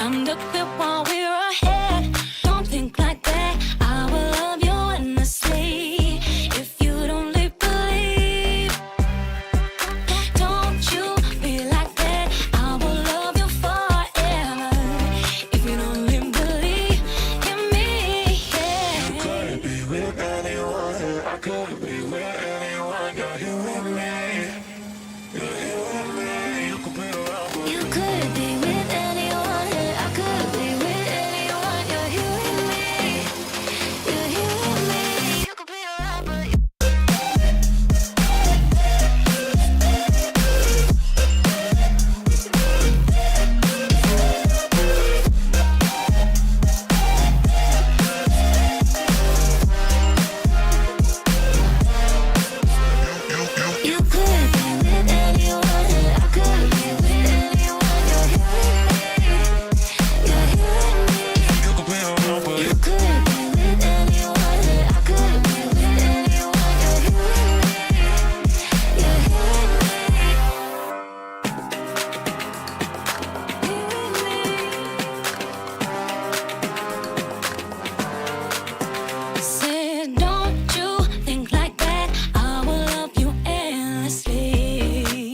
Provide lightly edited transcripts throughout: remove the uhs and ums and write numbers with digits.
Time to quit while we're ahead. Don't think like that. I will love you endlessly. If you don't believe, don't you be like that. I will love you forever. If you don't believe in me, yeah. You couldn't be with anyone. I couldn't be with anyone. You're here with me. You're here with me. You could be around, but You could be with anyone. I could be with anyone. You're here with me. You're here with me. You could be around, but you could be with anyone. I could be with anyone. You're here with me. You're here with me. you could be around, but You could be with anyone. I could be with anyone. You're here with me. You're here with me. Here with me. Said, don't you think like that. I will love you endlessly.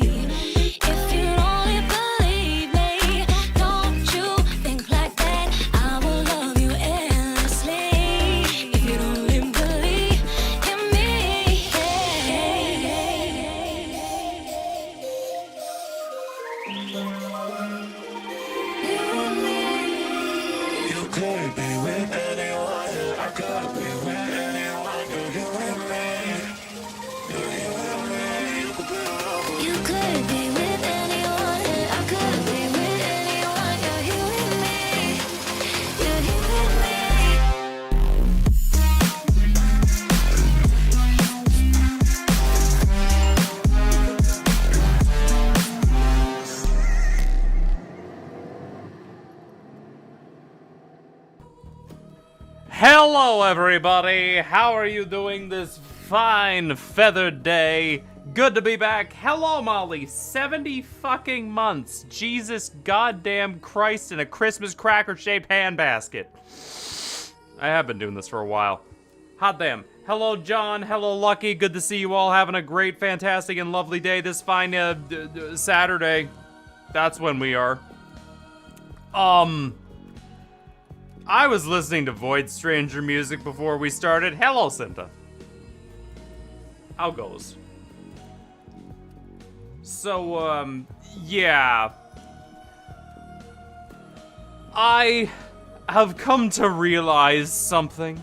If you only believe me, don't you think like that. I will love you endlessly. If you only believe in me, you could be with anyone. I could be with anyone. You're here with me. You're here with me. You could be around, but You could be with anyone. I could be with anyone. You're here with me. You're here with me. Hello, everybody. How are you doing this fine feathered day? Good to be back. Hello, Molly. 70 fucking months. Jesus goddamn Christ in a Christmas cracker-shaped handbasket. I have been doing this for a while. Hot damn. Hello, John. Hello, Lucky. Good to see you all having a great, fantastic, and lovely day this fine Saturday. That's when we are. I was listening to Void Stranger music before we started. Hello, Cinta. How goes? So, yeah. I have come to realize something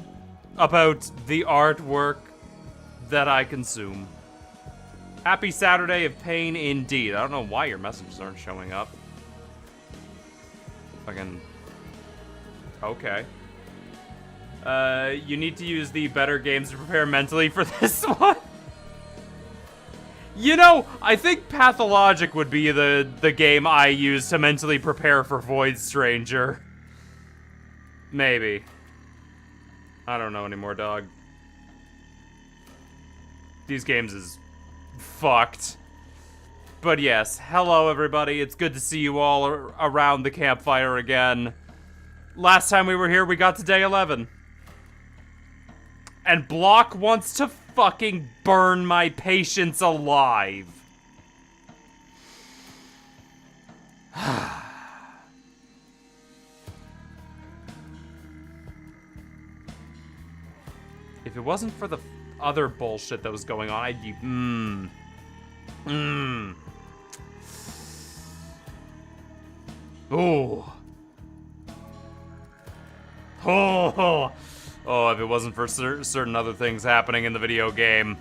about the artwork that I consume. Happy Saturday of pain indeed. I don't know why your messages aren't showing up. Fucking... Okay. You need to use the better games to prepare mentally for this one. You know, I think Pathologic would be the game I use to mentally prepare for Void Stranger. Maybe. I don't know anymore, dog. These games is fucked. But yes, hello everybody. It's good to see you all around the campfire again. Last time we were here, we got to day 11. And Block wants to fucking burn my patience alive. If it wasn't for the other bullshit that was going on, I'd be... Ooh. Oh, if it wasn't for certain other things happening in the video game,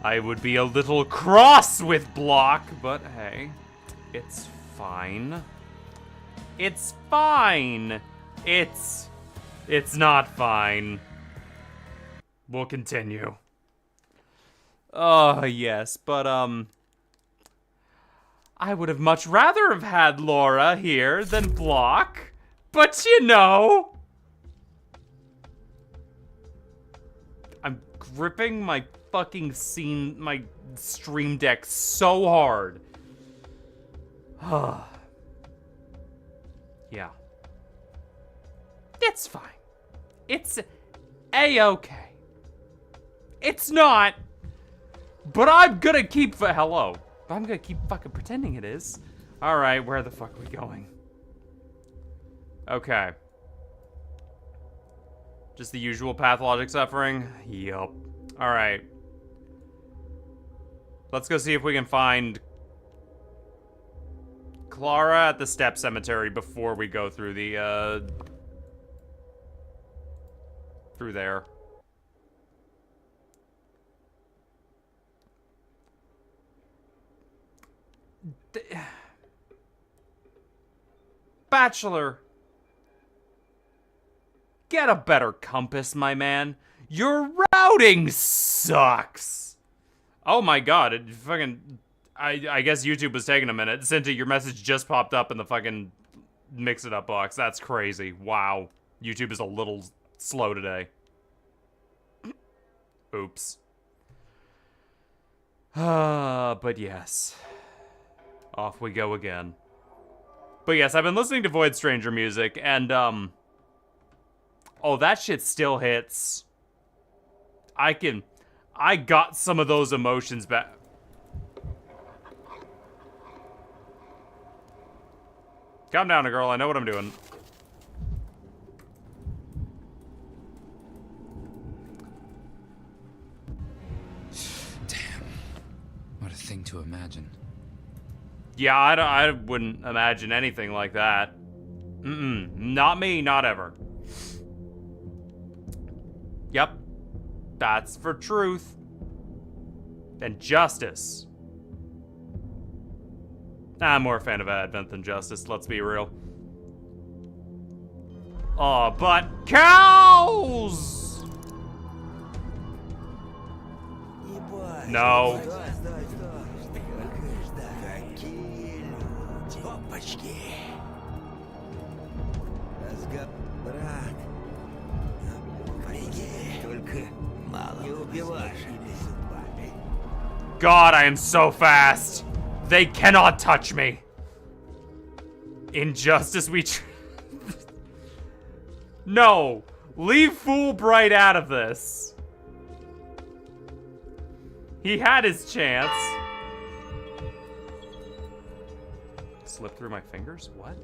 I would be a little cross with Block, but hey, it's fine. It's fine. It's not fine. We'll continue. Oh, yes, but, I would have much rather have had Laura here than Block, but you know... I'm gripping my fucking my stream deck so hard. Yeah. It's fine. It's A-okay. It's not. But I'm gonna keep... Hello. I'm gonna keep fucking pretending it is. Alright, where the fuck are we going? Okay. Just the usual pathologic suffering? Yup. Alright. Let's go see if we can find Clara at the Step Cemetery before we go through the, through there. Bachelor. Get a better compass, my man. Your routing sucks. Oh my god, it fucking... I guess YouTube was taking a minute. Cinta, your message just popped up in the fucking mix-it-up box. That's crazy. Wow. YouTube is a little slow today. Oops. But yes. Off we go again. But yes, I've been listening to Void Stranger music, and, oh, that shit still hits. I got some of those emotions back. Calm down, girl. I know what I'm doing. Damn. What a thing to imagine. Yeah, I wouldn't imagine anything like that. Not me, not ever. Yep. That's for truth. And justice. I'm more a fan of Advent than Justice, let's be real. Oh, but cows! No. God, I am so fast. They cannot touch me. Injustice, No, leave Fulbright out of this. He had his chance. Slip through my fingers? What?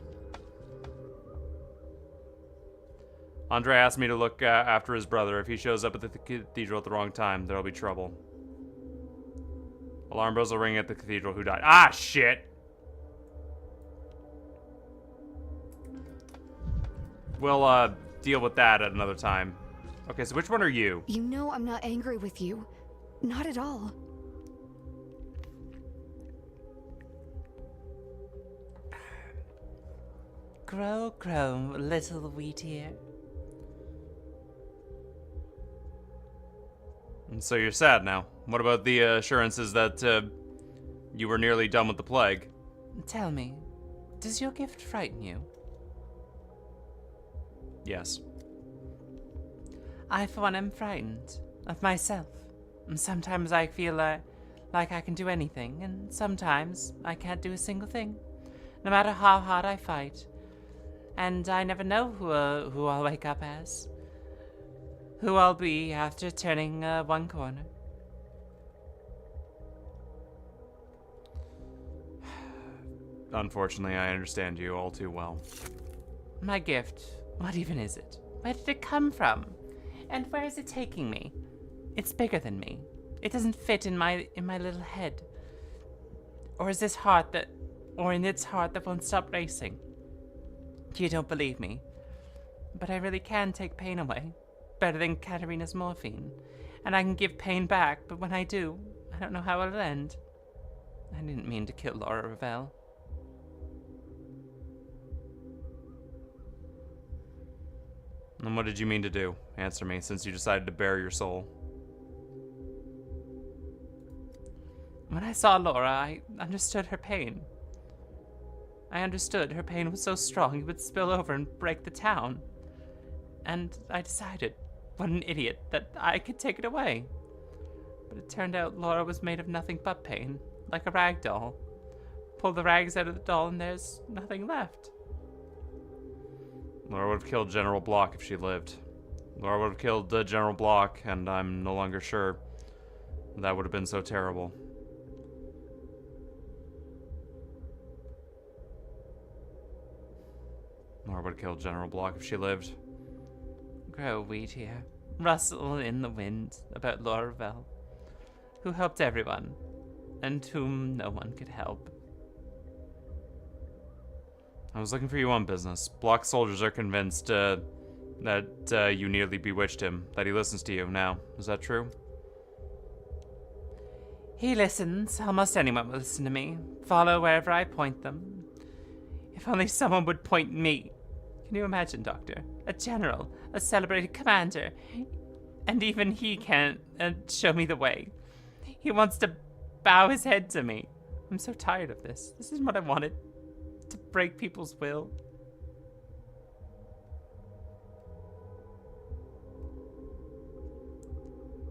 Andre asked me to look after his brother. If he shows up at the cathedral at the wrong time, there'll be trouble. Alarm bells will ring at the cathedral. Who died? Ah, shit! We'll, deal with that at another time. Okay, so which one are you? You know I'm not angry with you. Not at all. Grow, grow, little wheat ear. And so you're sad now. What about the assurances that, you were nearly done with the plague? Tell me, does your gift frighten you? Yes. I, for one, am frightened of myself. Sometimes I feel like I can do anything, and sometimes I can't do a single thing, no matter how hard I fight. And I never know who I'll wake up as, who I'll be after turning one corner. Unfortunately, I understand you all too well. My gift, what even is it? Where did it come from? And where is it taking me? It's bigger than me. It doesn't fit in my little head. Or is this heart that, or in its heart that won't stop racing? You don't believe me, but I really can take pain away. Better than Katarina's morphine. And I can give pain back, but when I do, I don't know how it'll end. I didn't mean to kill Laura Ravel. And what did you mean to do? Answer me, since you decided to bare your soul. When I saw Laura, I understood her pain. I understood her pain was so strong it would spill over and break the town. And I decided, what an idiot, that I could take it away. But it turned out Laura was made of nothing but pain, like a rag doll. Pull the rags out of the doll and there's nothing left. Laura would have killed General Block if she lived. Laura would have killed General Block, and I'm no longer sure that would have been so terrible. Laura would have killed General Block if she lived. Grow wheat here, rustle in the wind about Lorville, who helped everyone, and whom no one could help. I was looking for you on business. Block soldiers are convinced that you nearly bewitched him, that he listens to you now. Is that true? He listens. Almost anyone will listen to me. Follow wherever I point them. If only someone would point me. Can you imagine, Doctor? A general, a celebrated commander. And even he can't show me the way. He wants to bow his head to me. I'm so tired of this. This isn't what I wanted. To break people's will.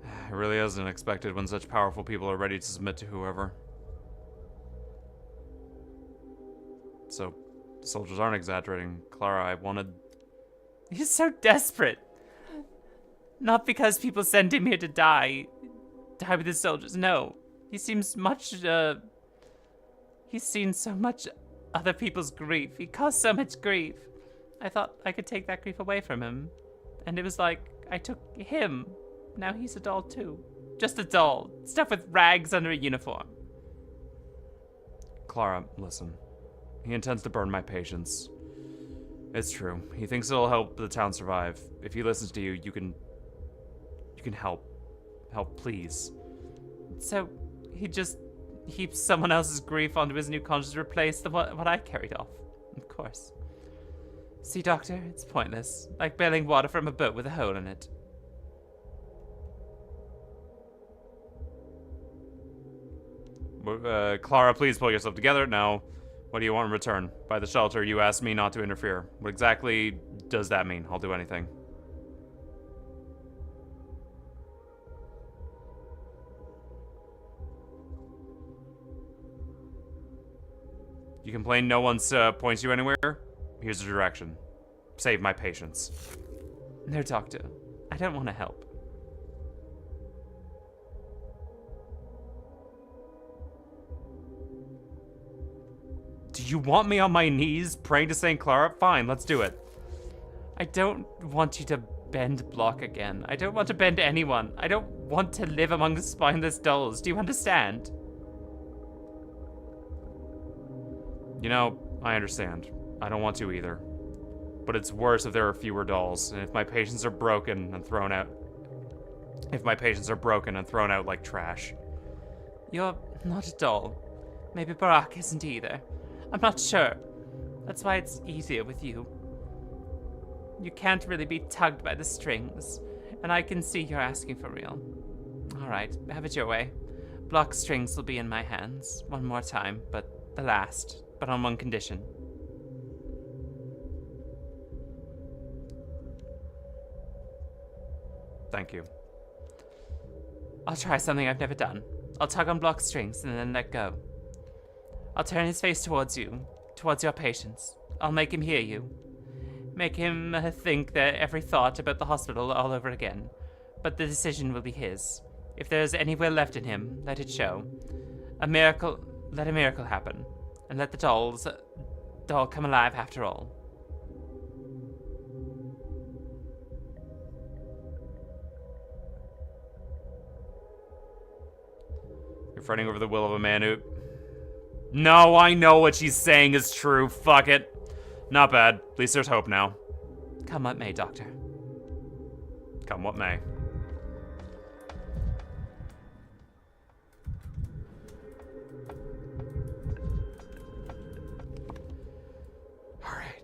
It really isn't expected when such powerful people are ready to submit to whoever. So, the soldiers aren't exaggerating. Clara, I wanted... He's so desperate. Not because people send him here to die with his soldiers. No. He seems much, he's seen so much other people's grief. He caused so much grief. I thought I could take that grief away from him. And it was like, I took him. Now he's a doll too. Just a doll. Stuff with rags under a uniform. Clara, listen. He intends to burn my patients. It's true. He thinks it'll help the town survive. If he listens to you, you can help. Help, please. So, he just heaps someone else's grief onto his new conscience to replace what I carried off. Of course. See, Doctor, it's pointless. Like bailing water from a boat with a hole in it. Clara, please pull yourself together. Now, what do you want in return? By the shelter, you asked me not to interfere. What exactly does that mean? I'll do anything. You complain no one's points you anywhere? Here's the direction. Save my patients. No, Doctor. I don't want to help. Do you want me on my knees praying to St. Clara? Fine, let's do it. I don't want you to bend Block again. I don't want to bend anyone. I don't want to live among the spineless dolls. Do you understand? You know, I understand. I don't want to either. But it's worse if there are fewer dolls, and if my patients are broken and thrown out. If my patients are broken and thrown out like trash. You're not a doll. Maybe Barack isn't either. I'm not sure. That's why it's easier with you. You can't really be tugged by the strings, and I can see you're asking for real. All right, have it your way. Block strings will be in my hands one more time, but the last, but on one condition. Thank you. I'll try something I've never done. I'll tug on Block's strings and then let go. I'll turn his face towards you, towards your patients. I'll make him hear you. Make him think that every thought about the hospital all over again. But the decision will be his. If there's any will left in him, let it show. Let a miracle happen. And let the doll come alive after all. You're fretting over the will of a man who... No, I know what she's saying is true. Fuck it. Not bad. At least there's hope now. Come what may, Doctor. Come what may. All right.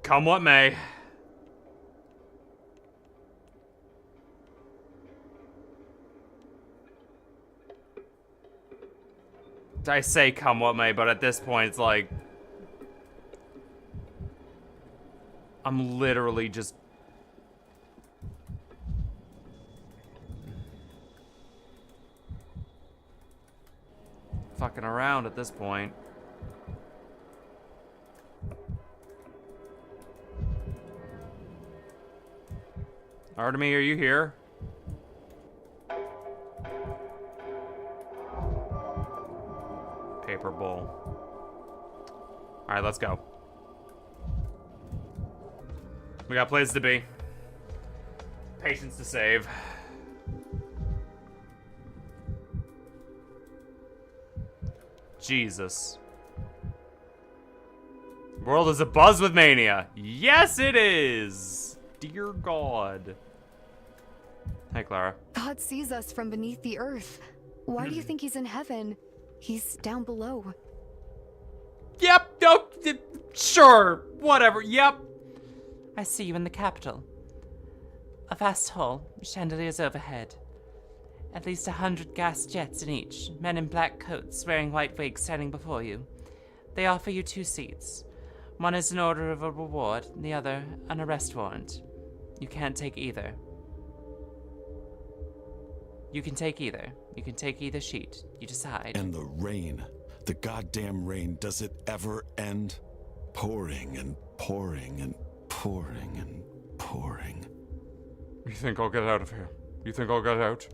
Come what may. I say come what may, but at this point it's like I'm literally just fucking around at this point. Artemy, are you here? Paper bowl. Alright, let's go. We got places to be. Patients to save. Jesus. The world is abuzz with mania. Yes, it is. Dear God. Hey, Clara. God sees us from beneath the earth. Why do you think he's in heaven? He's down below. Yep. No. Sure. Whatever. Yep. I see you in the Capitol. A vast hall, chandeliers overhead. At least 100 gas jets in each, men in black coats wearing white wigs standing before you. They offer you 2 seats. One is in order of a reward, the other an arrest warrant. You can't take either. You can take either. You can take either sheet. You decide. And the rain. The goddamn rain. Does it ever end? Pouring and pouring and pouring and pouring. You think I'll get out of here? You think I'll get out?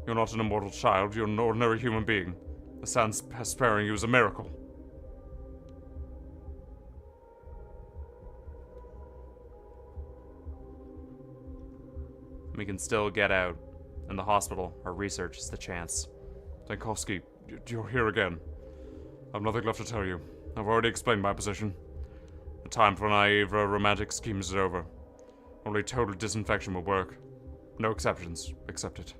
You're not an immortal child. You're an ordinary human being. The sun sparing you is a miracle. We can still get out. In the hospital, our research is the chance. Dankovsky, you're here again. I've nothing left to tell you. I've already explained my position. The time for naive romantic schemes is over. Only total disinfection will work. No exceptions. Accept it.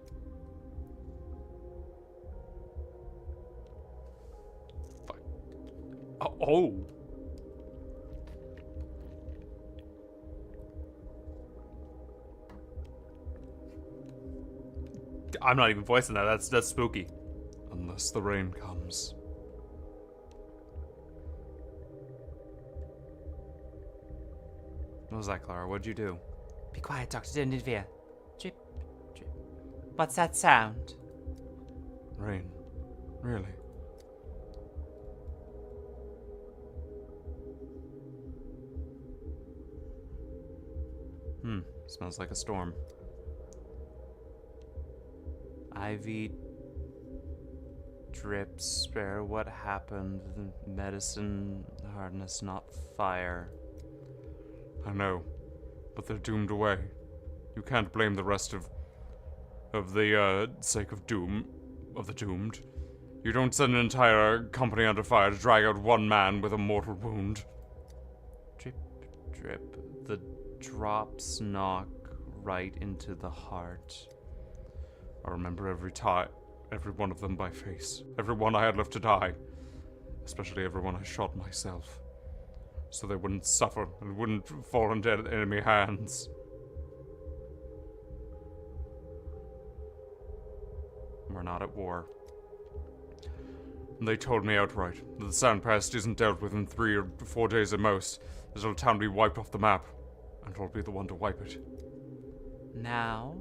Fuck. Oh. I'm not even voicing that. That's spooky. Unless the rain comes. What was that, Clara? What'd you do? Be quiet, Dr. Denivere. Drip, drip. What's that sound? Rain. Really? Smells like a storm. IV drip spare. What happened? Medicine hardness, not fire. I know, but they're doomed away. You can't blame the rest of the sake of doom, of the doomed. You don't send an entire company under fire to drag out one man with a mortal wound. Drip, drip. The drops knock right into the heart. I remember every one of them by face. Every one I had left to die. Especially every one I shot myself. So they wouldn't suffer and wouldn't fall into enemy hands. We're not at war. And they told me outright that the Sandpast isn't dealt with in 3 or 4 days at most. This little town will be wiped off the map. And I'll be the one to wipe it. Now,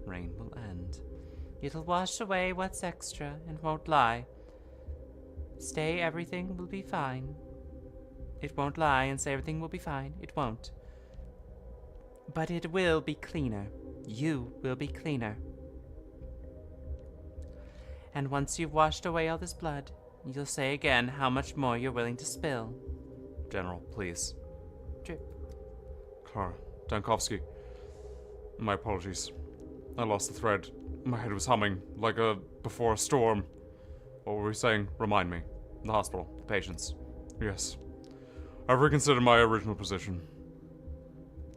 rain will end. It'll wash away what's extra and won't lie. Say everything will be fine. It won't lie and say everything will be fine. It won't. But it will be cleaner. You will be cleaner. And once you've washed away all this blood, you'll say again how much more you're willing to spill. General, please. Drip. Clara, Dankovsky. My apologies. I lost the thread. My head was humming, like before a storm. What were we saying? Remind me. The hospital. The patients. Yes. I've reconsidered my original position.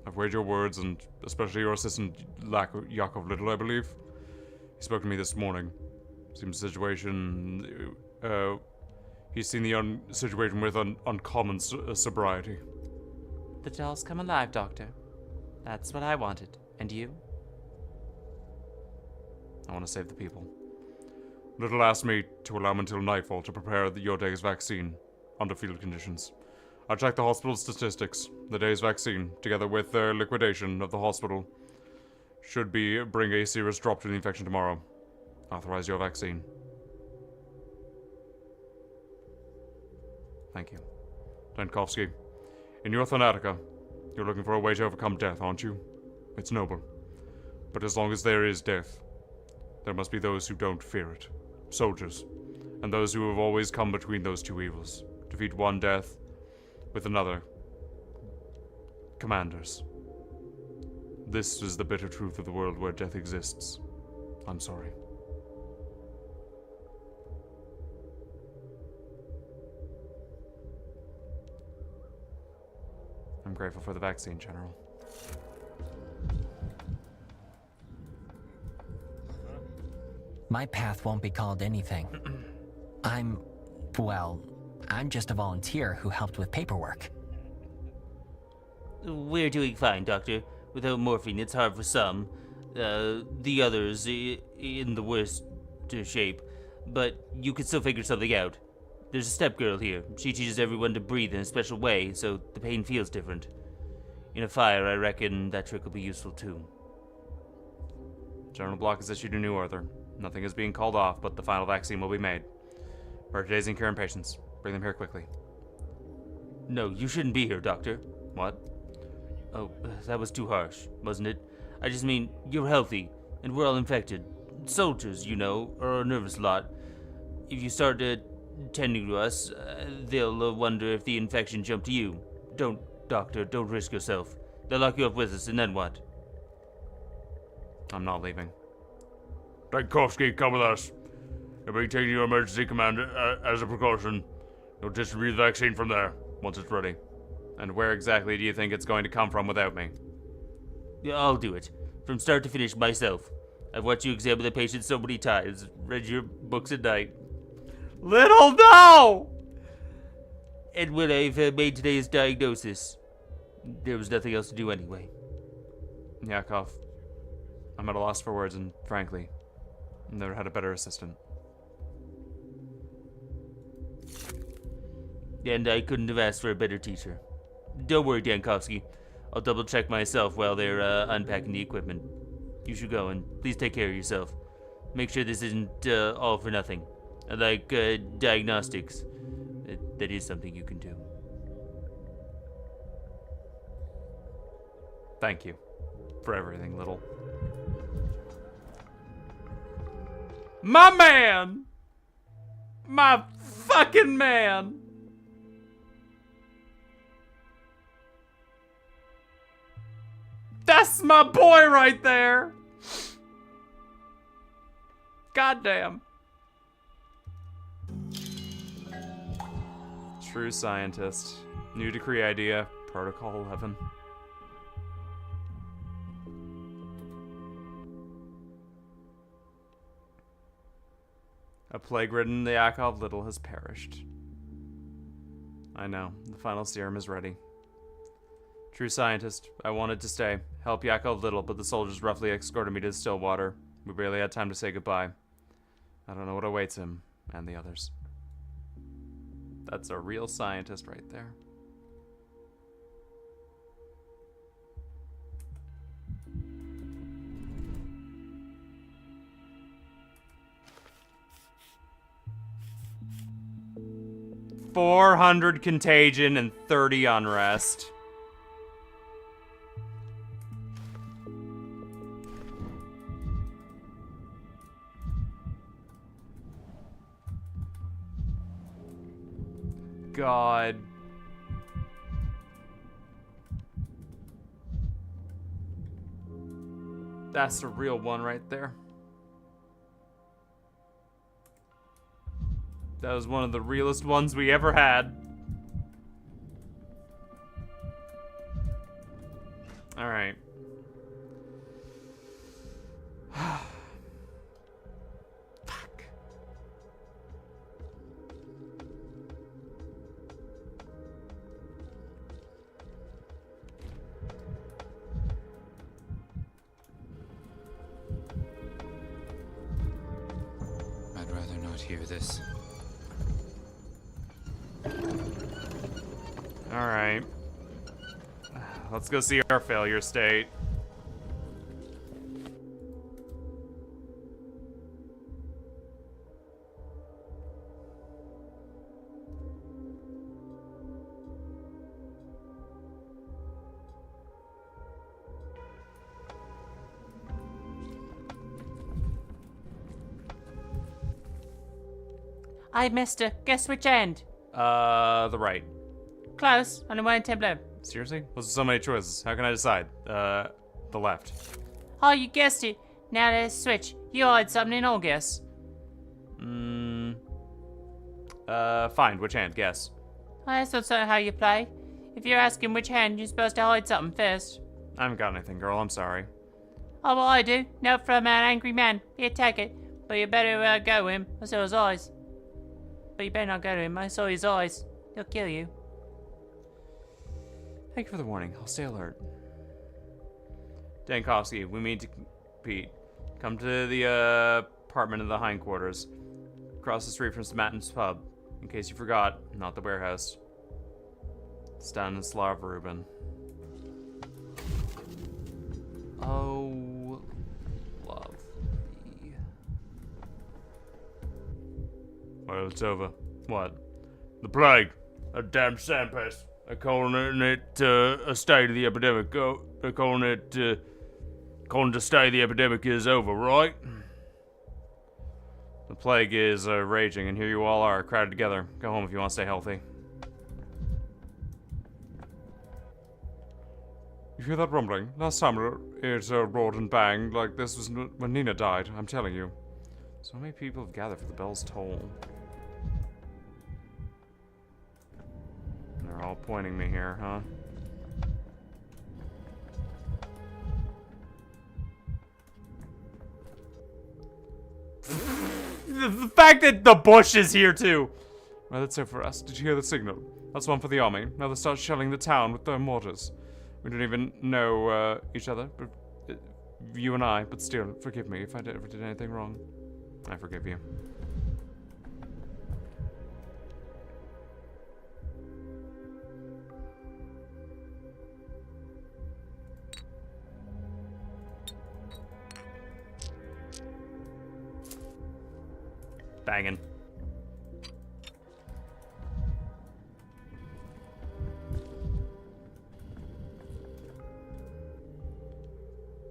I've weighed your words, and especially your assistant, Yakov Little, I believe. He spoke to me this morning. Seems the situation... he's seen the situation with uncommon sobriety. The dolls come alive, Doctor. That's what I wanted. And you? I want to save the people. Little asked me to allow him until nightfall to prepare your day's vaccine under field conditions. I checked the hospital statistics. The day's vaccine, together with their liquidation of the hospital, should bring a serious drop to the infection tomorrow. Authorize your vaccine. Thank you. Dankovsky, in your Thanatica, you're looking for a way to overcome death, aren't you? It's noble. But as long as there is death, there must be those who don't fear it. Soldiers. And those who have always come between those two evils. Defeat one death with another. Commanders. This is the bitter truth of the world where death exists. I'm sorry. I'm grateful for the vaccine, General. My path won't be called anything. I'm just a volunteer who helped with paperwork. We're doing fine, Doctor. Without morphine, it's hard for some. The others in the worst shape. But you can still figure something out. There's a step girl here. She teaches everyone to breathe in a special way, so the pain feels different. In a fire, I reckon that trick will be useful too. General Block has issued a new order. Nothing is being called off, but the final vaccine will be made. For today's and current patients, bring them here quickly. No, you shouldn't be here, Doctor. What? Oh, that was too harsh, wasn't it? I just mean, you're healthy, and we're all infected. Soldiers, you know, are a nervous lot. If you start tending to us, they'll wonder if the infection jumped to you. Don't, Doctor, don't risk yourself. They'll lock you up with us, and then what? I'm not leaving. Dankovsky, come with us. You'll be taking your emergency command as a precaution. You'll distribute the vaccine from there, once it's ready. And where exactly do you think it's going to come from without me? Yeah, I'll do it. From start to finish, myself. I've watched you examine the patient so many times, read your books at night. Little no! And when I've made today's diagnosis, there was nothing else to do anyway. Yakov, I'm at a loss for words, and frankly, I've never had a better assistant. And I couldn't have asked for a better teacher. Don't worry, Dankovsky. I'll double check myself while they're unpacking the equipment. You should go, and please take care of yourself. Make sure this isn't all for nothing. Like diagnostics. That is something you can do. Thank you for everything, Little. My man! My fucking man! That's my boy right there! Goddamn. True scientist. New decree idea. Protocol 11. A plague-ridden Yakov Little has perished. I know. The final serum is ready. True scientist. I wanted to stay. Help Yakov Little, but the soldiers roughly escorted me to the Stillwater. We barely had time to say goodbye. I don't know what awaits him and the others. That's a real scientist right there. $400 contagion and 30 unrest. God. That's the real one right there. That was one of the realest ones we ever had. All right. Fuck. I'd rather not hear this. Alright. Let's go see our failure state. I missed her. Guess which end? The right. Close. Only one in 10 below. Seriously? Those are so many choices. How can I decide? The left. Oh, you guessed it. Now let's switch. You hide something and I'll guess. Fine. Which hand? Guess. Oh, that's not so how you play. If you're asking which hand, you're supposed to hide something first. I haven't got anything, girl. I'm sorry. Oh, well, I do. Note from an angry man. Here, take it. But you better go him. I saw his eyes. But you better not go to him. I saw his eyes. He'll kill you. Thank you for the warning. I'll stay alert. Dankovsky, we mean to compete. Come to the apartment in the hindquarters. Across the street from Smatton's pub. In case you forgot, not the warehouse. It's down in Slav Rubin. Oh, lovely. Well, it's over. What? The plague. A damn sandpest. They're calling it a state of the epidemic. They're calling it calling the state of the epidemic is over, right? The plague is raging, and here you all are, crowded together. Go home if you want to stay healthy. You hear that rumbling? Last time it roared and banged like this was when Nina died, I'm telling you. So many people have gathered for the bell's toll. They're all pointing me here, huh? The fact that the bush is here too! Well, that's it for us. Did you hear the signal? That's one for the army. Now they start shelling the town with their mortars. We don't even know each other, but you and I, but still, forgive me if I ever did anything wrong. I forgive you. Banging.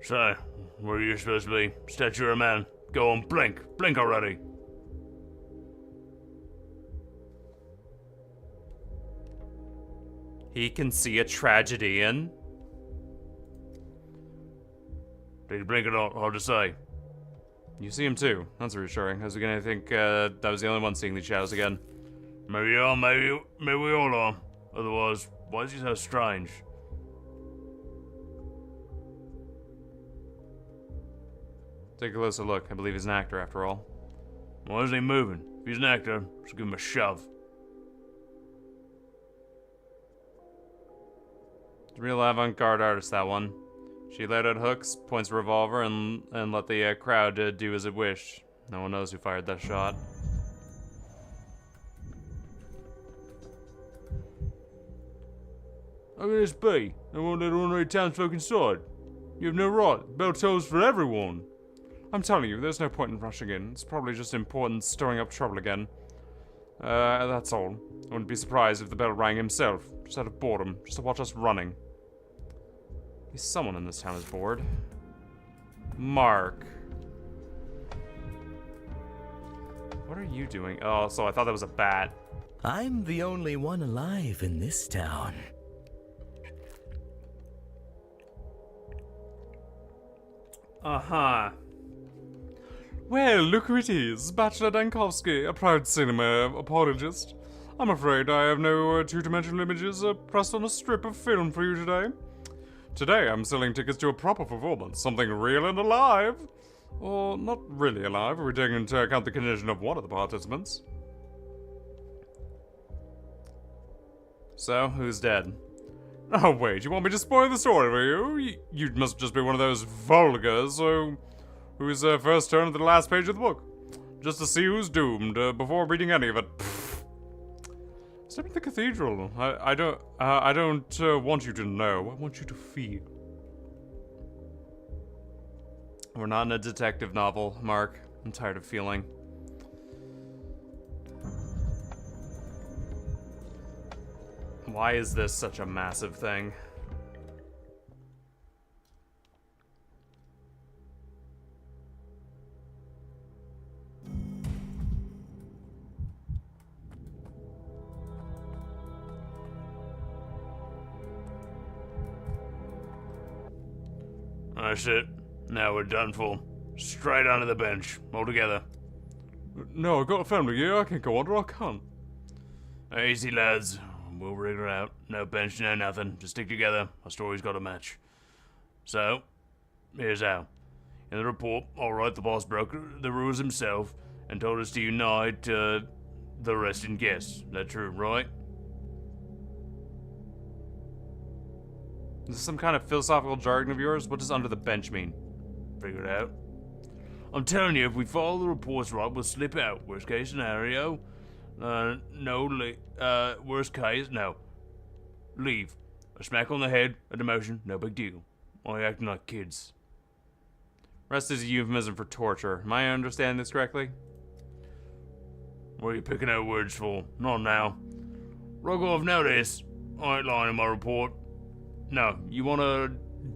So, where are you supposed to be? Statue of man. Go on, blink. Blink already. He can see a tragedy in. Did you blink at all? Hard to say. You see him too. That's reassuring. I was beginning to think that was the only one seeing these shadows again. Maybe you are, maybe we all are. Otherwise, why is he so strange? Take a closer look. I believe he's an actor after all. Why isn't he moving? If he's an actor, just give him a shove. It's a real avant-garde artist, that one. She laid out hooks, points a revolver, and let the crowd do as it wished. No one knows who fired that shot. How can this be? They won't let ordinary townsfolk inside. You have no right. The bell tolls for everyone. I'm telling you, there's no point in rushing in. It's probably just important stirring up trouble again. That's all. I wouldn't be surprised if the bell rang himself, just out of boredom, just to watch us running. At least someone in this town is bored. Mark. What are you doing? Oh, so I thought that was a bat. I'm the only one alive in this town. Uh-huh. Well, look who it is. Bachelor Dankovsky, a proud cinema apologist. I'm afraid I have no two-dimensional images pressed on a strip of film for you today. Today I'm selling tickets to a proper performance, something real and alive. Or not really alive, if we take into account the condition of one of the participants. So, who's dead? Oh wait, you want me to spoil the story for you? You must just be one of those vulgars, so... who's first turn at the last page of the book. Just to see who's doomed, before reading any of it. Step in the cathedral. I don't want you to know. I want you to feel. We're not in a detective novel, Mark. I'm tired of feeling. Why is this such a massive thing? That's it. Now we're done for. Straight onto the bench, all together. No, I got a family, yeah, I can't go under, I can't. Easy, lads. We'll rig her out. No bench, no nothing. Just stick together. Our story's got a match. So, here's how. In the report, alright, the boss broke the rules himself and told us to unite the resting guests. That true, right? Is this some kind of philosophical jargon of yours? What does under the bench mean? Figure it out. I'm telling you, if we follow the reports right, we'll slip out. Worst case scenario, worst case, no. Leave. A smack on the head, a demotion, no big deal. Only acting like kids. Rest is a euphemism for torture. Am I understanding this correctly? What are you picking out words for? Not now. Rogov, notice. I ain't lying in my report. No, you wanna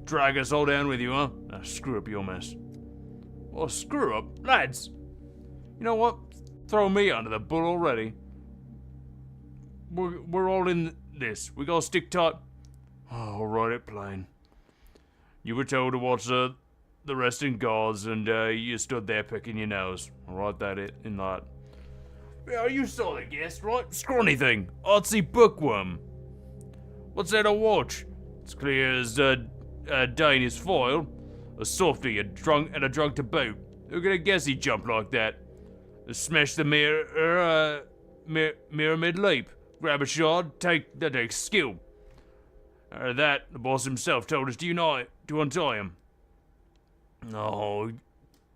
drag us all down with you, huh? Now screw up your mess. Well, screw up? Lads! You know what? Throw me under the bull already. We're all in this. We gotta stick tight. Oh, I'll write it plain. You were told to watch the resting guards, and you stood there picking your nose. I'll write that in that. Yeah, you saw the guest, right? Scrawny thing. Artsy bookworm. What's there to watch? It's clear as Danish foil. A softy, a drunk to boot. Who could have guessed he'd jump like that? Smash the mirror mid-leap. Grab a shard, that takes skill. That, the boss himself told us to untie him. Oh,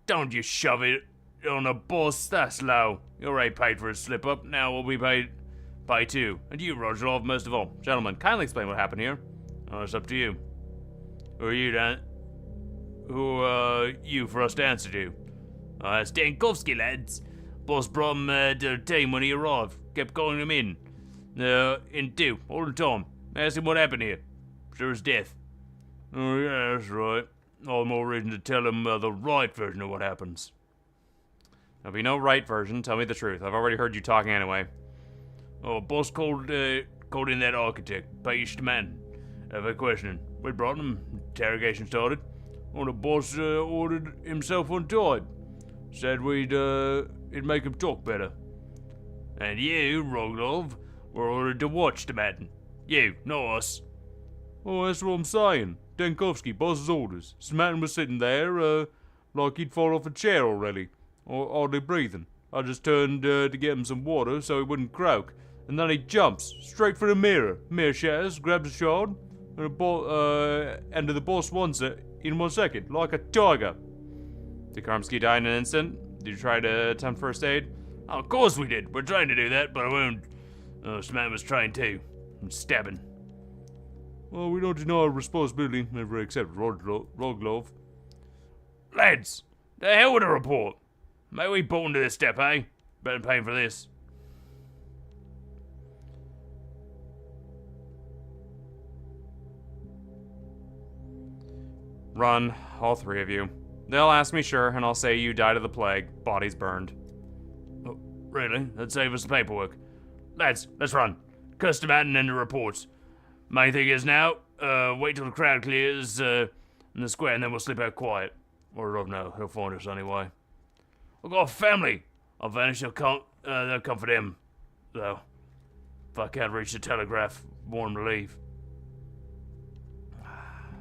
don't you shove it on the boss, that's low. You already paid for a slip-up, now we'll be paid too. And you, Rogerov, most of all. Gentlemen, kindly explain what happened here. Oh, it's up to you. Who are you, Dan? Who are you for us to answer to? It's Dankovsky, lads. Boss brought him to the team when he arrived. Kept calling him in. All the time. Asked him what happened here. Sure as death. Oh, yeah, that's right. All the more reason to tell him the right version of what happens. There'll be no right version. Tell me the truth. I've already heard you talking anyway. Oh, boss called in that architect, Paged man. For questioning. We brought him. Interrogation started. Oh, the boss ordered himself untied. Said it'd make him talk better. And you, Roglov, were ordered to watch the man. You, not us. Oh, that's what I'm saying. Dankovsky, boss's orders. Smatton was sitting there, like he'd fall off a chair already, or hardly breathing. I just turned to get him some water so he wouldn't croak, and then he jumps straight for the mirror. Mirror shatters, grabs a shard, and to the boss wants it in 1 second, like a tiger. Did Karmsky die in an instant? Did you try to attempt first aid? Oh, of course we did. We're trying to do that, but I won't. Smatton was trying too. And stabbing. Well, we don't deny responsibility. Never accept Roglov. Lads, the hell with the report. May we bolt into this step, eh? Better than paying for this. Run, all three of you. They'll ask me, sure, and I'll say you died of the plague. Body's burned. Oh, really? That'd save us the paperwork. Lads, let's run. Custom out and end the reports. Main thing is now, wait till the crowd clears in the square, and then we'll slip out quiet. Or I don't know, he'll find us anyway. I've got a family. I'll vanish, they'll come for them. Though, if I can't reach the telegraph, warn them to leave.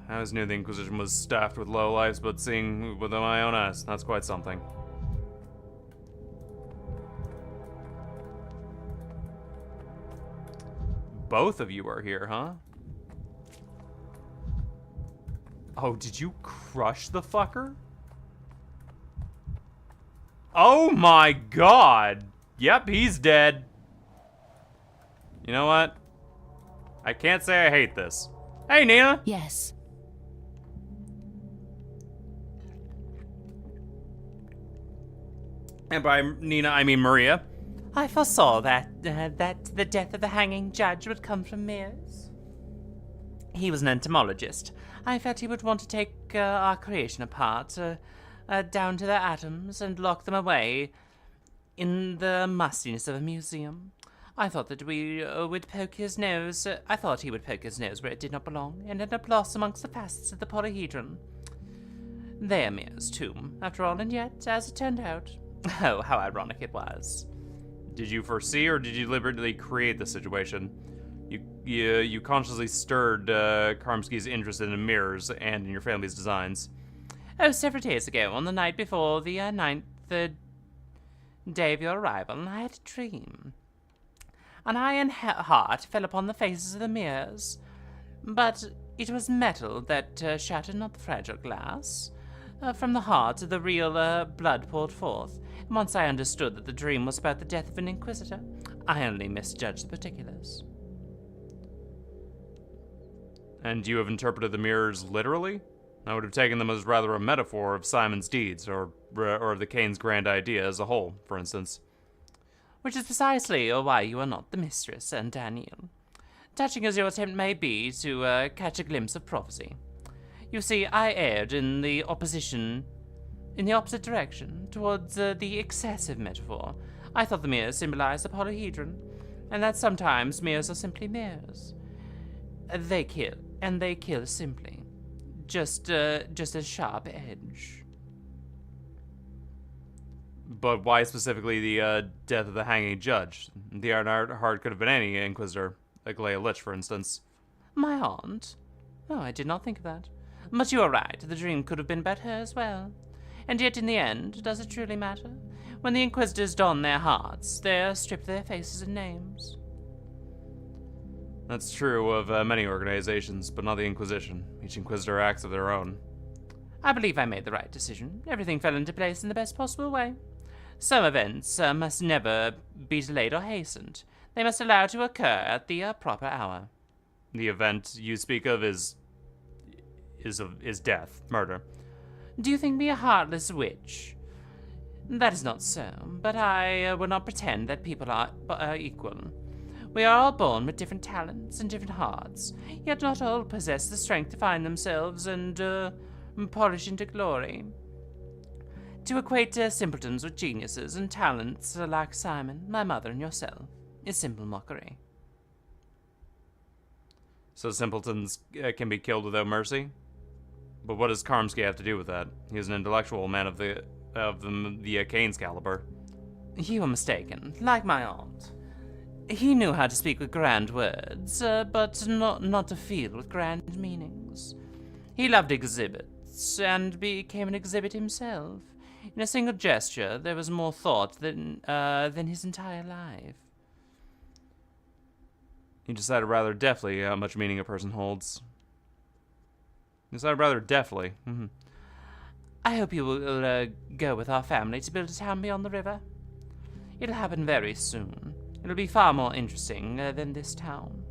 I always knew the Inquisition was staffed with lowlifes, but seeing with my own eyes, that's quite something. Both of you are here, huh? Oh, did you crush the fucker? Oh my god! Yep, he's dead. You know what? I can't say I hate this. Hey, Nina! Yes. And by Nina, I mean Maria. I foresaw that the death of the hanging judge would come from Mears. He was an entomologist. I felt he would want to take our creation apart, down to their atoms, and lock them away in the mustiness of a museum. I thought that we would poke his nose. I thought he would poke his nose where it did not belong, and end up lost amongst the facets of the polyhedron. They're Mia's tomb, after all, and yet, as it turned out, oh, how ironic it was. Did you foresee or did you deliberately create the situation? You consciously stirred Karmsky's interest in mirrors and in your family's designs. Oh, several days ago, on the night before the the day of your arrival, I had a dream. An iron heart fell upon the faces of the mirrors, but it was metal that shattered, not the fragile glass. From the heart, the real blood poured forth. Once I understood that the dream was about the death of an inquisitor, I only misjudged the particulars. And you have interpreted the mirrors literally? I would have taken them as rather a metaphor of Simon's deeds, or of the Kane's grand idea as a whole, for instance. Which is precisely why you are not the mistress, and Daniel. Touching as your attempt may be to catch a glimpse of prophecy. You see, I erred in the opposite direction, towards the excessive metaphor. I thought the mirrors symbolized the polyhedron, and that sometimes mirrors are simply mirrors. They kill, and they kill simply. Just a sharp edge. But why specifically the death of the hanging judge? The Iron Heart could have been any inquisitor, like Leia Lich, for instance. My aunt? Oh, I did not think of that. But you are right, the dream could have been about her as well. And yet, in the end, does it truly matter? When the Inquisitors don their hearts, they strip their faces and names. That's true of many organizations, but not the Inquisition. Each Inquisitor acts of their own. I believe I made the right decision. Everything fell into place in the best possible way. Some events must never be delayed or hastened. They must allow to occur at the proper hour. The event you speak of is death, murder. Do you think me a heartless witch? That is not so, but I will not pretend that people are equal. We are all born with different talents and different hearts, yet not all possess the strength to find themselves and polish into glory. To equate simpletons with geniuses and talents like Simon, my mother, and yourself is simple mockery. So simpletons can be killed without mercy? But what does Karmsky have to do with that? He is an intellectual man of the Kane's caliber. You are mistaken. Like my aunt. He knew how to speak with grand words, but not to feel with grand meanings. He loved exhibits, and became an exhibit himself. In a single gesture, there was more thought than his entire life. He decided rather deftly how much meaning a person holds. Decided rather deftly. Mm-hmm. I hope you will go with our family to build a town beyond the river. It'll happen very soon. It'll be far more interesting than this town.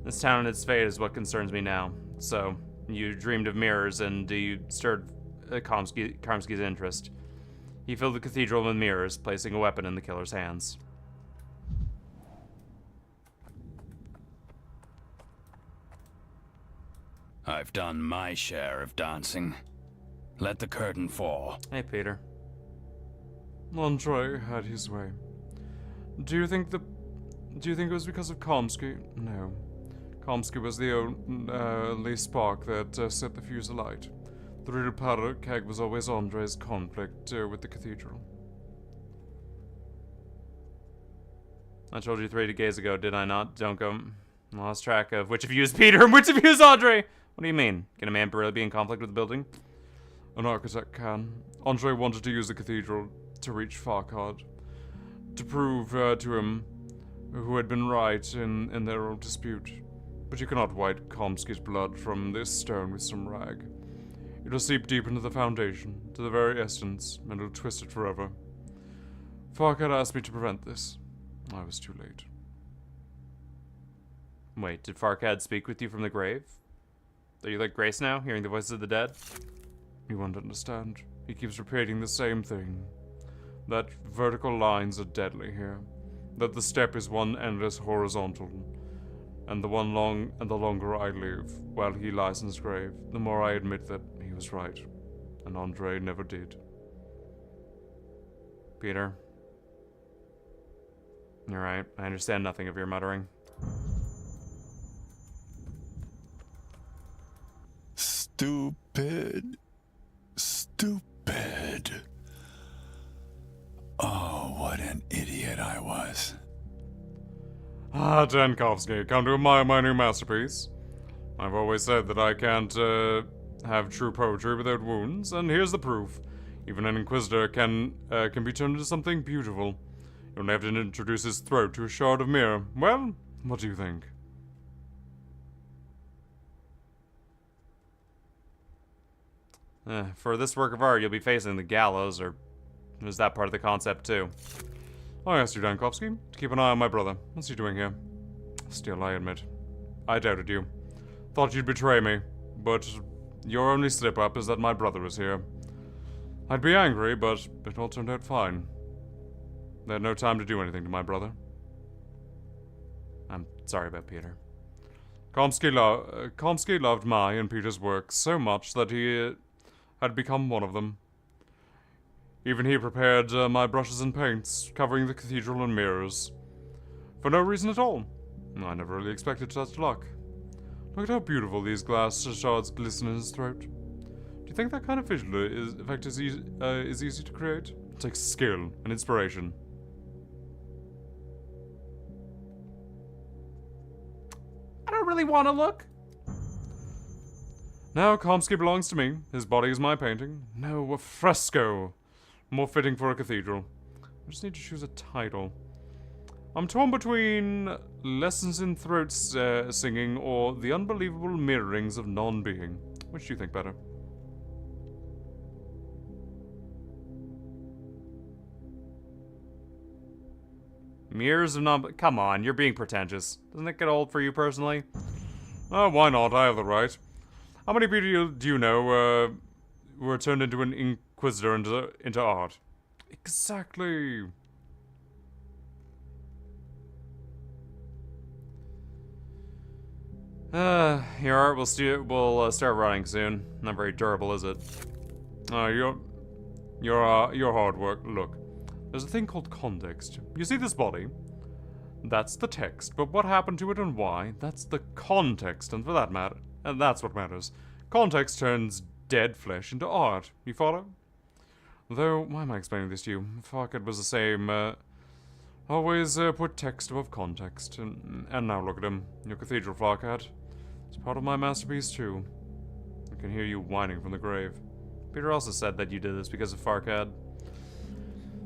This town and its fate is what concerns me now. So, you dreamed of mirrors and you stirred Karmsky's interest. He filled the cathedral with mirrors, placing a weapon in the killer's hands. I've done my share of dancing. Let the curtain fall. Hey, Peter. Andre had his way. Do you think it was because of Karmsky? No. Karmsky was the only spark that set the fuse alight. The real powder keg was always Andre's conflict with the cathedral. I told you 3 days ago, did I not? Don't go. I lost track of which of you is Peter and which of you is Andre. What do you mean? Can a man really be in conflict with the building? An architect can. Andre wanted to use the cathedral to reach Farquaad, to prove to him who had been right in their old dispute. But you cannot wipe Karmsky's blood from this stone with some rag. It'll seep deep into the foundation, to the very essence, and it'll twist it forever. Farquaad asked me to prevent this. I was too late. Wait, did Farquaad speak with you from the grave? Are you like Grace now, hearing the voices of the dead? You won't understand. He keeps repeating the same thing. That vertical lines are deadly here. That the step is one endless horizontal. And the longer I live, while he lies in his grave, the more I admit that he was right. And Andre never did. Peter. You're right. I understand nothing of your muttering. Stupid. Stupid. Oh, what an idiot I was. Ah, Jankowski, come to admire my new masterpiece. I've always said that I can't have true poetry without wounds, and here's the proof. Even an Inquisitor can be turned into something beautiful. You only have to introduce his throat to a shard of mirror. Well, what do you think? For this work of art, you'll be facing the gallows, or is that part of the concept too? I asked you, Dankovsky, to keep an eye on my brother. What's he doing here? Still, I admit, I doubted you. Thought you'd betray me, but your only slip-up is that my brother is here. I'd be angry, but it all turned out fine. They had no time to do anything to my brother. I'm sorry about Peter. Komsky loved my and Peter's work so much that he had become one of them. Even he prepared my brushes and paints, covering the cathedral and mirrors. For no reason at all. I never really expected such luck. Look at how beautiful these glass shards glisten in his throat. Do you think that kind of visual effect is easy to create? It takes skill and inspiration. I don't really want to look. Now Komsky belongs to me. His body is my painting. No, a fresco. More fitting for a cathedral. I just need to choose a title. I'm torn between Lessons in Throat Singing or The Unbelievable Mirrorings of Non-Being. Which do you think better? Mirrors of non... Come on, you're being pretentious. Doesn't it get old for you personally? Oh, why not? I have the right. How many people do you know were turned into an Inquisitor into art? Exactly. Your art will start running soon. Not very durable, is it? Your hard work. Look, there's a thing called context. You see this body? That's the text, but what happened to it and why? That's the context, and for that matter, and that's what matters. Context turns dead flesh into art. You follow? Though, why am I explaining this to you? Fuck, it was the same. Always put text above context. And now look at him. Your cathedral Farcad. It's part of my masterpiece too. I can hear you whining from the grave. Peter also said that you did this because of Farcad.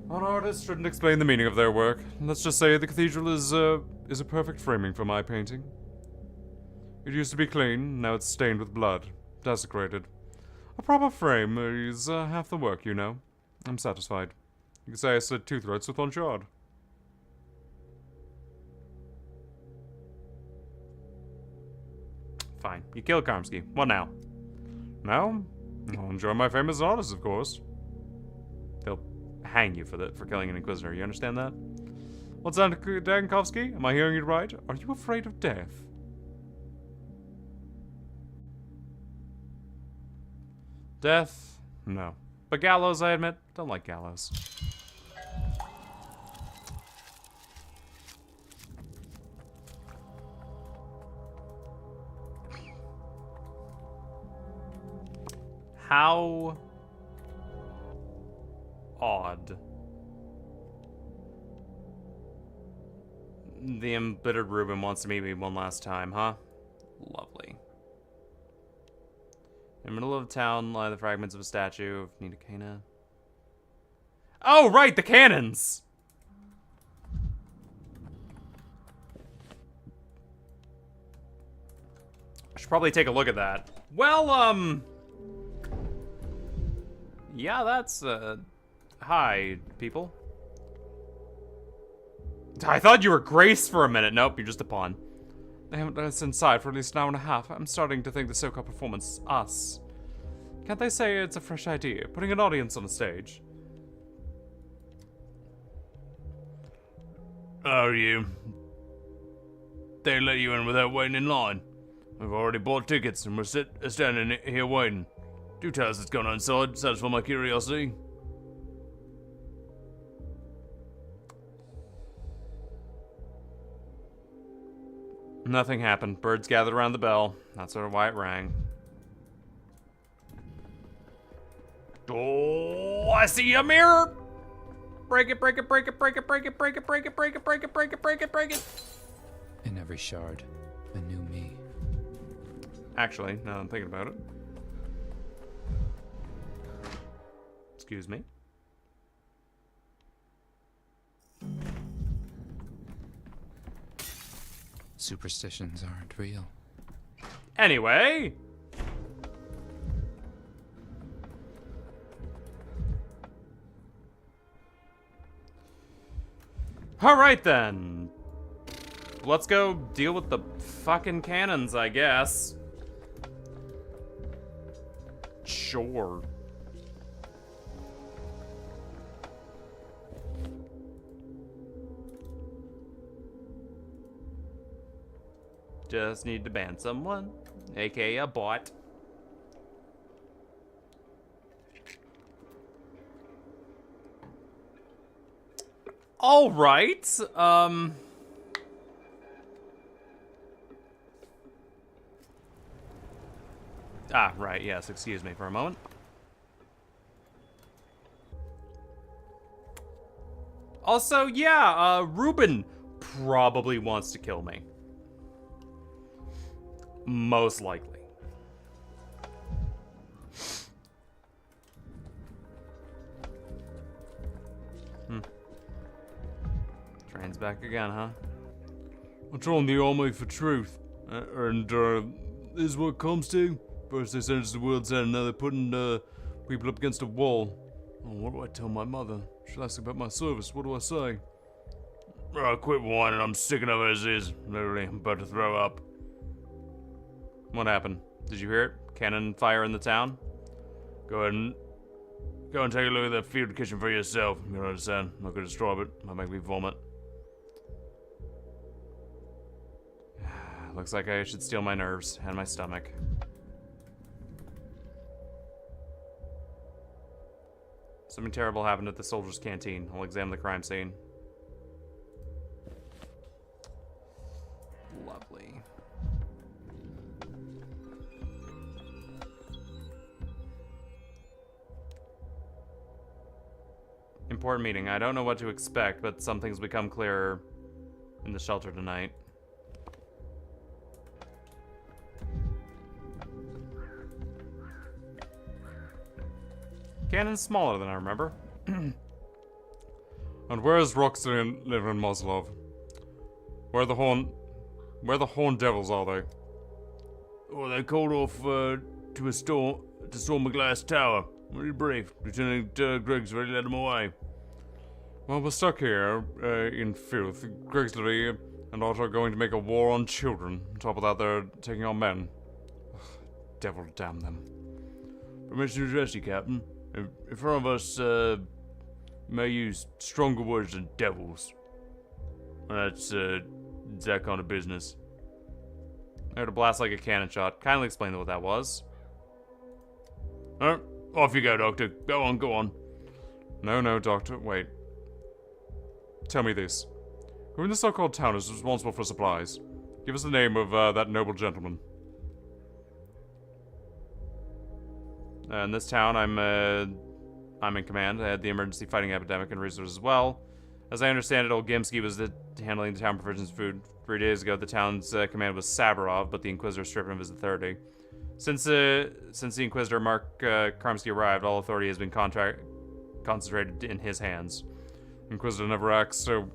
An artist shouldn't explain the meaning of their work. Let's just say the cathedral is a perfect framing for my painting. It used to be clean, now it's stained with blood. Desecrated. A proper frame is half the work, you know. I'm satisfied. You could say I slit two throats with one shard. Fine. You killed Karmsky. What now? Now? I'll enjoy my fame as an artist, of course. They'll hang you for killing an Inquisitor. You understand that? What's that, Dankovsky? Am I hearing you right? Are you afraid of death? Death? No. But gallows, I admit, don't like gallows. How odd. The embittered Reuben wants to meet me one last time, huh? Lovely. In the middle of town lie the fragments of a statue of Nina Cana. Oh, right, the cannons! I should probably take a look at that. Well, yeah, that's, hi, people. I thought you were Grace for a minute. Nope, you're just a pawn. They haven't let us inside for at least an hour and a half. I'm starting to think the so-called performance, us. Can't they say it's a fresh idea, putting an audience on the stage? Oh, you. They let you in without waiting in line. We've already bought tickets and we're standing here waiting. Do tell us what's going on inside, satisfy my curiosity. Nothing happened. Birds gathered around the bell. That's sort of why it rang. Oh, I see a mirror! Break it, break it, break it, break it, break it, break it, break it, break it, break it, break it, break it, break it. In every shard, a new me. Actually, now I'm thinking about it. Excuse me. Superstitions aren't real. Anyway. Alright then. Let's go deal with the fucking cannons, I guess. Sure. Just need to ban someone, aka a bot. All right. Right. Yes. Excuse me for a moment. Also, yeah. Ruben probably wants to kill me. Most likely. Train's back again, huh? I'm trying the army for truth. This is what it comes to. First they send us to the world's end, now they're putting people up against a wall. Oh, what do I tell my mother? She'll ask about my service. What do I say? Oh, quit whining. I'm sick enough as is. Literally, I'm about to throw up. What happened? Did you hear it? Cannon fire in the town? Go and take a look at that field kitchen for yourself. You don't understand. I'm not gonna destroy it. Might make me vomit. Looks like I should steel my nerves and my stomach. Something terrible happened at the soldiers' canteen. I'll examine the crime scene. Lovely. Important meeting. I don't know what to expect, but some things become clearer in the shelter tonight. Cannon's smaller than I remember. And where's Roxy and Liv and Muzzlov? Where the Horn Devils are they? Oh, they called off to storm a glass tower. Really brief. Lieutenant Greggs already led them away. Well, we're stuck here in filth. Greggs and Otto are going to make a war on children. On top of that, they're taking on men. Ugh, devil damn them. Permission to address you, Captain. In front of us, you may use stronger words than devils. That's that kind of business. I heard a blast like a cannon shot. Kindly explain what that was. Alright, off you go, Doctor. Go on. No, Doctor. Wait. Tell me this. Who in the so-called town is responsible for supplies? Give us the name of that noble gentleman. In this town, I'm in command. I had the emergency fighting epidemic and resources as well. As I understand it, old Gimsky was handling the town provisions and food. 3 days ago, the town's command was Sabarov, but the Inquisitor stripped him of his authority. Since the Inquisitor Mark Karmsky arrived, all authority has been concentrated in his hands. Inquisitor never acts so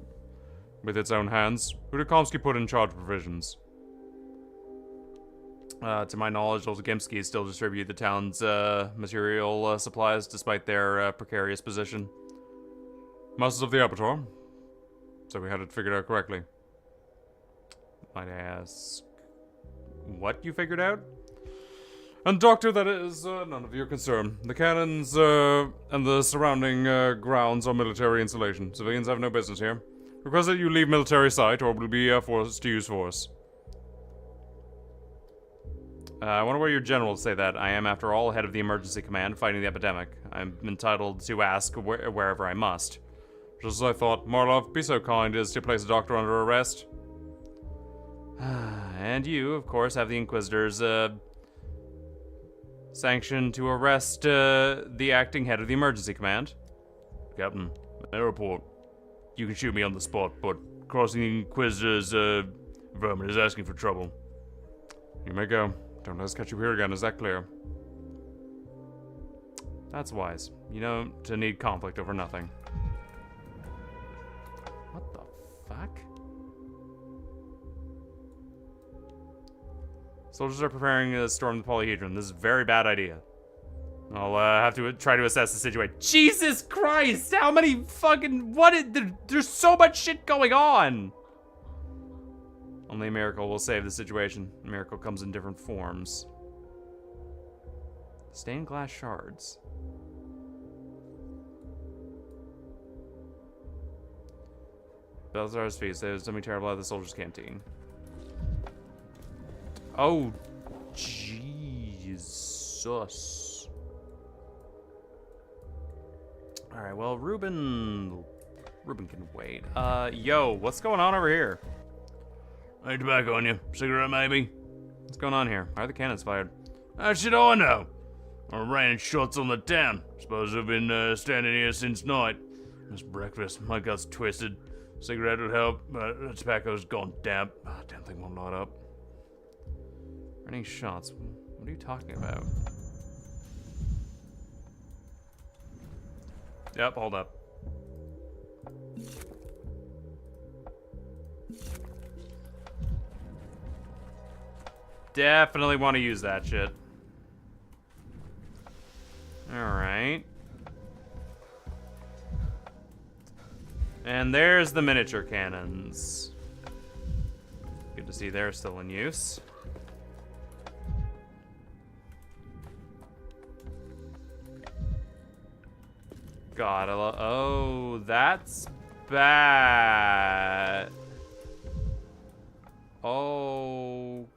with its own hands. Who did Karmsky put in charge of provisions? To my knowledge, old Gimsky still distribute the town's material supplies despite their precarious position. Masters of the Aperture. So we had it figured out correctly. Might I ask what you figured out? And Doctor, that is none of your concern. The cannons and the surrounding grounds are military installation. Civilians have no business here. Request that you leave military site or will be forced to use force. I wonder where your generals say that. I am, after all, head of the emergency command fighting the epidemic. I'm entitled to ask wherever I must. Just as I thought. Marlov, be so kind as to place the Doctor under arrest. And you, of course, have the Inquisitor's Sanction to arrest the acting head of the emergency command. Captain, may I report? You can shoot me on the spot, but crossing the Inquisitor's vermin is asking for trouble. You may go. Don't let us catch you here again, is that clear? That's wise. You know, to need conflict over nothing. What the fuck? Soldiers are preparing to storm the polyhedron. This is a very bad idea. I'll have to try to assess the situation. Jesus Christ! How many fucking... there's so much shit going on! Only a miracle will save the situation. A miracle comes in different forms. Stained glass shards. Belzar's feast. There's something terrible at the soldiers' canteen. Oh, Jesus. Alright, well, Ruben can wait. Yo, what's going on over here? Any tobacco on you? Cigarette, maybe? What's going on here? Why are the cannons fired? How should I know? I'm raining shots on the town. Suppose I've been standing here since night. It's breakfast. My gut's twisted. Cigarette would help, but the tobacco's gone damp. Damn thing won't light up. Raining shots? What are you talking about? Yep, hold up. Definitely want to use that shit. Alright. And there's the miniature cannons. Good to see they're still in use. God, oh, that's bad. Okay.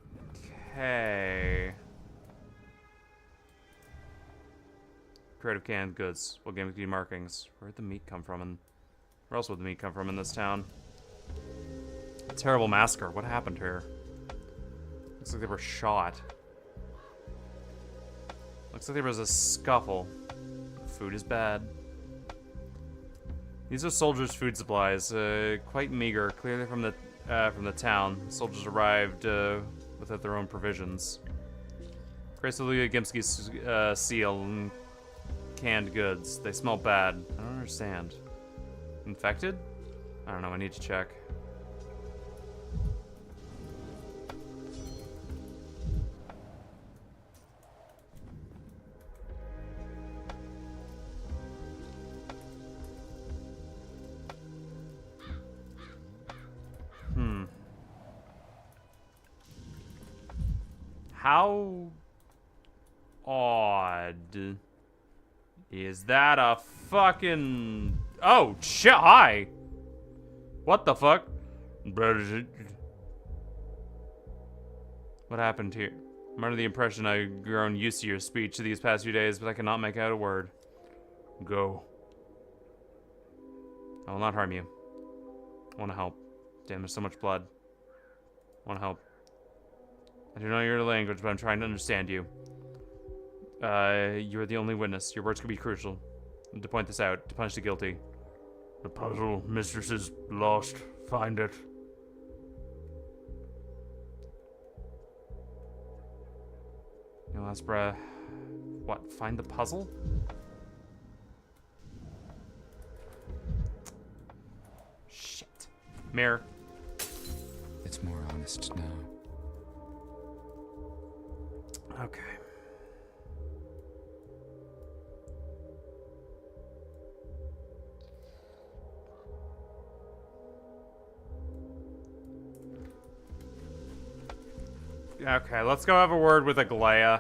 Creative canned goods. What gimmicky markings? Where'd the meat come from? And where else would the meat come from in this town? Terrible massacre. What happened here? Looks like they were shot. Looks like there was a scuffle. Food is bad. These are soldiers' food supplies, quite meager, clearly from the town. Soldiers arrived without their own provisions. Gracefully Gimski's seal and canned goods. They smell bad. I don't understand. Infected? I don't know. I need to check. How odd is that a fucking... Oh, shit, hi! What the fuck? What happened here? I'm under the impression I've grown used to your speech these past few days, but I cannot make out a word. Go. I will not harm you. I want to help. Damn, there's so much blood. I want to help. I do not know your language, but I'm trying to understand you. You're the only witness. Your words could be crucial. To point this out, to punish the guilty. The puzzle mistress is lost. Find it. Your last breath. What? Find the puzzle? Shit. Mirror. It's more honest now. Okay. Okay, let's go have a word with Aglaya.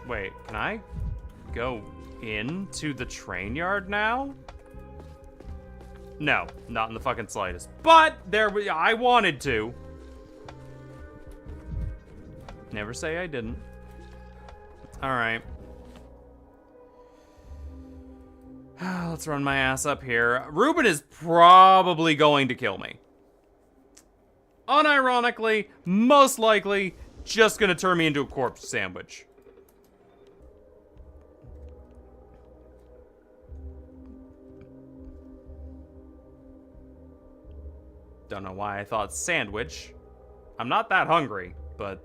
Wait, can I go into the train yard now? No, not in the fucking slightest. But I wanted to. Never say I didn't. All right. Let's run my ass up here. Ruben is probably going to kill me. Unironically, most likely, just gonna turn me into a corpse sandwich. Don't know why I thought sandwich. I'm not that hungry, but...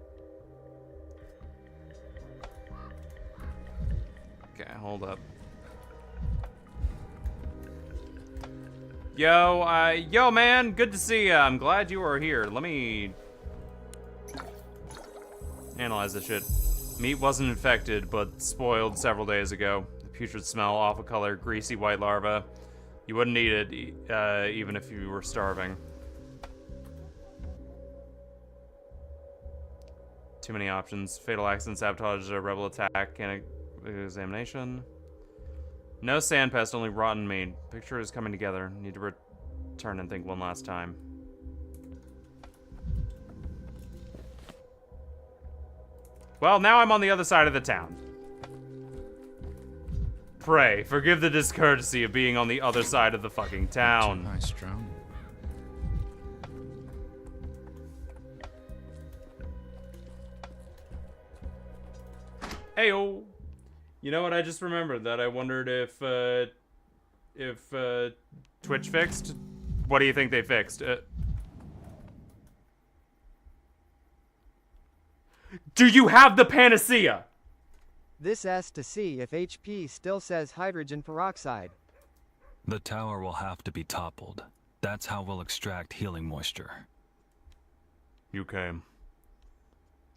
Okay, hold up. Yo, man, good to see ya. I'm glad you are here. Let me analyze this shit. Meat wasn't infected, but spoiled several days ago. The putrid smell, awful color, greasy white larva. You wouldn't eat it, even if you were starving. Too many options. Fatal accident, sabotage, a rebel attack, and examination. No sand pest, only rotten meat. Picture is coming together. Need to return and think one last time. Well, now I'm on the other side of the town. Pray, forgive the discourtesy of being on the other side of the fucking town. Nice drone. Heyo. You know what I just remembered? That I wondered if Twitch fixed. What do you think they fixed? Do you have the panacea? This asks to see if HP still says hydrogen peroxide. The tower will have to be toppled. That's how we'll extract healing moisture. You came.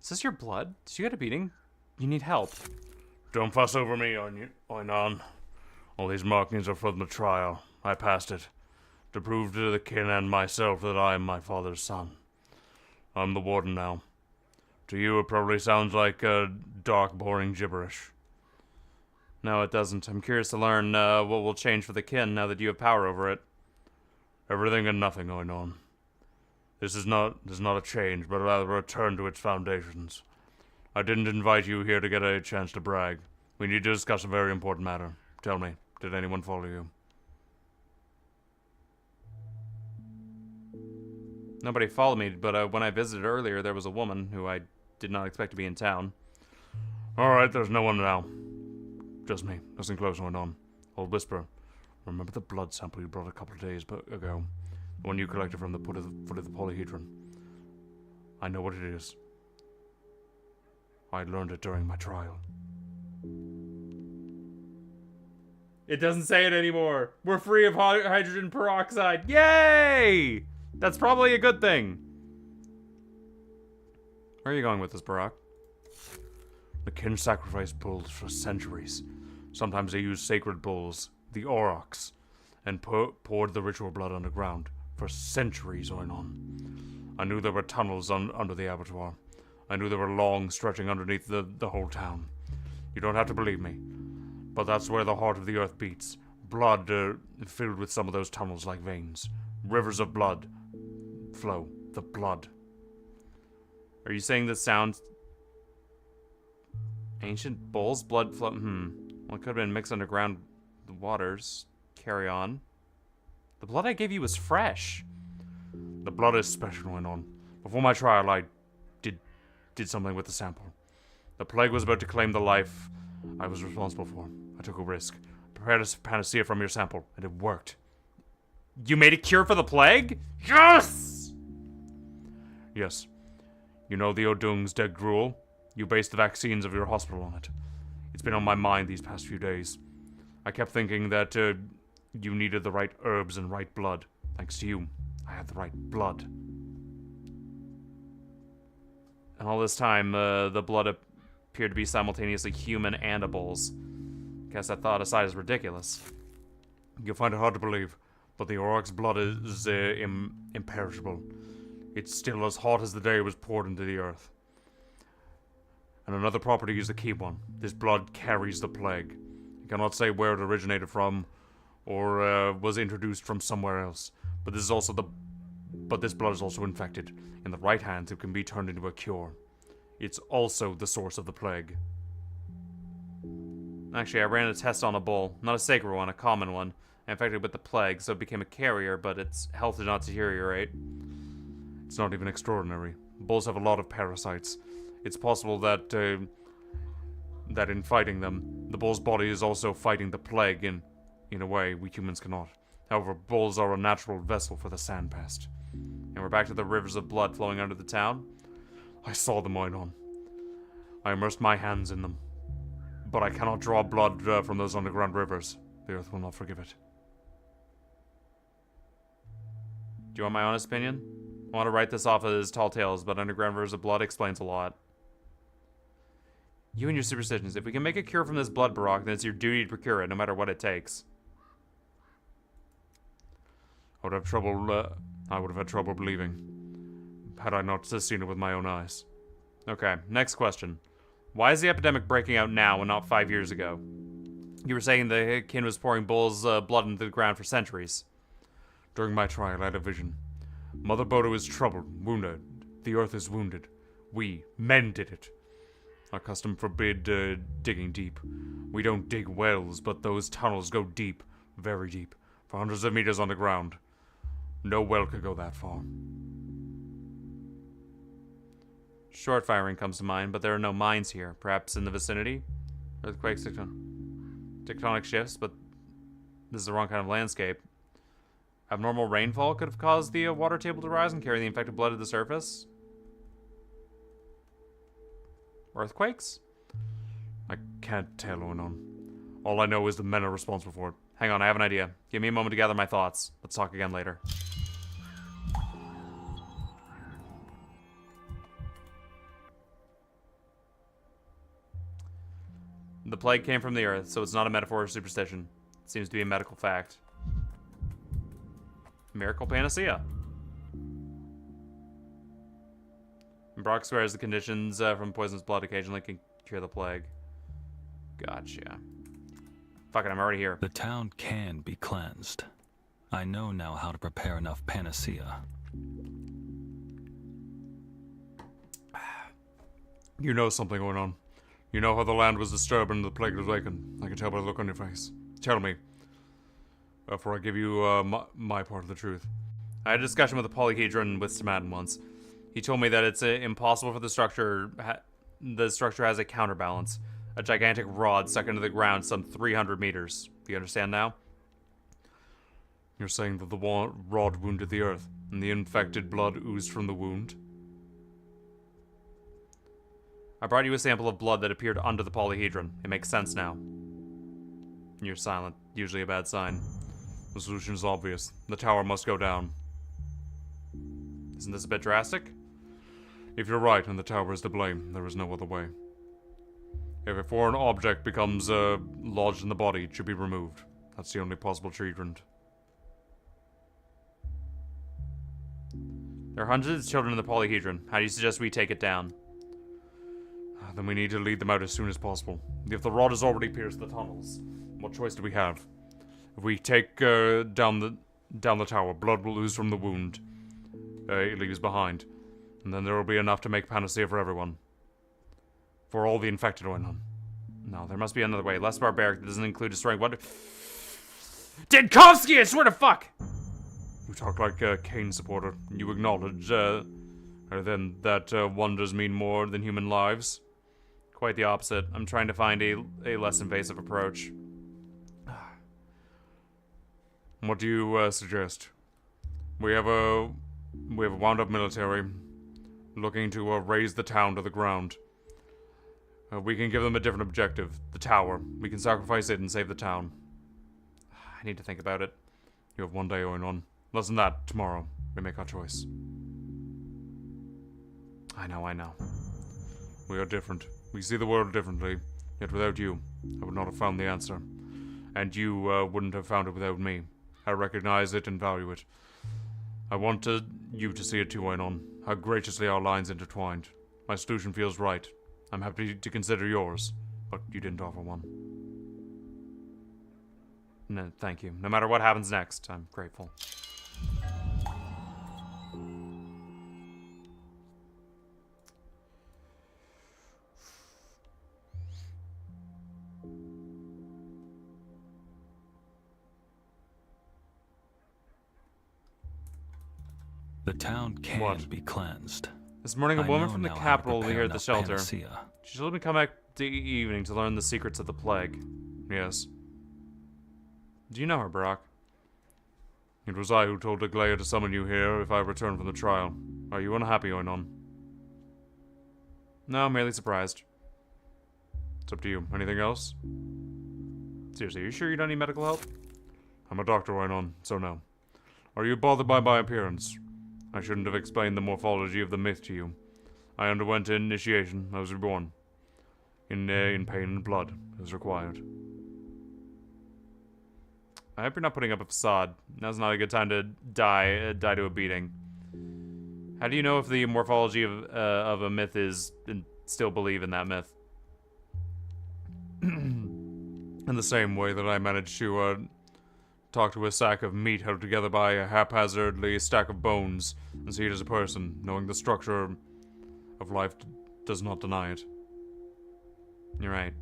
Is this your blood? Did you get a beating? You need help. Don't fuss over me, Oinon. All these markings are from the trial. I passed it. To prove to the kin and myself that I am my father's son. I'm the warden now. To you, it probably sounds like dark, boring gibberish. No, it doesn't. I'm curious to learn what will change for the kin now that you have power over it. Everything and nothing, Oinon. This is not a change, but rather a return to its foundations. I didn't invite you here to get a chance to brag. We need to discuss a very important matter. Tell me, did anyone follow you? Nobody followed me, but when I visited earlier, there was a woman who I did not expect to be in town. Alright, there's no one now. Just me. Listen close, Oinon. I'll whisper. Remember the blood sample you brought a couple of days ago? The one you collected from the foot of the polyhedron. I know what it is. I learned it during my trial. It doesn't say it anymore. We're free of hydrogen peroxide. Yay! That's probably a good thing. Where are you going with this, Barack? The kin sacrificed bulls for centuries. Sometimes they used sacred bulls, the aurochs, and poured the ritual blood underground for centuries on. I knew there were tunnels under the abattoir. I knew there were long stretching underneath the whole town. You don't have to believe me, but that's where the heart of the earth beats. Blood filled with some of those tunnels like veins. Rivers of blood flow. The blood. Are you saying this sounds... Ancient bull's blood flow... Well, it could have been mixed underground the waters. Carry on. The blood I gave you was fresh. The blood is special, Oinon. Before my trial, I did something with the sample. The plague was about to claim the life I was responsible for. I took a risk. Prepared a panacea from your sample, and it worked. You made a cure for the plague? Yes! Yes. You know the Odung's dead gruel? You based the vaccines of your hospital on it. It's been on my mind these past few days. I kept thinking that you needed the right herbs and right blood. Thanks to you, I had the right blood. And all this time, the blood appeared to be simultaneously human and a bull's. Guess that thought aside is ridiculous. You'll find it hard to believe, but the Auroch's blood is imperishable. It's still as hot as the day it was poured into the earth. And another property is the key one. This blood carries the plague. I cannot say where it originated from, or was introduced from somewhere else. But this blood is also infected. In the right hands, it can be turned into a cure. It's also the source of the plague. Actually, I ran a test on a bull. Not a sacred one, a common one. Infected with the plague, so it became a carrier, but its health did not deteriorate. It's not even extraordinary. Bulls have a lot of parasites. It's possible that that in fighting them, the bull's body is also fighting the plague in a way we humans cannot. However, bulls are a natural vessel for the sand pest. And we're back to the rivers of blood flowing under the town. I saw them going on. I immersed my hands in them. But I cannot draw blood from those underground rivers. The earth will not forgive it. Do you want my honest opinion? I want to write this off as tall tales, but underground rivers of blood explains a lot. You and your superstitions. If we can make a cure from this blood, Barak, then it's your duty to procure it, no matter what it takes. I would have had trouble believing, had I not seen it with my own eyes. Okay, next question. Why is the epidemic breaking out now and not 5 years ago? You were saying the kin was pouring bull's blood into the ground for centuries. During my trial, I had a vision. Mother Bodo is troubled, wounded. The earth is wounded. We, men, did it. Our custom forbid digging deep. We don't dig wells, but those tunnels go deep, very deep, for hundreds of meters on the ground. No well could go that far. Short firing comes to mind, but there are no mines here. Perhaps in the vicinity? Earthquakes, tectonic shifts, but this is the wrong kind of landscape. Abnormal rainfall could have caused the water table to rise and carry the infected blood to the surface. Earthquakes? I can't tell, Oinon. All I know is the men are responsible for it. Hang on, I have an idea. Give me a moment to gather my thoughts. Let's talk again later. The plague came from the earth, so it's not a metaphor or superstition. It seems to be a medical fact. Miracle panacea. Brock swears the conditions from poisonous blood occasionally can cure the plague. Gotcha. Fuck it, I'm already here. The town can be cleansed. I know now how to prepare enough panacea. You know something going on. You know how the land was disturbed and the plague was awakened. I can tell by the look on your face. Tell me. Before I give you my part of the truth. I had a discussion with the polyhedron with Samatin once. He told me that it's impossible for the structure. The structure has a counterbalance. A gigantic rod stuck into the ground some 300 meters. Do you understand now? You're saying that the rod wounded the earth, and the infected blood oozed from the wound? I brought you a sample of blood that appeared under the polyhedron. It makes sense now. You're silent. Usually a bad sign. The solution is obvious. The tower must go down. Isn't this a bit drastic? If you're right and the tower is to blame, there is no other way. If a foreign object becomes lodged in the body, it should be removed. That's the only possible treatment. There are hundreds of children in the polyhedron. How do you suggest we take it down? Then we need to lead them out as soon as possible. If the rod has already pierced the tunnels, what choice do we have? If we take down the tower, blood will ooze from the wound it leaves behind, and then there will be enough to make panacea for everyone. For all the infected, Oinon. No, there must be another way, less barbaric, that doesn't include destroying what? Denkovsky, I swear to fuck! You talk like a Kane supporter. You acknowledge then that wonders mean more than human lives. Quite the opposite. I'm trying to find a less invasive approach. What do you suggest? We have a wound-up military looking to raise the town to the ground. We can give them a different objective, the tower. We can sacrifice it and save the town. I need to think about it. You have one day, Oinon. Less than that, tomorrow. We make our choice. I know. We are different. We see the world differently. Yet without you, I would not have found the answer. And you wouldn't have found it without me. I recognize it and value it. I want you to see it too, Oinon. How graciously our lines intertwined. My solution feels right. I'm happy to consider yours, but you didn't offer one. No, thank you. No matter what happens next, I'm grateful. The town can What? be cleansed. This morning, a I woman know from the now how to capital prepare here at the enough shelter. panacea. She told me to come back the evening to learn the secrets of the plague. Yes. Do you know her, Brock? It was I who told Aglaia to summon you here if I return from the trial. Are you unhappy, Oinon? No, merely surprised. It's up to you. Anything else? Seriously, are you sure you don't need medical help? I'm a doctor, Oinon, so no. Are you bothered by my appearance? I shouldn't have explained the morphology of the myth to you. I underwent an initiation. I was reborn. In pain and blood, as required. I hope you're not putting up a facade. Now's not a good time to die to a beating. How do you know if the morphology of a myth is, and still believe in that myth? In the same way that I managed to, talk to a sack of meat held together by a haphazardly stack of bones, and see it as a person, knowing the structure of life does not deny it. You're right.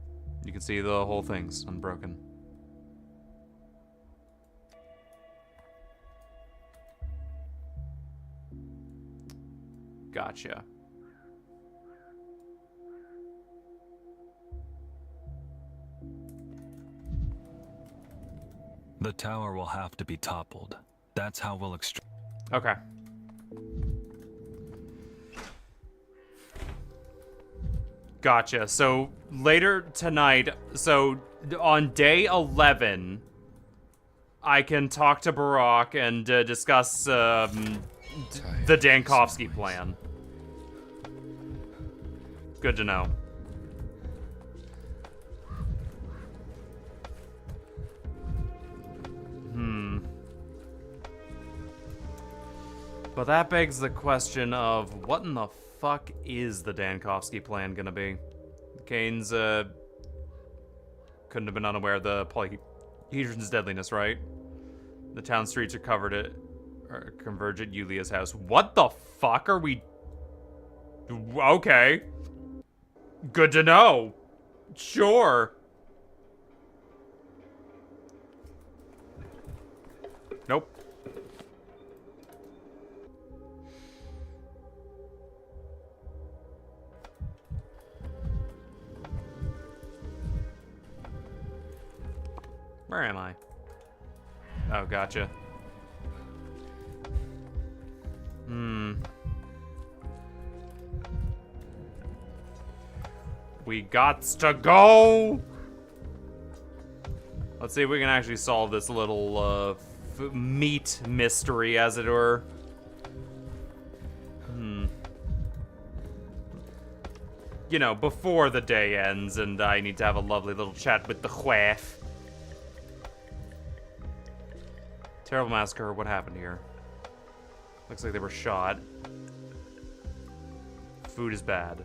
You can see the whole thing's unbroken. Gotcha. The tower will have to be toppled. That's how we'll extract. Okay. Gotcha. So later tonight, so on day 11, I can talk to Barack and discuss the Dankovsky plan. Good to know. But that begs the question of what in the fuck is the Dankovsky plan gonna be? Kane's couldn't have been unaware of the polyhedron's deadliness, right? The town streets are converge at Yulia's house. What the fuck are we? Okay. Good to know. Sure. Nope. Where am I? Oh, gotcha. We gots to go! Let's see if we can actually solve this little, meat mystery, as it were. You know, before the day ends and I need to have a lovely little chat with the chef. Terrible massacre, what happened here? Looks like they were shot. Food is bad.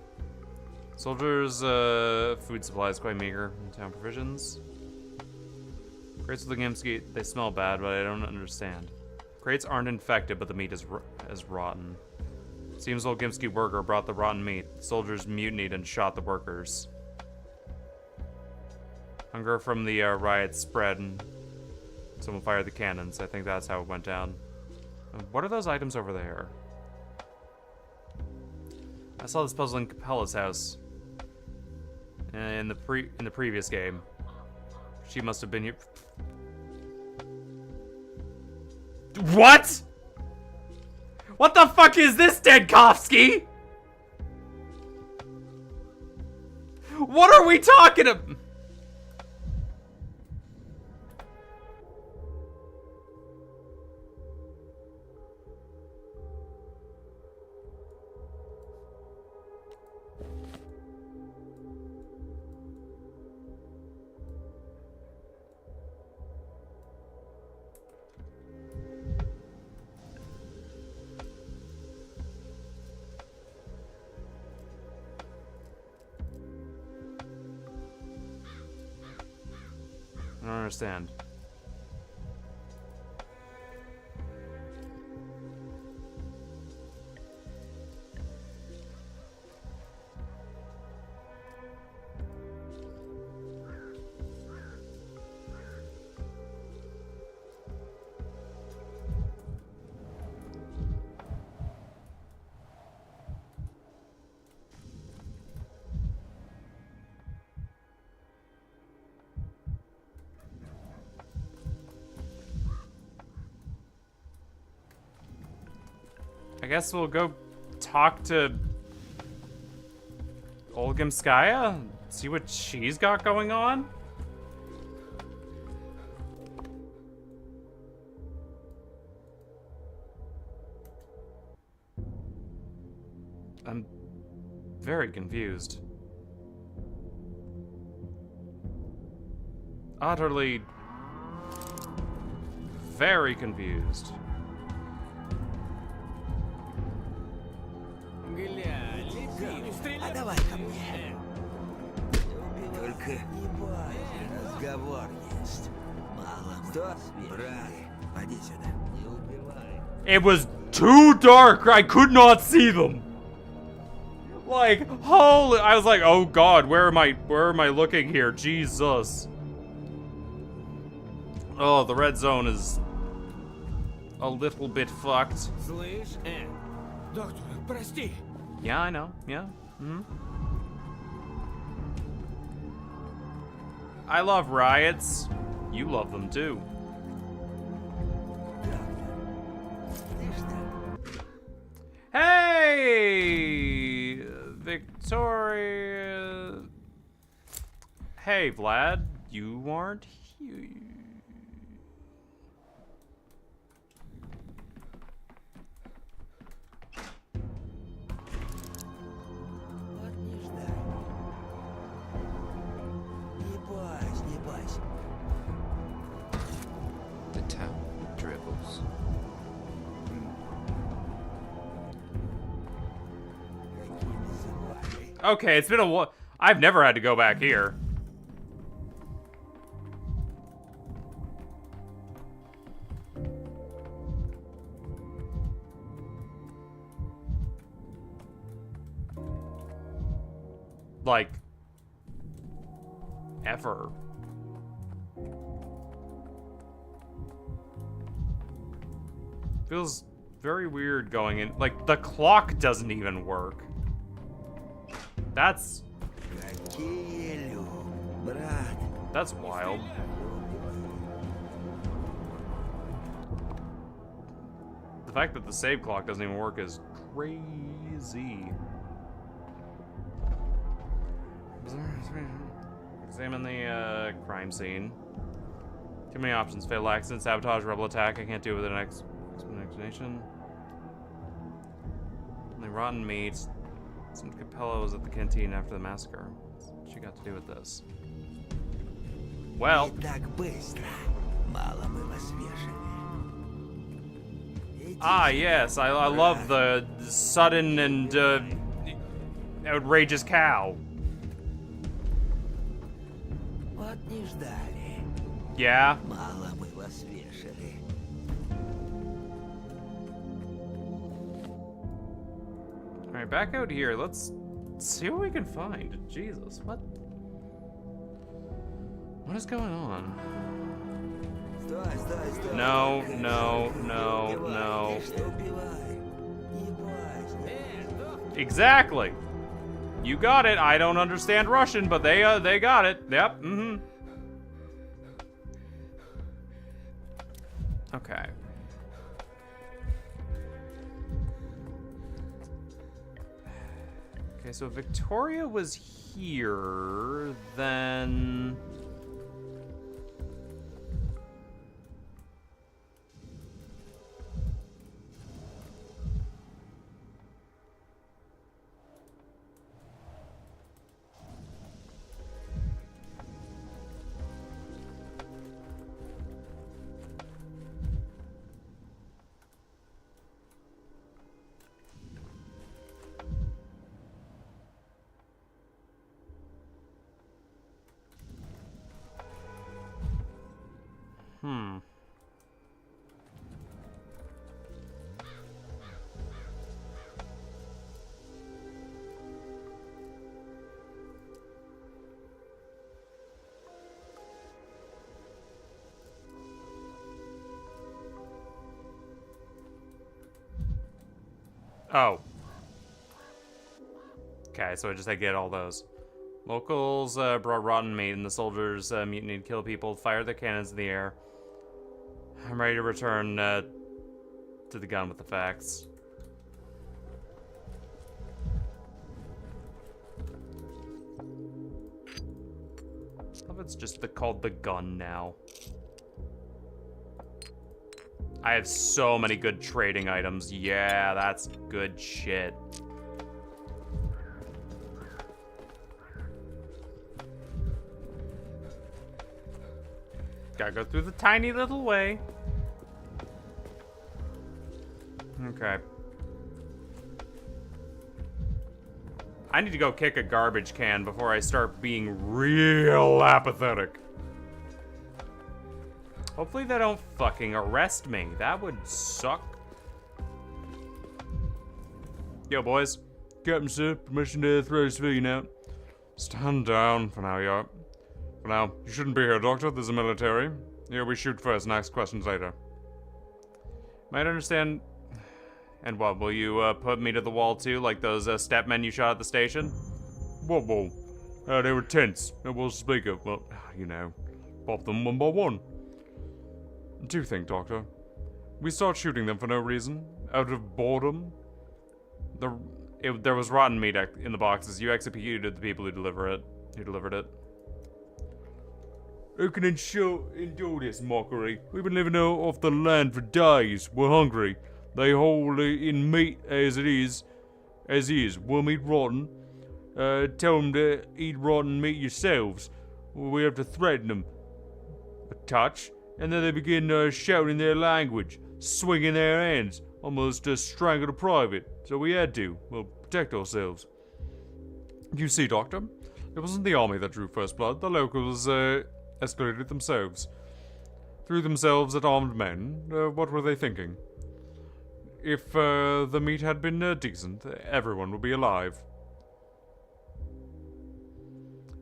Soldiers' food supply is quite meager. Town provisions. Crates with the Gimski, they smell bad, but I don't understand. Crates aren't infected, but the meat is rotten. Seems old Gimski worker brought the rotten meat. Soldiers mutinied and shot the workers. Hunger from the riots spread and someone fired the cannons. I think that's how it went down. What are those items over there? I saw this puzzle in Capella's house. In the previous game. She must have been here. What? What the fuck is this, Dankovsky? What are we talking about? I don't understand. guess we'll go talk to Olgimskaya, see what she's got going on. I'm very confused. Utterly very confused. А давай ко мне. Только разговор есть. Мало. Что? Брат, поди сюда. Не убивай. It was too dark. I could not see them. Like, holy, I was like, oh god, where am I looking here? Jesus. Oh, the red zone is a little bit fucked. Слышь, доктор, прости. Yeah, I know. Yeah. I love riots. You love them too. Hey, Victoria. Hey, Vlad, you aren't here. The town dribbles. Okay, it's been a while. I've never had to go back here. Like, ever. Feels very weird going in. Like, the clock doesn't even work. That's wild. The fact that the save clock doesn't even work is crazy. Examine the crime scene. Too many options. Fatal accident, sabotage, rebel attack. I can't do it with an explanation. Only rotten meat. Some Capella was at the canteen after the massacre. What's she got to do with this? Well. Ah, yes. I love the sudden and outrageous cow. Yeah. Alright, back out here. Let's see what we can find. Jesus, what? What is going on? No, no, no, no. Exactly. You got it. I don't understand Russian, but they got it. Yep. Okay. Okay, so Victoria was here, then... Oh. Okay, so I just get all those. Locals brought rotten meat, and the soldiers mutinied, kill people, fire their cannons in the air. I'm ready to return to the gun with the facts. if it's just called the gun now? I have so many good trading items. Yeah, that's good shit. Gotta go through the tiny little way. Okay. I need to go kick a garbage can before I start being real apathetic. Hopefully they don't fucking arrest me. That would suck. Yo, boys. Captain, sir, permission to throw a civilian out. Stand down for now, yo. For now, you shouldn't be here, Doctor. There's a military. Here we shoot first and ask questions later. Might understand. And what, will you put me to the wall too, like those step men you shot at the station? Whoa, whoa. They were tense. No one to speak of. Well, you know, pop them one by one. Do you think, Doctor? We start shooting them for no reason? Out of boredom? There was rotten meat in the boxes. You executed the people who delivered it. Who can endure this mockery? We've been living off the land for days. We're hungry. They hold in meat as is. We'll eat rotten. Tell them to eat rotten meat yourselves. We have to threaten them. A touch, and then they begin shouting their language, swinging their hands, almost strangle a private. So we had to, well, protect ourselves. You see, Doctor, it wasn't the army that drew first blood. The locals escalated themselves. Threw themselves at armed men. What were they thinking? If the meat had been decent, everyone would be alive.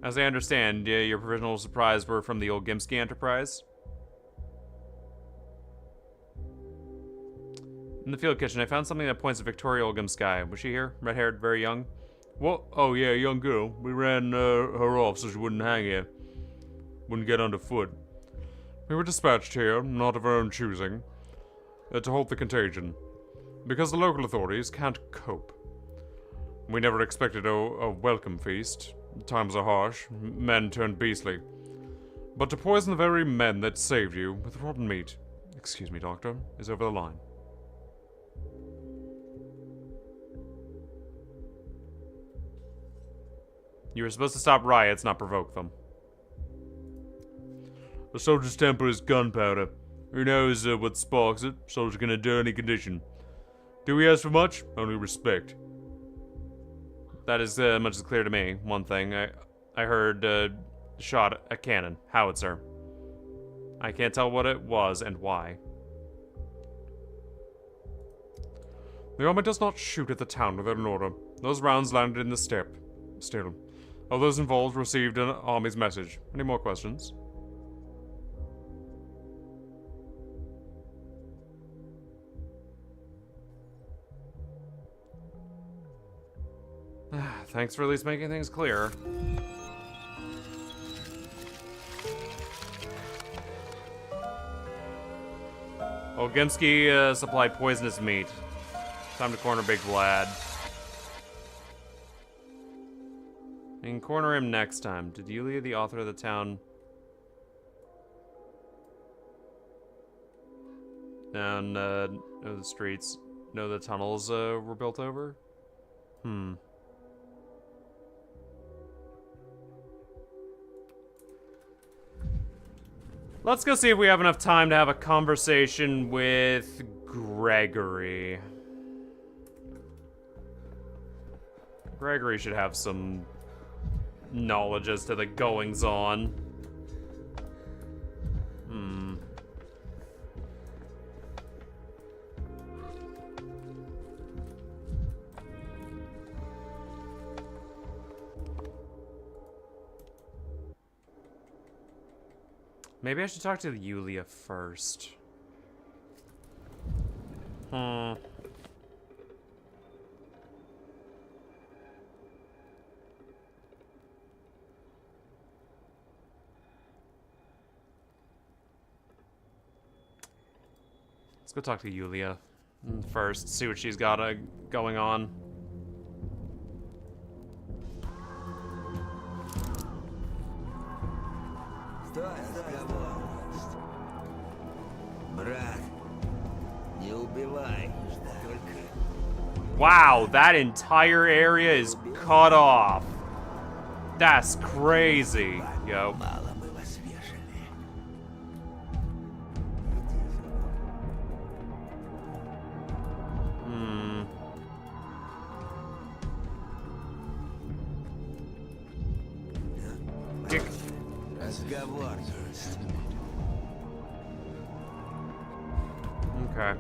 As I understand, your provisional supplies were from the old Gimsky Enterprise? In the field kitchen, I found something that points to Victoria Olgimskaya. Was she here? Red-haired, very young? What? Oh, yeah, young girl. We ran her off so she wouldn't hang here. Wouldn't get underfoot. We were dispatched here, not of our own choosing, to halt the contagion. Because the local authorities can't cope. We never expected a welcome feast. Times are harsh. Men turn beastly. But to poison the very men that saved you with rotten meat, excuse me, Doctor, is over the line. You were supposed to stop riots, not provoke them. A soldier's temper is gunpowder. Who knows what sparks it? Soldier can endure any condition. Do we ask for much? Only respect. That is much as clear to me. One thing, I heard shot a cannon, howitzer. I can't tell what it was and why. The army does not shoot at the town without an order. Those rounds landed in the steppe. Still, all those involved received an army's message. Any more questions? Thanks for at least making things clear. Olgimsky supplied poisonous meat. Time to corner Big Vlad. We can corner him next time. Did Yulia, the author of the town... And, know the streets, know the tunnels were built over? Let's go see if we have enough time to have a conversation with Gregory. Gregory should have some knowledge as to the goings-on. Maybe I should talk to Yulia first. Let's go talk to Yulia first, see what she's got going on. Wow, that entire area is cut off. That's crazy, yo. Okay.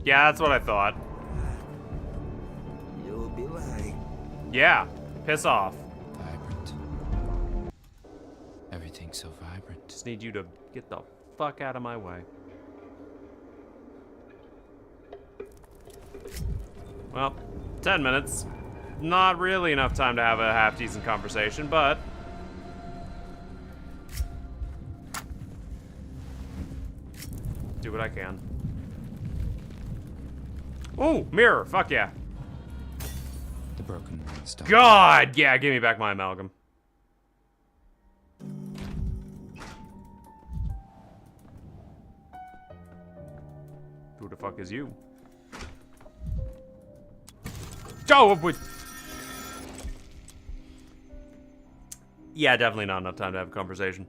Yeah, that's what I thought. Yeah, piss off. Vibrant. Everything's so vibrant. Just need you to get the fuck out of my way. Well, 10 minutes. Not really enough time to have a half-decent conversation, but... do what I can. Oh, mirror, fuck yeah. The broken stone. God, yeah, give me back my amalgam. Who the fuck is you? Oh, yeah, definitely not enough time to have a conversation.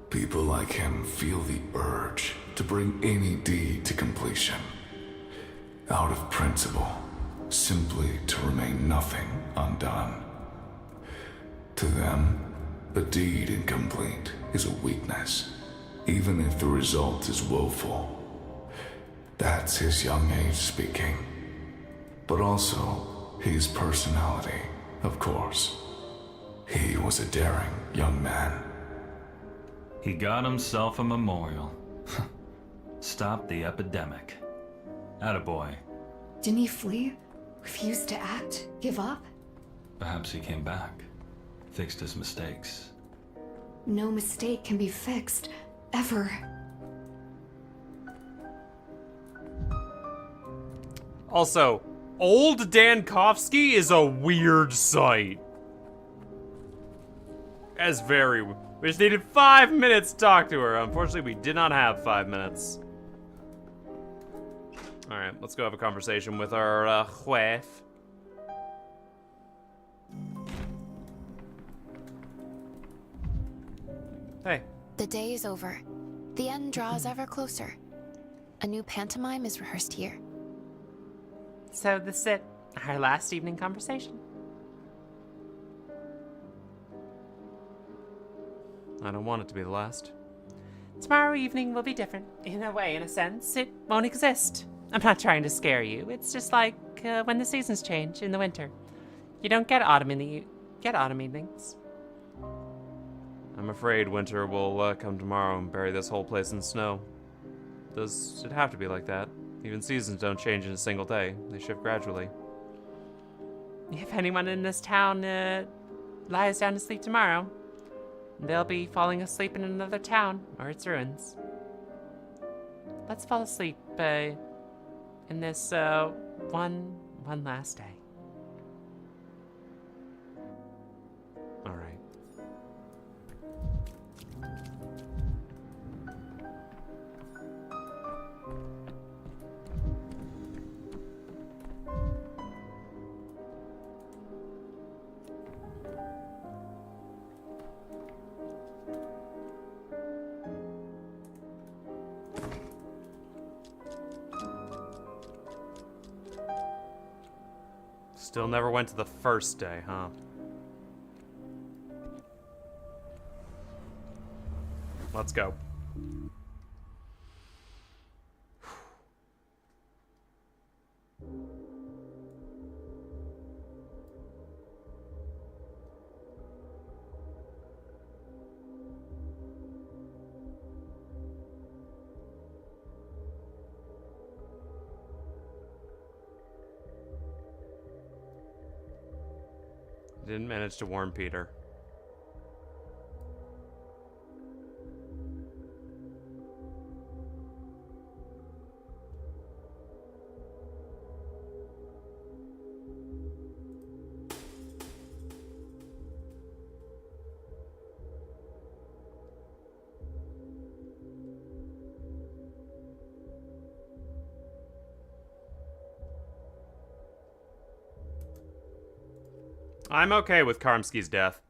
People like him feel the urge to bring any deed to completion. Out of principle, simply to remain nothing undone. To them, a deed incomplete is a weakness, even if the result is woeful. That's his young age speaking. But also his personality, of course. He was a daring young man. He got himself a memorial. Stop the epidemic. Attaboy. Didn't he flee? Refuse to act? Give up? Perhaps he came back. Fixed his mistakes. No mistake can be fixed. Ever. Also, old Dankovsky is a weird sight. That's very weird. We just needed 5 minutes to talk to her. Unfortunately, we did not have 5 minutes. Alright, let's go have a conversation with our wife. Hey. The day is over. The end draws ever closer. A new pantomime is rehearsed here. So this is it. Our last evening conversation. I don't want it to be the last. Tomorrow evening will be different. In a way, in a sense, it won't exist. I'm not trying to scare you. It's just like when the seasons change in the winter. You don't get autumn evenings. I'm afraid winter will come tomorrow and bury this whole place in snow. Does it have to be like that? Even seasons don't change in a single day. They shift gradually. If anyone in this town lies down to sleep tomorrow, they'll be falling asleep in another town or its ruins. Let's fall asleep in this one last day. All right. Still never went to the first day, huh? Let's go. Didn't manage to warn Peter. I'm okay with Karmsky's death.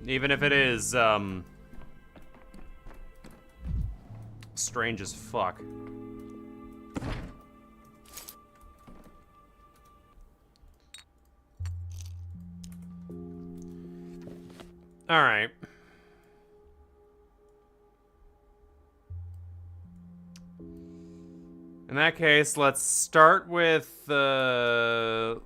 Even if it is, strange as fuck. Alright. In that case, let's start with Peter.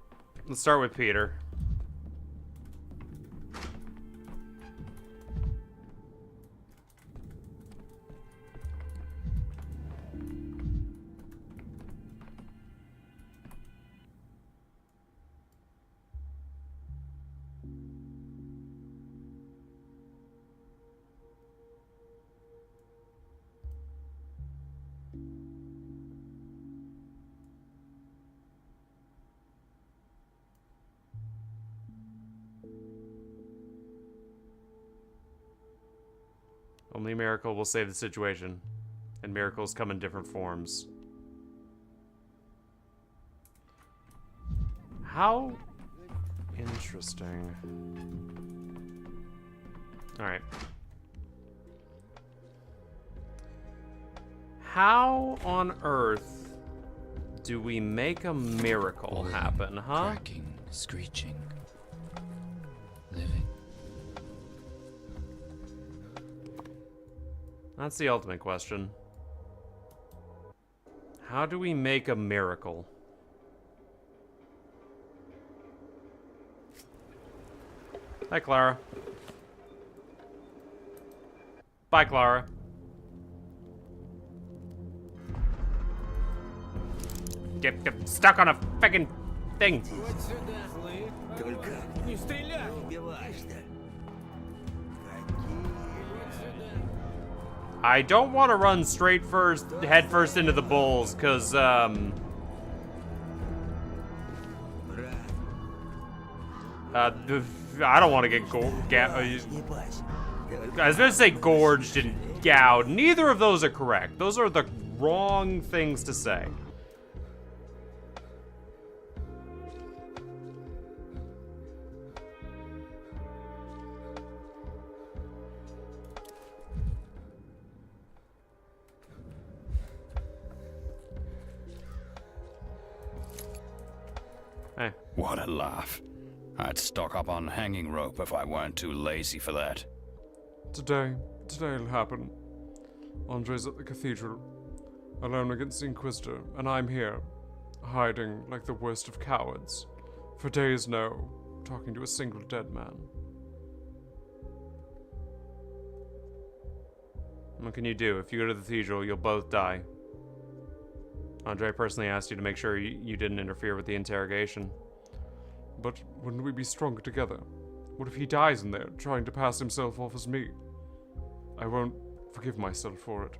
Only a miracle will save the situation, and miracles come in different forms. How interesting. Alright. How on earth do we make a miracle happen, huh? Cracking, screeching, living. That's the ultimate question. How do we make a miracle? Hi, Clara. Bye, Clara. Get stuck on a fucking thing. I don't want to run head first into the bulls, cause I don't want to get I was going to say gorged and gouged. Neither of those are correct. Those are the wrong things to say. Hey. What a laugh. I'd stock up on hanging rope if I weren't too lazy for that. Today it'll happen. Andre's at the cathedral, alone against the Inquisitor, and I'm here, hiding like the worst of cowards. For days now, talking to a single dead man. What can you do? If you go to the cathedral, you'll both die. Andre personally asked you to make sure you didn't interfere with the interrogation. But wouldn't we be stronger together? What if he dies in there, trying to pass himself off as me? I won't forgive myself for it.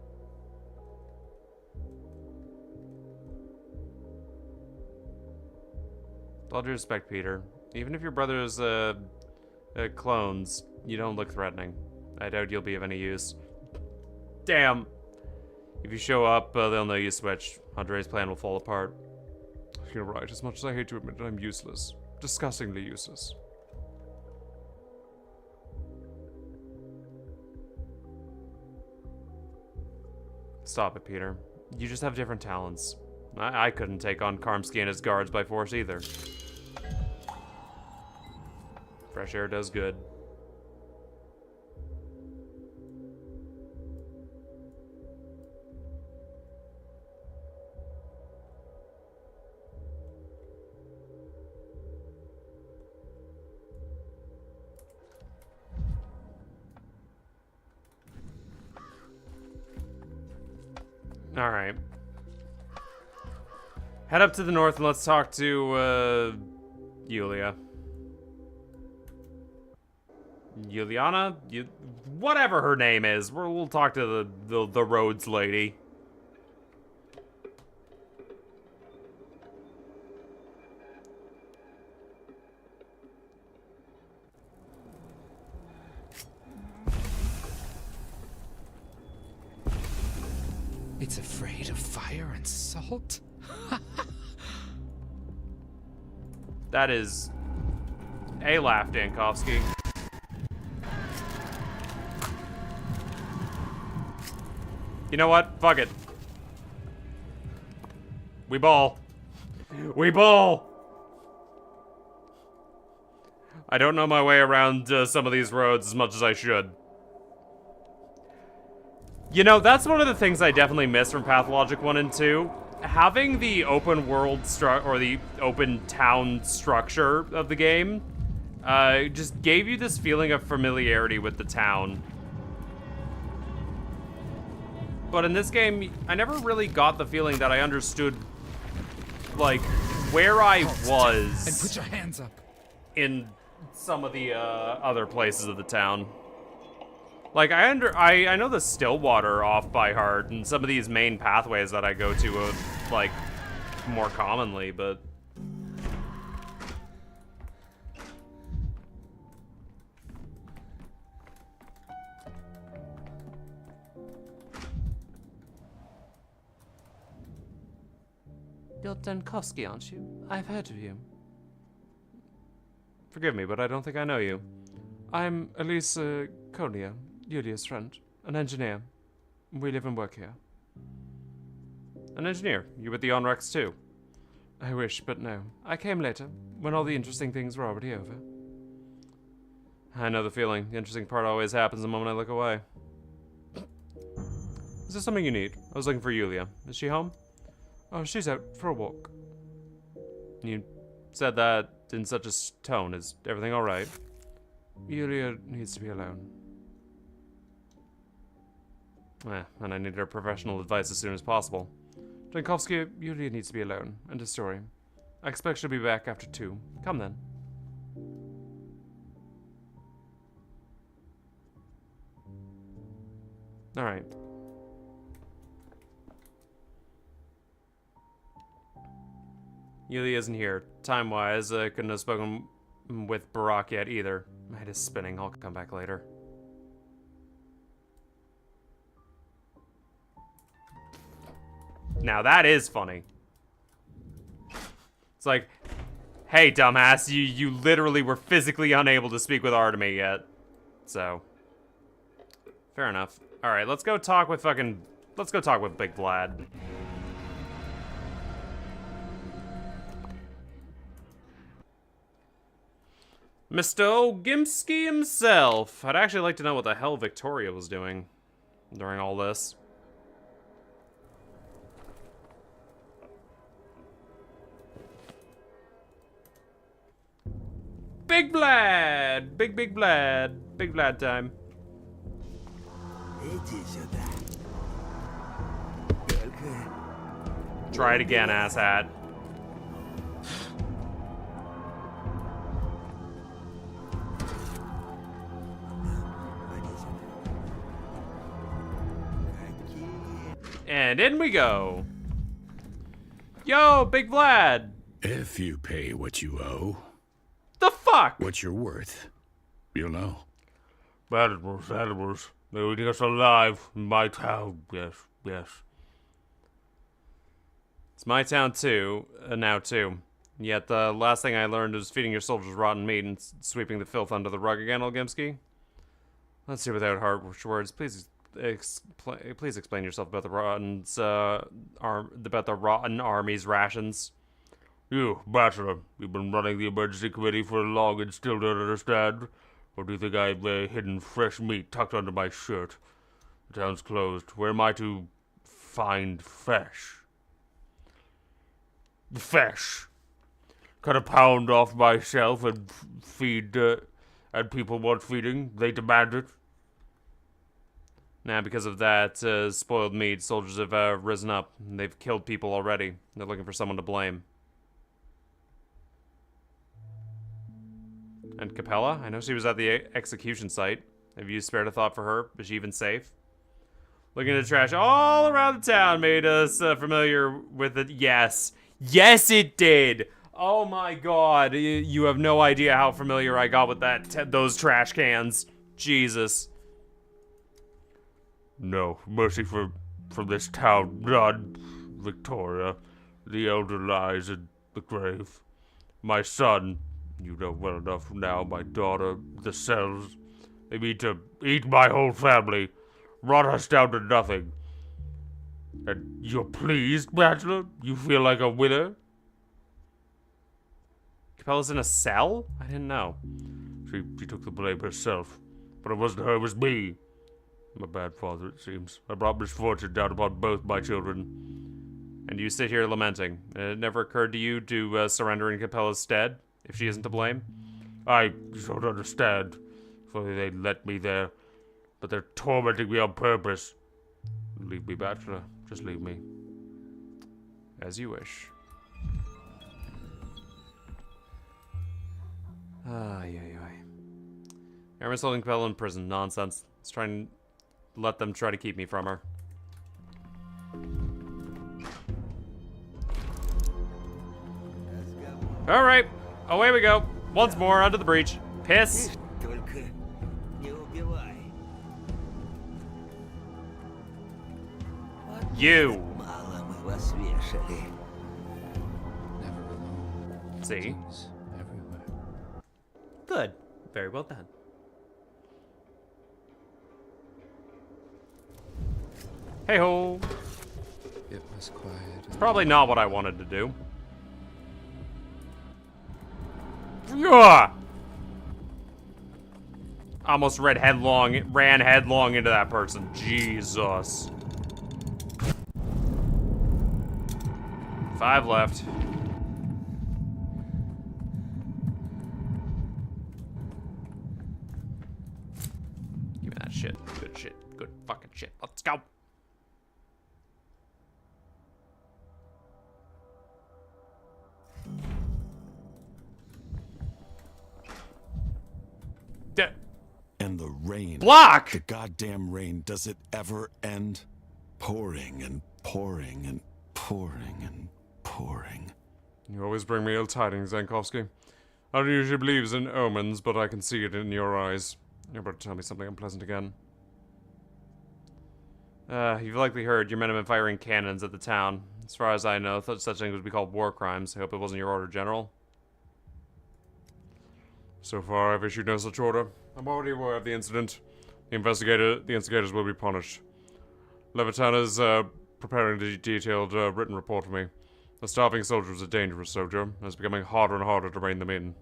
With all due respect, Peter, even if your brother's clones, you don't look threatening. I doubt you'll be of any use. Damn. If you show up, they'll know you switched. Andre's plan will fall apart. You're right. As much as I hate to admit it, I'm useless. Disgustingly useless. Stop it, Peter. You just have different talents. I couldn't take on Karmsky and his guards by force either. Fresh air does good. Alright. Head up to the north and let's talk to, Yulia. Yuliana? Whatever her name is. We'll talk to the Rhodes lady. It's afraid of fire and salt? That is a laugh, Dankovsky. You know what? Fuck it. We ball. We ball! I don't know my way around some of these roads as much as I should. You know, that's one of the things I definitely miss from Pathologic 1 and 2. Having the open world or the open town structure of the game just gave you this feeling of familiarity with the town. But in this game, I never really got the feeling that I understood, like, where I was. And put your hands up. In some of the other places of the town. Like, I know the Stillwater off by heart, and some of these main pathways that I go to, like, more commonly, but... You're Dankovsky, aren't you? I've heard of you. Forgive me, but I don't think I know you. I'm Elise Konya, Yulia's friend, an engineer. We live and work here. An engineer? You with the Onrex too? I wish, but no. I came later, when all the interesting things were already over. I know the feeling. The interesting part always happens the moment I look away. Is there something you need? I was looking for Yulia. Is she home? Oh, she's out for a walk. You said that in such a tone. Is everything alright? Yulia needs to be alone. And I need her professional advice as soon as possible. Dankovsky, Yulia needs to be alone. End of story. I expect she'll be back after 2. Come then. Alright. Yulia isn't here. Time-wise, I couldn't have spoken with Barack yet either. My head is spinning. I'll come back later. Now that is funny. It's like, hey, dumbass, you literally were physically unable to speak with Artemy yet. So, fair enough. All right, let's go talk with Big Vlad. Mr. Ogimsky himself. I'd actually like to know what the hell Victoria was doing during all this. Big Vlad! Big Vlad. Big Vlad time. Try it again, asshat. And in we go. Yo, Big Vlad. If you pay what you owe. The fuck? What you're worth. You'll know. Animals. They're eating us alive in my town. Yes, yes. It's my town too, now too. Yet the last thing I learned was feeding your soldiers rotten meat and sweeping the filth under the rug again, Olgimsky. Let's see without harsh words. Please explain yourself about the rotten army's rations. You, Bachelor, you've been running the emergency committee for long and still don't understand? Or do you think I've hidden fresh meat tucked under my shirt? The town's closed. Where am I to find fish? Fish! Cut a pound off myself and feed, and people want feeding. They demand it. Now, because of that spoiled meat, soldiers have risen up. They've killed people already. They're looking for someone to blame. And Capella? I know she was at the execution site. Have you spared a thought for her? Is she even safe? Looking at the trash all around the town made us familiar with it. Yes. Yes, it did! Oh my god. You have no idea how familiar I got with those trash cans. Jesus. No, mercy for this town, none. Victoria, the elder lies in the grave. My son, you know well enough now, my daughter, the cells, they mean to eat my whole family, rot us down to nothing. And you're pleased, Bachelor? You feel like a winner? Capella's in a cell? I didn't know. She took the blame herself, but it wasn't her, it was me. I'm a bad father, it seems. I brought misfortune down upon both my children. And you sit here lamenting. It never occurred to you to surrender in Capella's stead, if she isn't to blame? I don't understand. If only they'd let me there. But they're tormenting me on purpose. Leave me, Bachelor. Just leave me. As you wish. Ay. Aaron's holding Capella in prison. Nonsense. Let's try and let them try to keep me from her. Alright. Away we go. Once more, under the breach. Piss. You. See? Everywhere. Good. Very well done. Hey ho. It was quiet. It's probably not what I wanted to do. Yeah. Almost ran headlong into that person. Jesus. 5 left. Give me that shit. Good shit. Good fucking shit. Let's go. And the rain. Block! The goddamn rain. Does it ever end? Pouring and pouring and pouring and pouring. You always bring me ill tidings, Zankovsky. I don't usually believe in omens, but I can see it in your eyes. You're about to tell me something unpleasant again. You've likely heard your men have been firing cannons at the town. As far as I know, such things would be called war crimes. I hope it wasn't your order, General. So far, I've issued no such order. I'm already aware of the incident. The instigators will be punished. Levitan is preparing a detailed written report for me. The starving soldiers are dangerous, soldier, and it's becoming harder and harder to rein them in.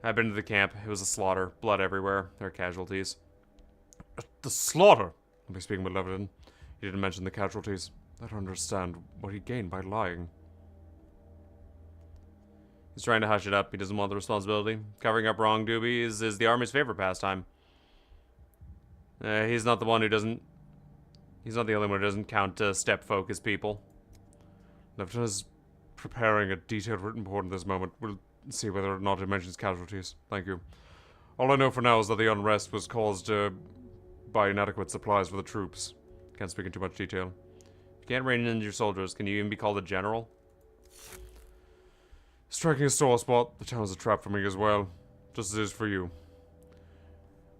I've been to the camp. It was a slaughter. Blood everywhere. There are casualties. The slaughter? I'll be speaking with Levitan. He didn't mention the casualties. I don't understand what he gained by lying. He's trying to hush it up. He doesn't want the responsibility. Covering up wrongdoings is the Army's favorite pastime. He's not the one who doesn't... He's not the only one who doesn't count step-focused people. Levitan is preparing a detailed written report in this moment. We'll see whether or not it mentions casualties. Thank you. All I know for now is that the unrest was caused by inadequate supplies for the troops. Can't speak in too much detail. If you can't rein in your soldiers, can you even be called a general? Striking a sore spot, the town is a trap for me as well. Just as it is for you.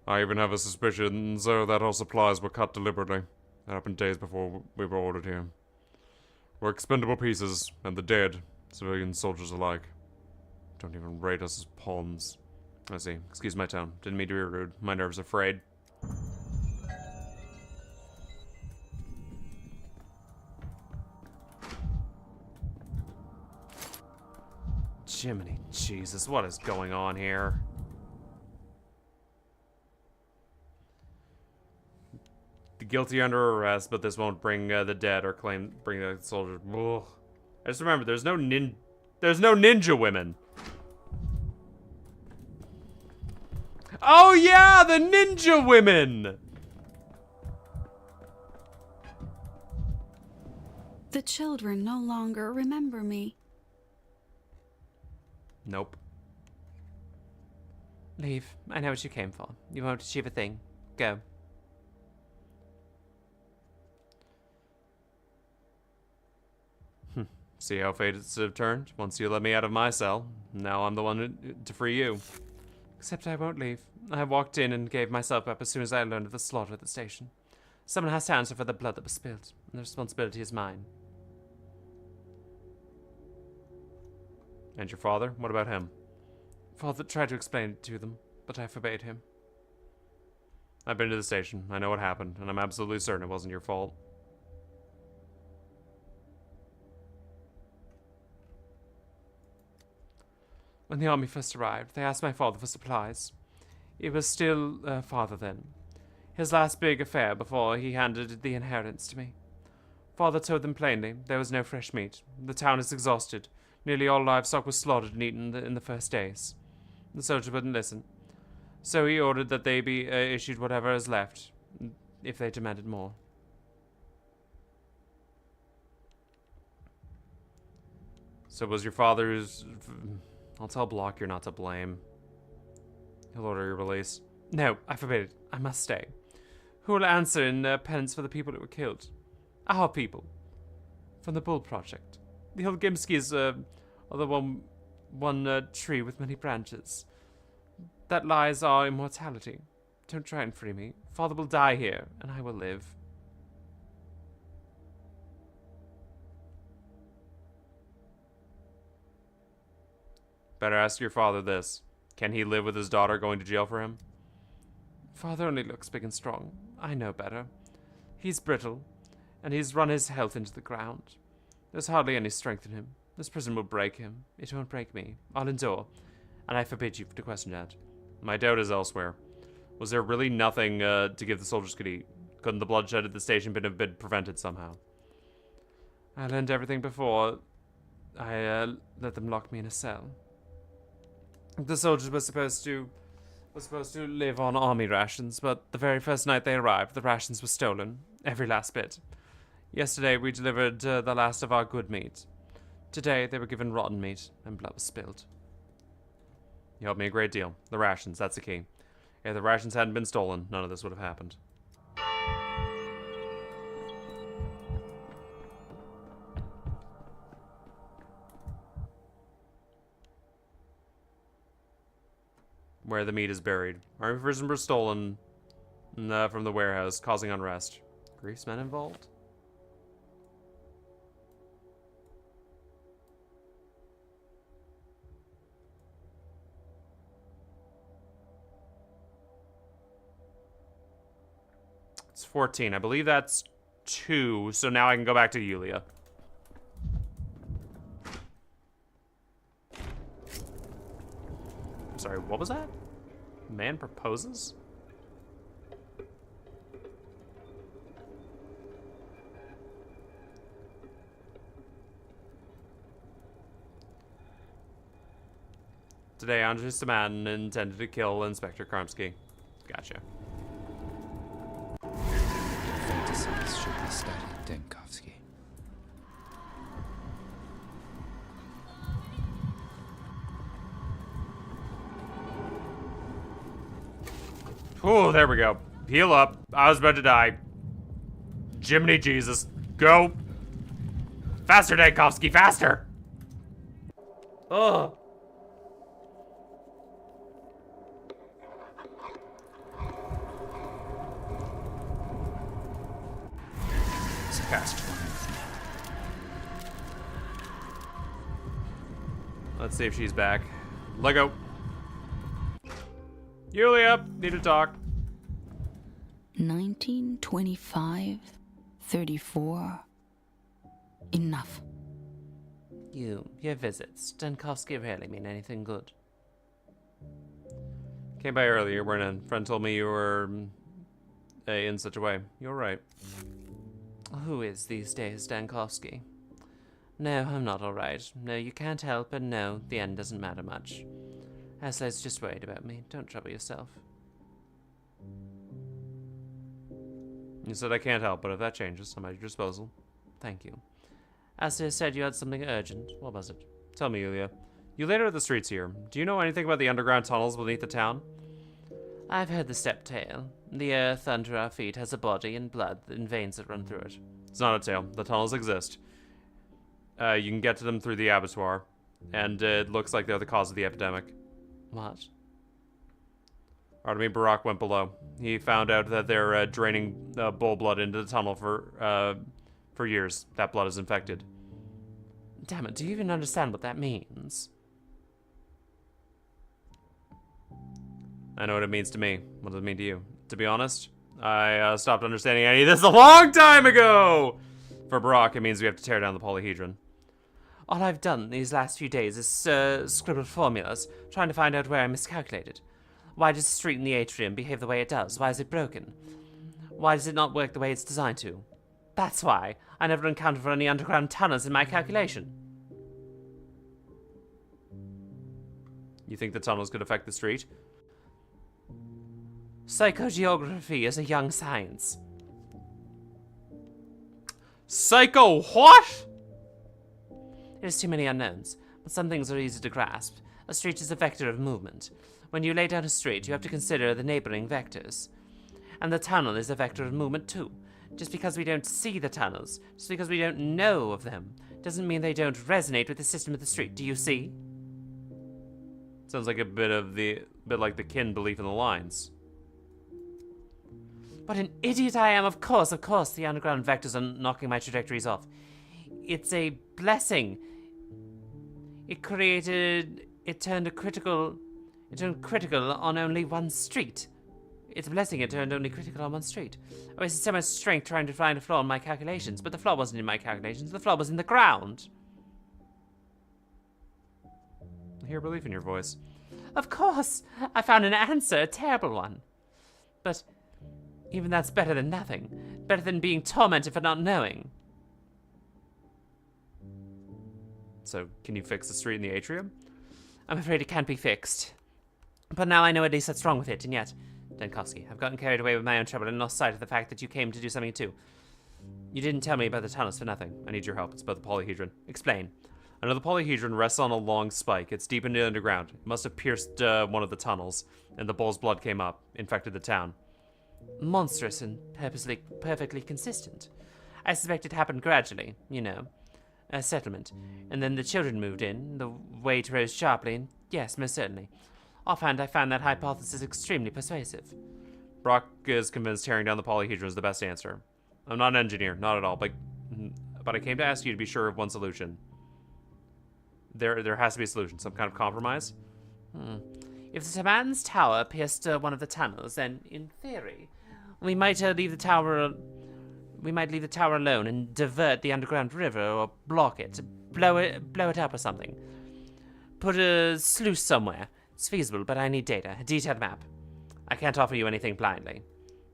I even have a suspicion, so that our supplies were cut deliberately. That happened days before we were ordered here. We're expendable pieces, and the dead, civilian soldiers alike. Don't even rate us as pawns. I see. Excuse my tone. Didn't mean to be rude. My nerves are frayed. Jiminy Jesus, what is going on here? The guilty are under arrest, but this won't bring the dead or bring the soldiers. Ugh. I just remember, there's no ninja women. Oh yeah, the ninja women! The children no longer remember me. Nope. Leave. I know what you came for. You won't achieve a thing. Go. See how fate has turned? Once you let me out of my cell, now I'm the one to free you. Except I won't leave. I walked in and gave myself up as soon as I learned of the slaughter at the station. Someone has to answer for the blood that was spilled, and the responsibility is mine. And your father? What about him? Father tried to explain it to them, but I forbade him. I've been to the station. I know what happened, and I'm absolutely certain it wasn't your fault. When the army first arrived, they asked my father for supplies. It was still father then. His last big affair before he handed the inheritance to me. Father told them plainly there was no fresh meat. The town is exhausted. Nearly all livestock was slaughtered and eaten in the first days. The soldier wouldn't listen. So he ordered that they be issued whatever is left, if they demanded more. So was your father's... I'll tell Block you're not to blame. He'll order your release. No, I forbid it. I must stay. Who will answer in penance for the people who were killed? Our people. From the Bull Project. The old Gimskis are the one tree with many branches. That lies our immortality. Don't try and free me. Father will die here, and I will live. Better ask your father this. Can he live with his daughter going to jail for him? Father only looks big and strong. I know better. He's brittle, and he's run his health into the ground. There's hardly any strength in him. This prison will break him. It won't break me. I'll endure. And I forbid you to question that. My doubt is elsewhere. Was there really nothing to give the soldiers could eat? Couldn't the bloodshed at the station have been prevented somehow? I learned everything before I let them lock me in a cell. The soldiers were supposed to live on army rations, but the very first night they arrived, the rations were stolen, every last bit. Yesterday we delivered the last of our good meat. Today they were given rotten meat, and blood was spilled. You helped me a great deal. The rations, that's the key. If the rations hadn't been stolen, none of this would have happened. Where the meat is buried. Army prisoners were stolen from the warehouse, causing unrest. Grease men involved? It's 14. I believe that's 2, so now I can go back to Yulia. I'm sorry, what was that? Man proposes? Today, I'm just a man intended to kill Inspector Karmsky. Gotcha. Fantasies should be studied, Denkovsky. Oh, there we go. Heal up. I was about to die. Jiminy Jesus. Go. Faster, Denkovsky, faster. Ugh. Let's see if she's back. Lego. Yulia, need to talk. 1925, 34. Enough. Your visits. Denkovsky rarely mean anything good. Came by earlier when a friend told me you were in such a way. You're right. Who is these days, Denkovsky? No, I'm not alright. No, you can't help, and no, the end doesn't matter much. Aslan's just worried about me. Don't trouble yourself. You said I can't help, but if that changes, I'm at your disposal. Thank you. Aslan said you had something urgent. What was it? Tell me, Yulia. You later at the streets here. Do you know anything about the underground tunnels beneath the town? I've heard the step tale. The earth under our feet has a body and blood and veins that run through it. It's not a tale. The tunnels exist. You can get to them through the abattoir, and it looks like they're the cause of the epidemic. What? Artemy Barak went below. He found out that they're draining bull blood into the tunnel for years. That blood is infected. Damn it, do you even understand what that means? I know what it means to me. What does it mean to you? To be honest, I stopped understanding any of this a long time ago! For Brock, it means we have to tear down the polyhedron. All I've done these last few days is scribble formulas, trying to find out where I miscalculated. Why does the street in the atrium behave the way it does? Why is it broken? Why does it not work the way it's designed to? That's why I never encountered for any underground tunnels in my calculation. You think the tunnels could affect the street? Psychogeography is a young science. Psycho what? There's too many unknowns, but some things are easy to grasp. A street is a vector of movement. When you lay down a street, you have to consider the neighboring vectors. And the tunnel is a vector of movement too. Just because we don't see the tunnels, just because we don't know of them, doesn't mean they don't resonate with the system of the street. Do you see? Sounds like a bit like the kin belief in the lines. What an idiot I am! Of course, the underground vectors are knocking my trajectories off. It's a blessing. It turned critical on only one street. It's a blessing it turned only critical on one street. I wasted so much strength trying to find a flaw in my calculations, but the flaw wasn't in my calculations, the flaw was in the ground. I hear belief in your voice. Of course! I found an answer, a terrible one. But even that's better than nothing. Better than being tormented for not knowing. So, can you fix the street in the atrium? I'm afraid it can't be fixed. But now I know at least what's wrong with it, and yet... Denkovsky, I've gotten carried away with my own trouble and lost sight of the fact that you came to do something too. You didn't tell me about the tunnels for nothing. I need your help. It's about the polyhedron. Explain. I know the polyhedron rests on a long spike. It's deep into the underground. It must have pierced one of the tunnels, and the bull's blood came up, infected the town. Monstrous and perfectly consistent. I suspect it happened gradually, you know. A settlement. And then the children moved in, the weight rose sharply, and yes, most certainly. Offhand, I found that hypothesis extremely persuasive. Brock is convinced tearing down the polyhedron is the best answer. I'm not an engineer, not at all, but I came to ask you to be sure of one solution. There has to be a solution, some kind of compromise? If the Timan's tower pierced one of the tunnels, then, in theory, we might leave the tower alone and divert the underground river, or block it, blow it up or something. Put a sluice somewhere. It's feasible, but I need data, a detailed map. I can't offer you anything blindly.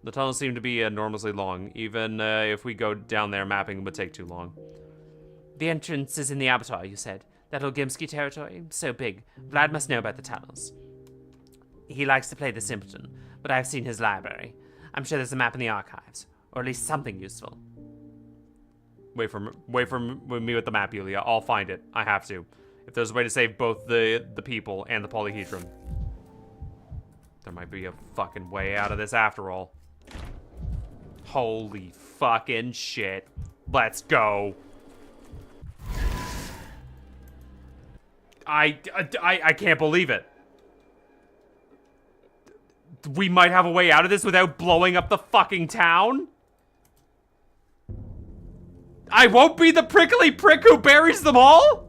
The tunnels seem to be enormously long. Even if we go down there, mapping would take too long. The entrance is in the abattoir, you said. That Olgimsky territory? So big. Vlad must know about the tunnels. He likes to play the simpleton, but I've seen his library. I'm sure there's a map in the archives, or at least something useful. Wait for me with the map, Yulia. I'll find it. I have to. If there's a way to save both the people and the polyhedron. There might be a fucking way out of this after all. Holy fucking shit. Let's go. I can't believe it. We might have a way out of this without blowing up the fucking town? I won't be the prickly prick who buries them all?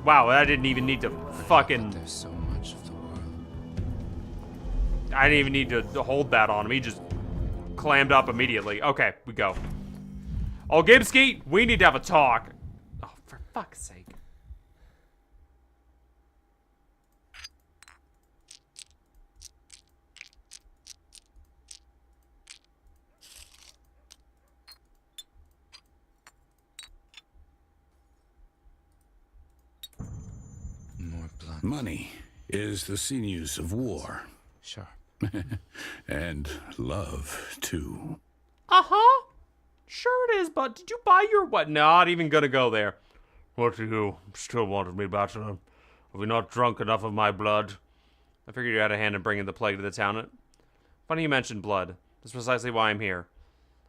Wow, I didn't even need to fucking... There's so much of the world. I didn't even need to hold that on him. He just clammed up immediately. Okay, we go. Oh, Gibsky, we need to have a talk. Oh, for fuck's sake. More blood. Money is the sinews of war. Sure. And love, too. Uh-huh. Sure it is, but did you buy your what? Not even gonna go there. What do you still wanted me, bachelor? Have we not drunk enough of my blood? I figured you had a hand in bringing the plague to the town. Funny you mentioned blood. That's precisely why I'm here.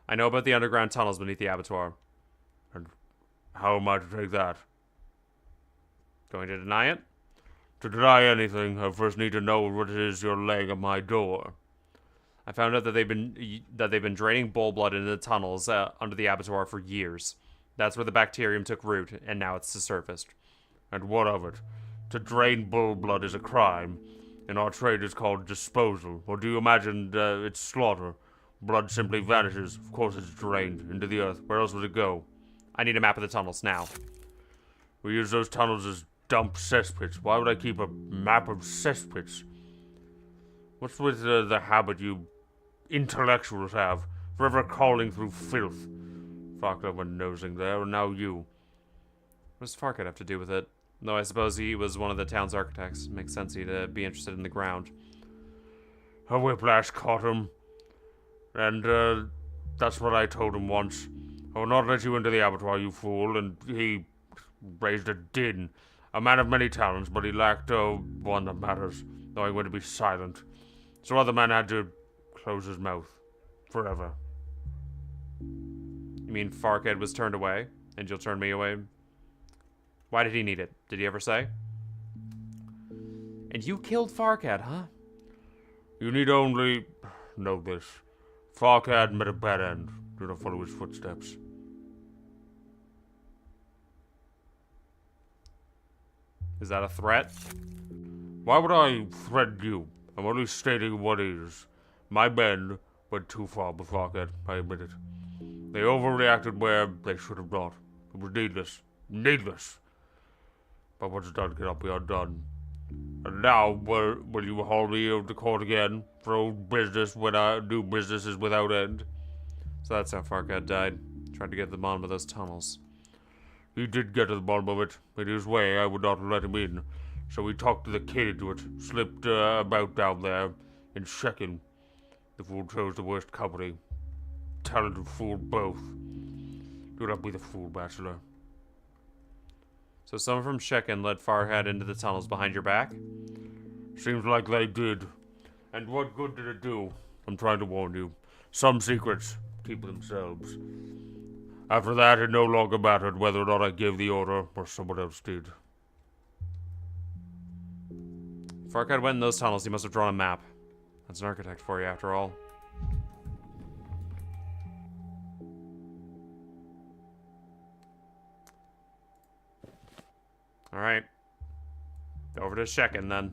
I know about the underground tunnels beneath the abattoir. And how am I to take that? Going to deny it? To deny anything, I first need to know what it is you're laying at my door. I found out that they've been draining bull blood into the tunnels under the abattoir for years. That's where the bacterium took root, and now it's surfaced. And what of it? To drain bull blood is a crime. In our trade it's called disposal. Or do you imagine it's slaughter? Blood simply vanishes. Of course it's drained into the earth. Where else would it go? I need a map of the tunnels now. We use those tunnels as dump cesspits. Why would I keep a map of cesspits? What's with the habit you intellectuals have? Forever calling through filth. Farquhar went nosing there, and now you. What does Farquhar have to do with it? Though I suppose he was one of the town's architects. Makes sense he'd be interested in the ground. A whiplash caught him. And, that's what I told him once. I will not let you into the abattoir, you fool, and he raised a din. A man of many talents, but he lacked, one that matters, knowing when to be silent. So other man had to close his mouth. Forever. You mean Farquhar was turned away, and you'll turn me away? Why did he need it? Did he ever say? And you killed Farquhar, huh? You need only know this. Farquhar met a bad end. Do not follow his footsteps. Is that a threat? Why would I threaten you? I'm only stating what is. My men went too far with Farquhar, I admit it. They overreacted where they should have not. It was needless. Needless. But what's done cannot be undone. And now, will you haul me to court again for old business when I do businesses without end? So that's how Farquhar died. Tried to get to the bottom of those tunnels. He did get to the bottom of it. In his way, I would not let him in. So he talked to the kid into it. Slipped about down there in checking. The fool chose the worst company. Talented fool both. Do not be the fool, bachelor. So someone from Shekin led Farhad into the tunnels behind your back? Seems like they did. And what good did it do? I'm trying to warn you. Some secrets keep themselves. After that, it no longer mattered whether or not I gave the order or someone else did. Farquhar went in those tunnels, he must have drawn a map. That's an architect for you, after all. Alright. Over to Shekin, then.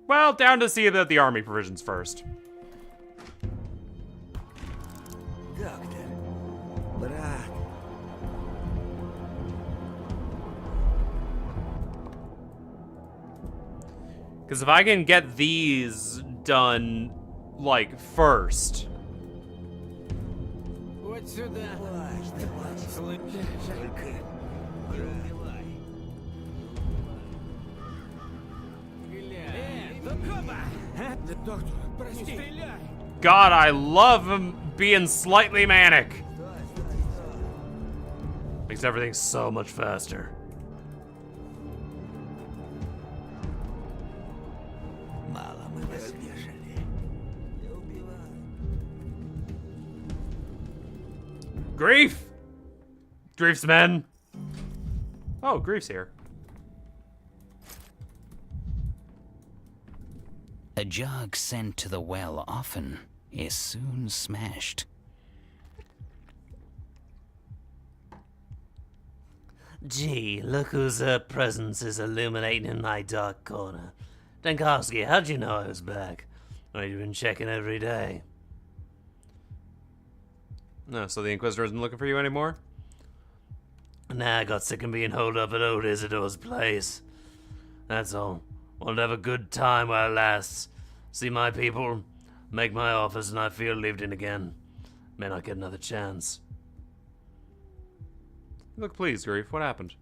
Well, down to see about the army provisions first. Because if I can get these done, like, first. God, I love him being slightly manic. Makes everything so much faster. Grief! Grief's men. Oh, Grief's here. A jug sent to the well often is soon smashed. Gee, look whose presence is illuminating in my dark corner. Denkovsky, how'd you know I was back? Oh, you've been checking every day. No, so the Inquisitor isn't looking for you anymore? Nah, I got sick of being holed up at old Isidore's place. That's all. Want to have a good time while it lasts. See my people, make my office, and I feel lived in again. May not get another chance. Look pleased, Grief. What happened?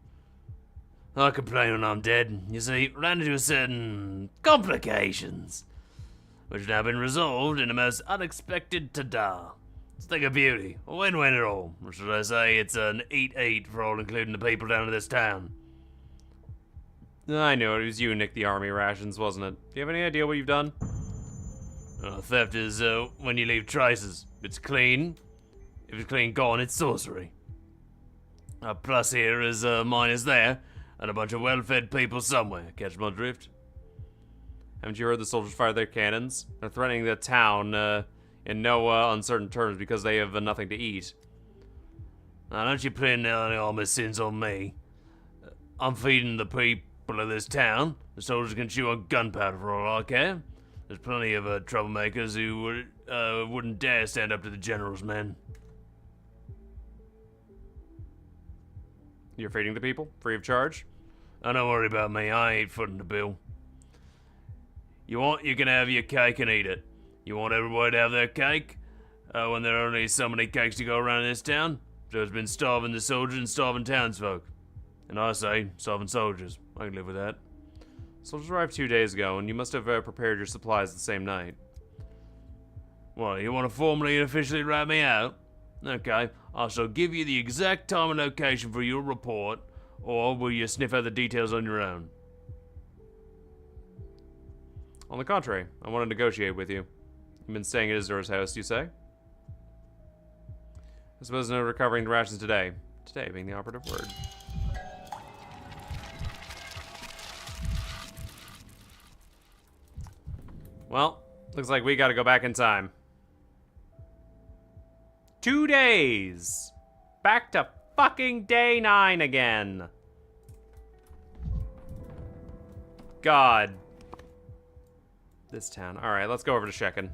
I complain when I'm dead. You see, ran into certain complications, which have now been resolved in a most unexpected ta-da. It's a thing of beauty. A win-win at all. Or should I say it's an eat-eat for all, including the people down in this town. I knew it. It was you who nicked the army rations, wasn't it? Do you have any idea what you've done? Theft is when you leave traces. If it's clean, gone, it's sorcery. Plus here is mine is there, and a bunch of well-fed people somewhere. Catch my drift? Haven't you heard the soldiers fire their cannons? They're threatening the town in no uncertain terms because they have nothing to eat. Now don't you pin any of my sins on me. I'm feeding the people of this town. The soldiers can chew on gunpowder for all I care. There's plenty of troublemakers who wouldn't dare stand up to the general's men. You're feeding the people, free of charge? Oh, don't worry about me. I ain't footing the bill. You want, you can have your cake and eat it. You want everybody to have their cake? When there are only so many cakes to go around in this town? So it's been starving the soldiers and starving townsfolk. And I say, starving soldiers. I can live with that. Soldiers arrived 2 days ago, and you must have prepared your supplies the same night. Well, you want to formally and officially rat me out? Okay, I shall give you the exact time and location for your report, or will you sniff out the details on your own? On the contrary, I want to negotiate with you. You've been staying at Isdor's house, you say? I suppose no recovering the rations today. Today being the operative word. Well, looks like we gotta go back in time. 2 days! Back to fucking day 9 again. God. This town. Alright, let's go over to Shekin.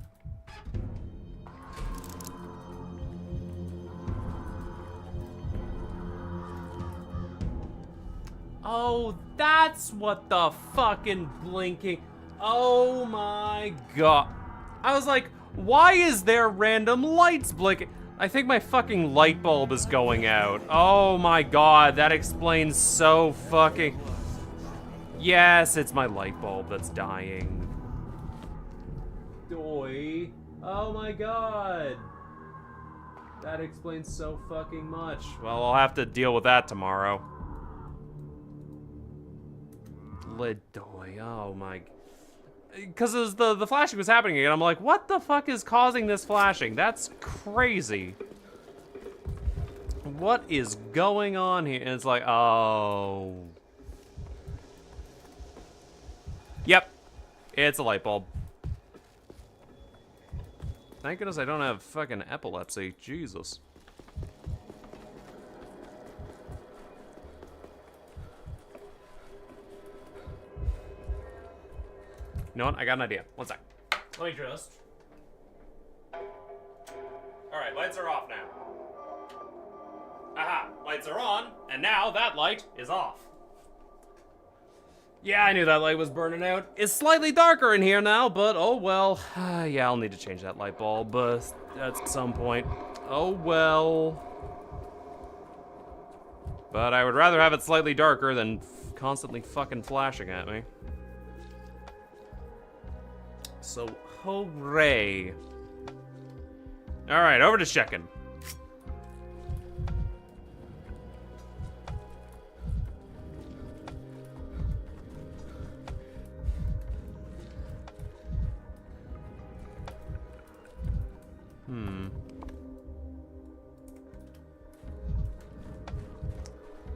Oh, that's what the fucking blinking... Oh my god. I was like, why is there random lights blinking? I think my fucking light bulb is going out. Oh my god, that explains so fucking... Yes, it's my light bulb that's dying. Doy. Oh my god. That explains so fucking much. Well, I'll have to deal with that tomorrow. Lidoy, oh my... Because the flashing was happening again, I'm like, what the fuck is causing this flashing? That's crazy. What is going on here? And it's like, oh. Yep, it's a light bulb. Thank goodness I don't have fucking epilepsy, Jesus. You know what? I got an idea. One sec. Let me just. Alright, lights are off now. Aha! Lights are on, and now that light is off. Yeah, I knew that light was burning out. It's slightly darker in here now, but oh well. Yeah, I'll need to change that light bulb at some point. Oh well. But I would rather have it slightly darker than constantly fucking flashing at me. So, hooray. Alright, over to Shekin.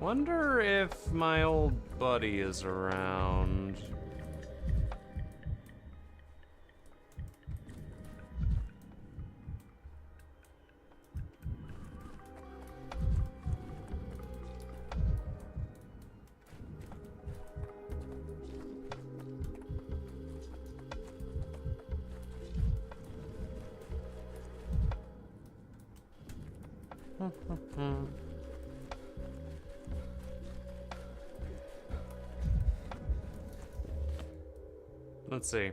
Wonder if my old buddy is around. Let's see.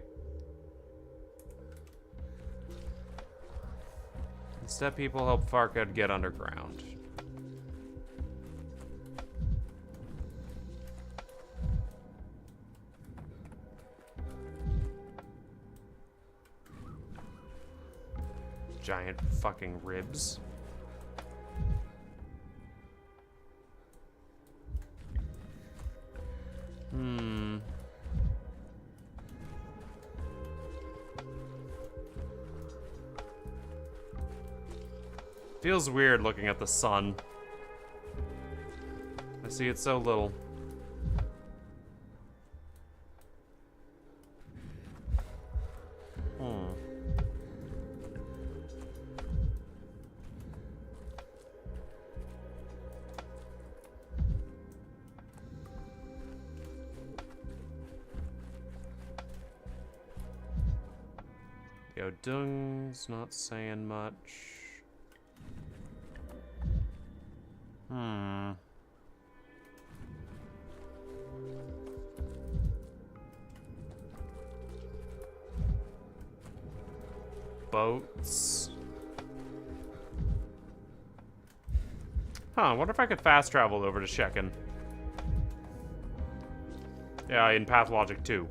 Instead, people help Farkad get underground. Giant fucking ribs. Feels weird looking at the sun. I see it so little. Yo, Dung's not saying much. Boats. Huh, I wonder if I could fast travel over to Shekin. Yeah, in Pathologic 2.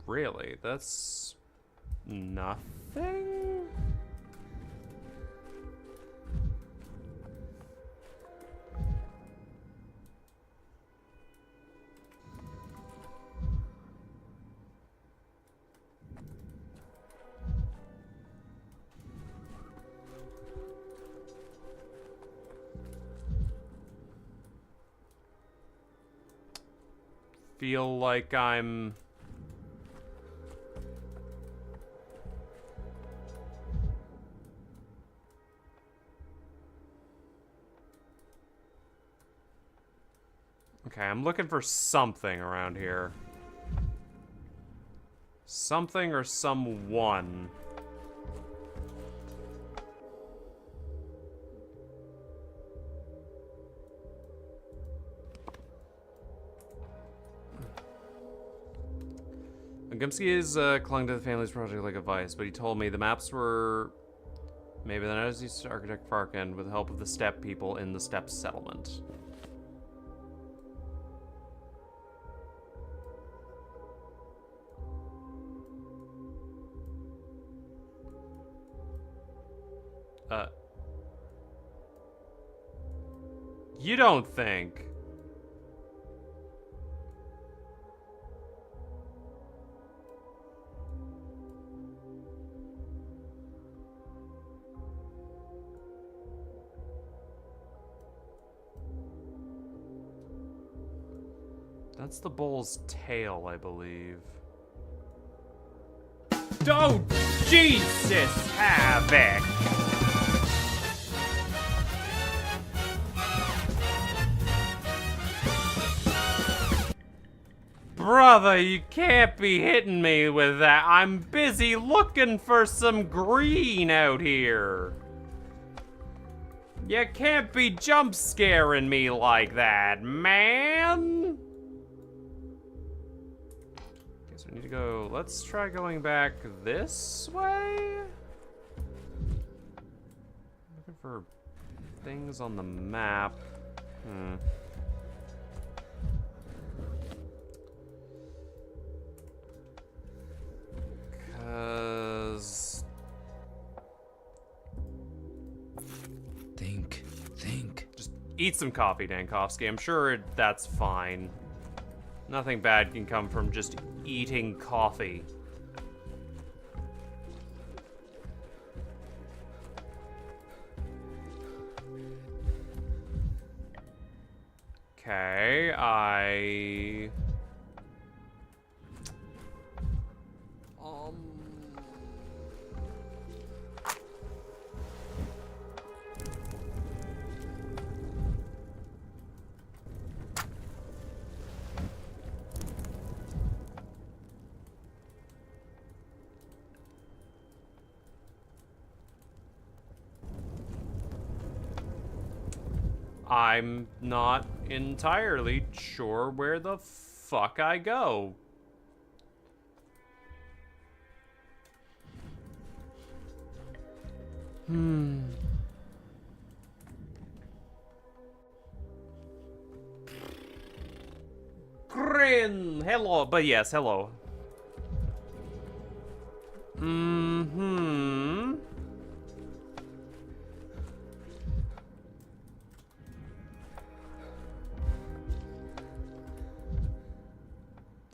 Really? That's nothing? Feel like I'm... Okay, I'm looking for something around here. Something or someone. Gumsky has clung to the family's project like a vice, but he told me the maps were maybe the East architect Farkand with the help of the steppe people in the steppe settlement. You don't think? That's the bull's tail, I believe. Oh, Jesus, Havoc! Brother, you can't be hitting me with that. I'm busy looking for some green out here. You can't be jump scaring me like that, man. Guess we need to go. Let's try going back this way. Looking for things on the map. Think. Just eat some coffee, Dankovsky. I'm sure that's fine. Nothing bad can come from just eating coffee. Okay, I'm not entirely sure where the fuck I go. Grin! Hello, but yes, hello.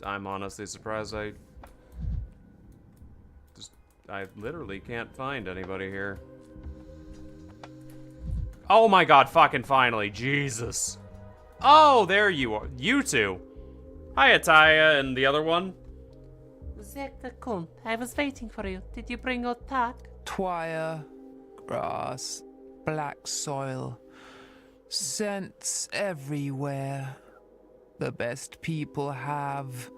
I'm honestly surprised I literally can't find anybody here. Oh my god, fucking finally, Jesus. Oh, there you are. You two. Hi, Ataya, and the other one. Inspector Kuhn, I was waiting for you. Did you bring your tack? Twire, grass, black soil, scents everywhere. The best people have.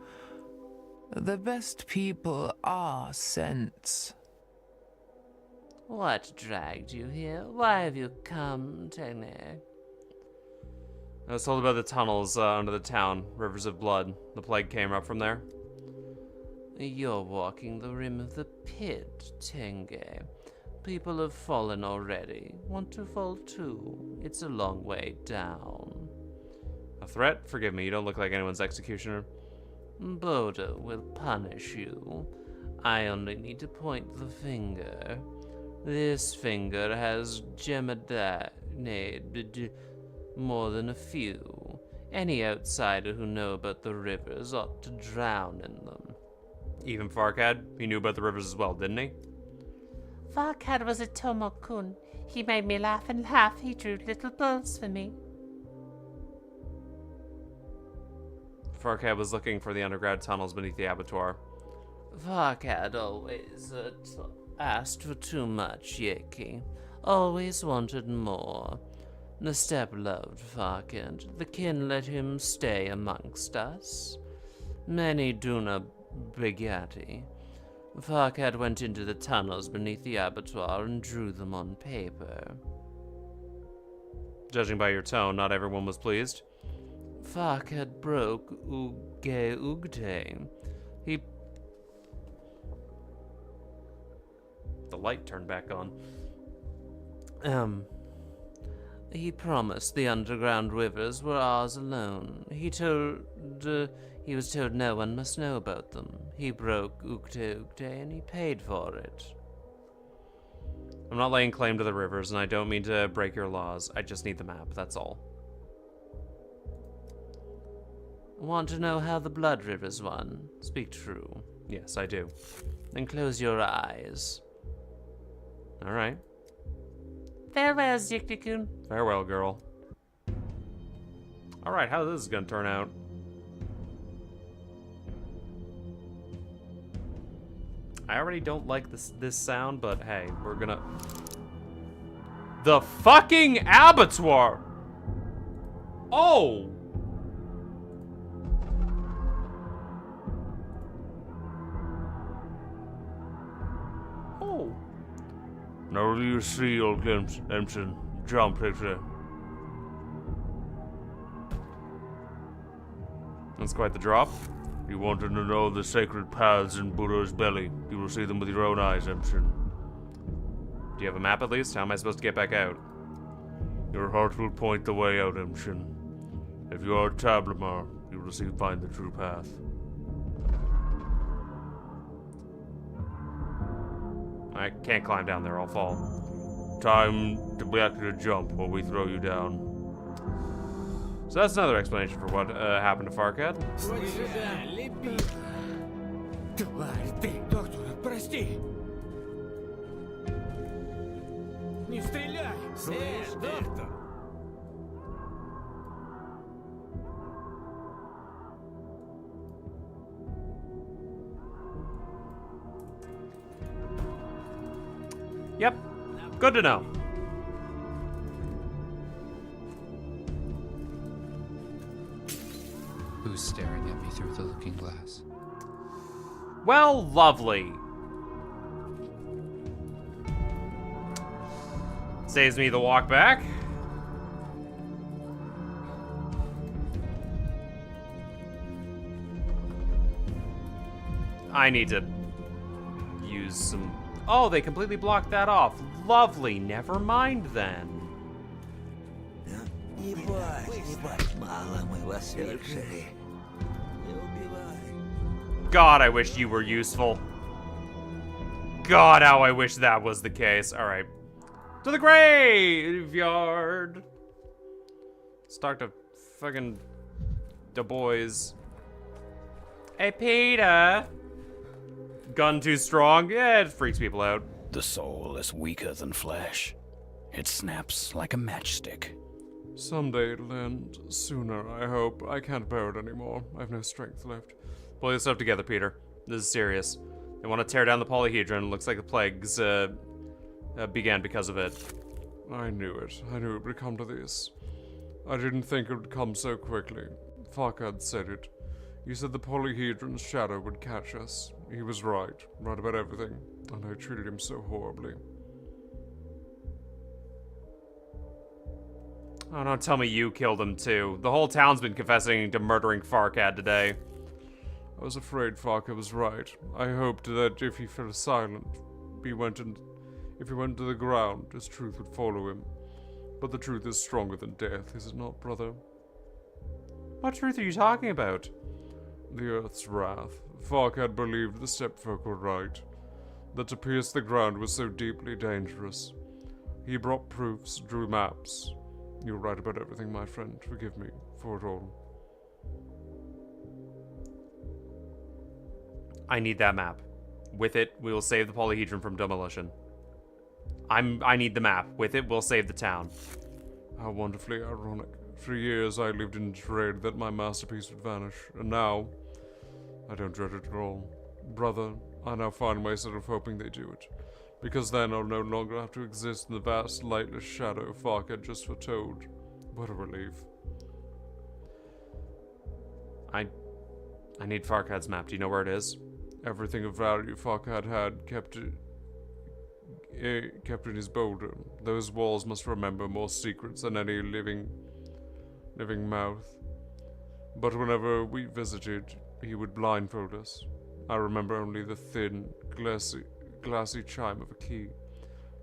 The best people are scents. What dragged you here? Why have you come, Tene? I was told about the tunnels under the town, rivers of blood. The plague came up from there. You're walking the rim of the pit, Tenge. People have fallen already. Want to fall too? It's a long way down. A threat? Forgive me, you don't look like anyone's executioner. Boda will punish you. I only need to point the finger. This finger has gemadinade more than a few. Any outsider who know about the rivers ought to drown in them. Even Farkad? He knew about the rivers as well, didn't he? Farkad was a Tomokun. He made me laugh and laugh. He drew little bulls for me. Farkad was looking for the underground tunnels beneath the abattoir. Farkad always asked for too much, Yeki. Always wanted more. The steppe loved Farkad. The kin let him stay amongst us. Many Duna Brigati. Farkad went into the tunnels beneath the abattoir and drew them on paper. Judging by your tone, not everyone was pleased. Farkad broke Uge Ugte. The light turned back on. He promised the underground rivers were ours alone. He was told no one must know about them. He broke Ugte and he paid for it. I'm not laying claim to the rivers, and I don't mean to break your laws. I just need the map, that's all. Want to know how the blood rivers won? Speak true. Yes, I do. Then close your eyes. All right. Farewell, Ziktikun. Farewell, girl. All right, how this is gonna turn out? I already don't like this sound, but hey, we're gonna... The fucking abattoir! Oh! Oh. Now do you see, old Empson? Jump picture. That's quite the drop. You wanted to know the sacred paths in Buddha's belly. You will see them with your own eyes, Empson. Do you have a map at least? How am I supposed to get back out? Your heart will point the way out, Empson. If you are Tablamar, you will find the true path. I can't climb down there, I'll fall. Time to back to jump while we throw you down. So that's another explanation for what happened to Farkad. Тварь, ты, доктор, прости. Не стреляй! Доктор! Yep, good to know. Who's staring at me through the looking glass? Well, lovely. Saves me the walk back. I need to use some... Oh, they completely blocked that off. Lovely, never mind then. God, I wish you were useful. God, how I wish that was the case. All right. To the graveyard. Let's talk to fucking Du Bois. Hey, Peter. Gun too strong? Yeah, it freaks people out. The soul is weaker than flesh. It snaps like a matchstick. Someday it'll end. Sooner, I hope. I can't bear it anymore. I have no strength left. Pull yourself together, Peter. This is serious. They want to tear down the polyhedron. Looks like the plagues began because of it. I knew it. I knew it would come to this. I didn't think it would come so quickly. Farkad said it. He said the polyhedron's shadow would catch us. He was right. Right about everything. And I treated him so horribly. Oh, don't tell me you killed him too. The whole town's been confessing to murdering Farkad today. I was afraid Farkad was right. I hoped that if he fell silent, if he went to the ground, his truth would follow him. But the truth is stronger than death, is it not, brother? What truth are you talking about? The Earth's wrath. Farkad believed the stepfolk were right. That to pierce the ground was so deeply dangerous. He brought proofs, drew maps. You're right about everything, my friend. Forgive me for it all. I need that map. With it, we will save the polyhedron from demolition. I need the map. With it, we'll save the town. How wonderfully ironic. For years I lived in dread that my masterpiece would vanish, and now I don't dread it at all. Brother, I now find myself hoping they do it, because then I'll no longer have to exist in the vast, lightless shadow Farkad just foretold. What a relief. I need Farkad's map. Do you know where it is? Everything of value Farkad had kept in his boulder. Those walls must remember more secrets than any living mouth. But whenever we visited, he would blindfold us. I remember only the thin, glassy chime of a key.